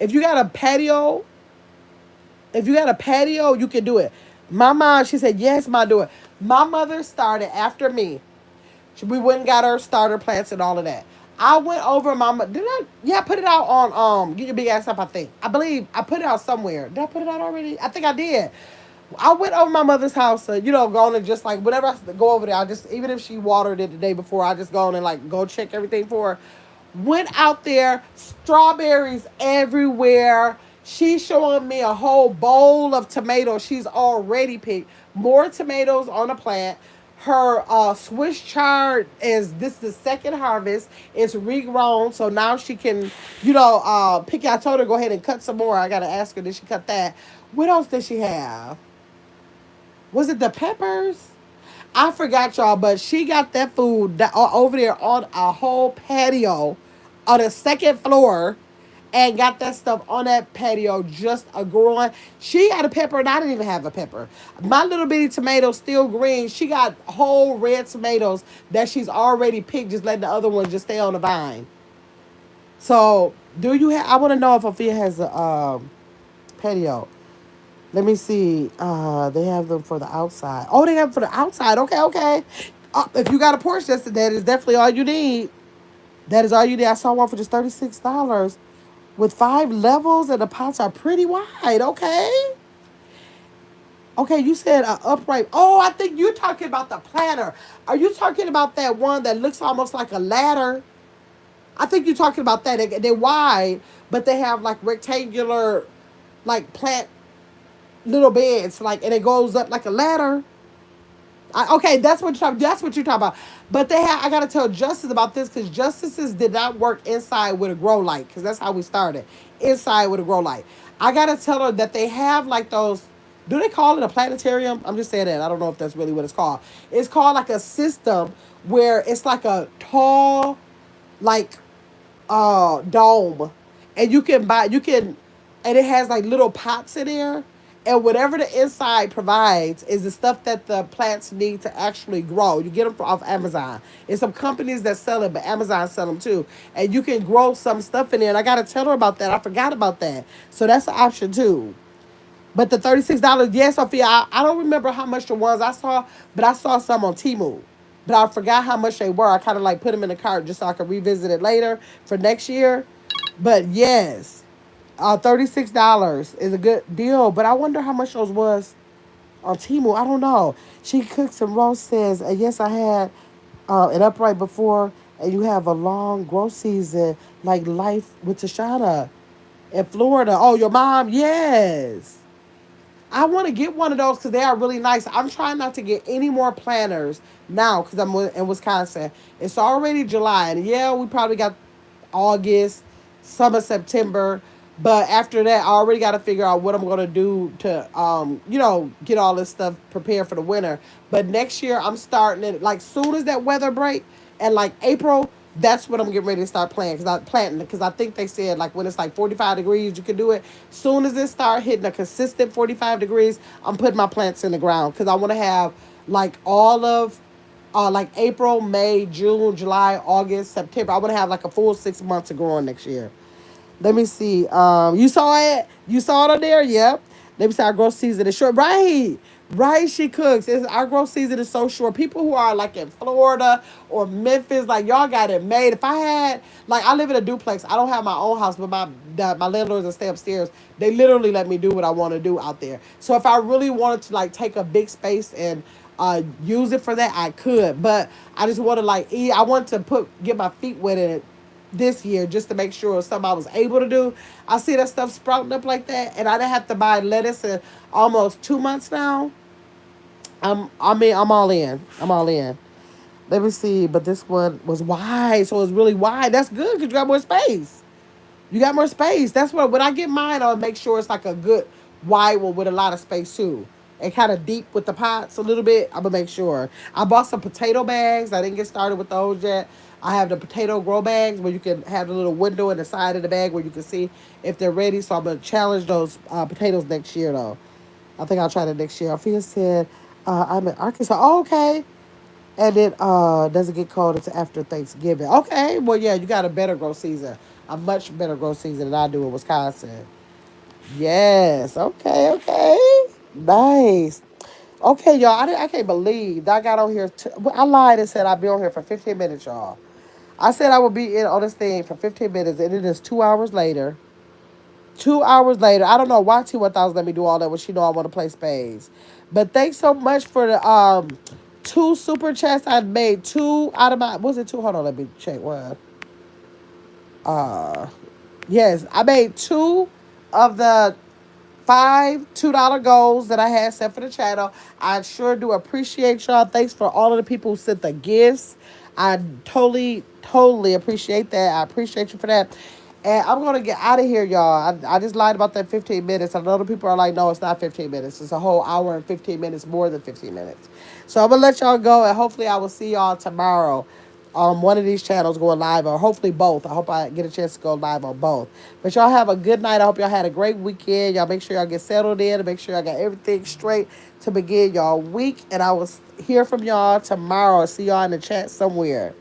If you got a patio, if you got a patio, you can do it. My mom, she said, yes, ma, do it. My mother started after me. We went and got her starter plants and all of that. I went over did I, yeah, I put it out on, Get Your Big Ass Up, I think. I believe I put it out somewhere. Did I put it out already? I think I did. I went over my mother's house, going and just like, whenever I go over there, I just, even if she watered it the day before, I just go on and like go check everything for her. Went out there, strawberries everywhere. She's showing me a whole bowl of tomatoes she's already picked. More tomatoes on the plant. Her Swiss chard is, this is the second harvest. It's regrown, so now she can, pick. I told her go ahead and cut some more. I gotta ask her, did she cut that? What else did she have? Was it the peppers? I forgot y'all, but she got that food over there on a whole patio on the second floor and got that stuff on that patio just a growing. She had a pepper and I didn't even have a pepper. My little bitty tomatoes still green. She got whole red tomatoes that she's already picked, just letting the other ones just stay on the vine. So, do you have? I want to know if Afia has a patio. Let me see. They have them for the outside. Oh, they have them for the outside. Okay, okay. If you got a porch, that is definitely all you need. That is all you need. I saw one for just $36 with 5 levels, and the pots are pretty wide. Okay. Okay, you said upright. Oh, I think you're talking about the planter. Are you talking about that one that looks almost like a ladder? I think you're talking about that. They're wide, but they have like rectangular, like plant little beds, like, and it goes up like a ladder. Okay, that's what you're talking. That's what you're talking about. But they have. I gotta tell Justice about this because Justices did not work inside with a grow light because that's how we started. Inside with a grow light. I gotta tell her that they have like those. Do they call it a planetarium? I'm just saying that. I don't know if that's really what it's called. It's called like a system where it's like a tall, like dome, and you can, and it has like little pots in there, and whatever the inside provides is the stuff that the plants need to actually grow. You get them off Amazon. It's some companies that sell it, but Amazon sell them too, and you can grow some stuff in there. And I gotta tell her about that. I forgot about that, so that's an option too. But the $36, yes, Sophia, I don't remember how much the ones I saw, but I saw some on Temu. But I forgot how much they were. I kind of like put them in the cart just so I could revisit it later for next year. But yes, $36 is a good deal. But I wonder how much those was on Temu. I don't know. She cooked some roast says, yes, I had an upright before, and you have a long growth season like life with Tashana in Florida. Oh, your mom? Yes. I want to get one of those because they are really nice. I'm trying not to get any more planners now because I'm in Wisconsin. It's already July, and yeah, we probably got August, some of September. But after that, I already got to figure out what I'm going to do to, get all this stuff prepared for the winter. But next year, I'm starting it like soon as that weather break, and like April, that's when I'm getting ready to start planting because I think they said like when it's like 45 degrees you can do it. Soon as it start hitting a consistent 45 degrees, I'm putting my plants in the ground because I want to have like all of like April, May, June, July, August, September. I want to have like a full 6 months of growing next year. Let me see. You saw it? You saw it on there? Yep. Let me see. Our growth season is short. Right. Right. She cooks. Our growth season is so short. People who are like in Florida or Memphis, like y'all got it made. If I had, like, I live in a duplex. I don't have my own house, but my landlords that stay upstairs, they literally let me do what I want to do out there. So if I really wanted to like take a big space and use it for that, I could. But I just want to like eat. I want to get my feet wet in it this year just to make sure it's something I was able to do. I see that stuff sprouting up like that, and I didn't have to buy lettuce in almost 2 months now. I'm all in. I'm all in. Let me see, but this one was wide, so it's really wide. That's good because you got more space. You got more space. That's what when I get mine, I'll make sure it's like a good wide one with a lot of space too. And kind of deep with the pots a little bit. I'm gonna make sure. I bought some potato bags. I didn't get started with those yet. I have the potato grow bags where you can have the little window in the side of the bag where you can see if they're ready. So I'm gonna challenge those potatoes next year though. I think I'll try that next year. Alfia said, I'm in Arkansas. Oh, okay. And it doesn't get cold until after Thanksgiving. Okay, well, yeah, you got a better growth season, a much better growth season than I do in Wisconsin. Yes, okay, okay, nice. Okay, y'all, I can't believe that I got on here. Well, I lied and said I'd be on here for 15 minutes, y'all. I said I would be in on this thing for 15 minutes, and it is 2 hours later. 2 hours later, I don't know why T1000 let me do all that when she know I want to play spades. But thanks so much for the two super chats. I made two out of my. Was it two? Hold on, let me check one. Uh, yes, I made two of the five $2 goals that I had set for the channel. I sure do appreciate y'all. Thanks for all of the people who sent the gifts. I totally appreciate that. I appreciate you for that. And I'm going to get out of here, y'all. I just lied about that 15 minutes. I know the people are like, no, it's not 15 minutes. It's a whole hour and 15 minutes, more than 15 minutes. So I'm going to let y'all go, and hopefully I will see y'all tomorrow on one of these channels going live, or hopefully both. I hope I get a chance to go live on both. But y'all have a good night. I hope y'all had a great weekend. Y'all make sure y'all get settled in and make sure y'all got everything straight to begin y'all week. And I will hear from y'all tomorrow. See y'all in the chat somewhere.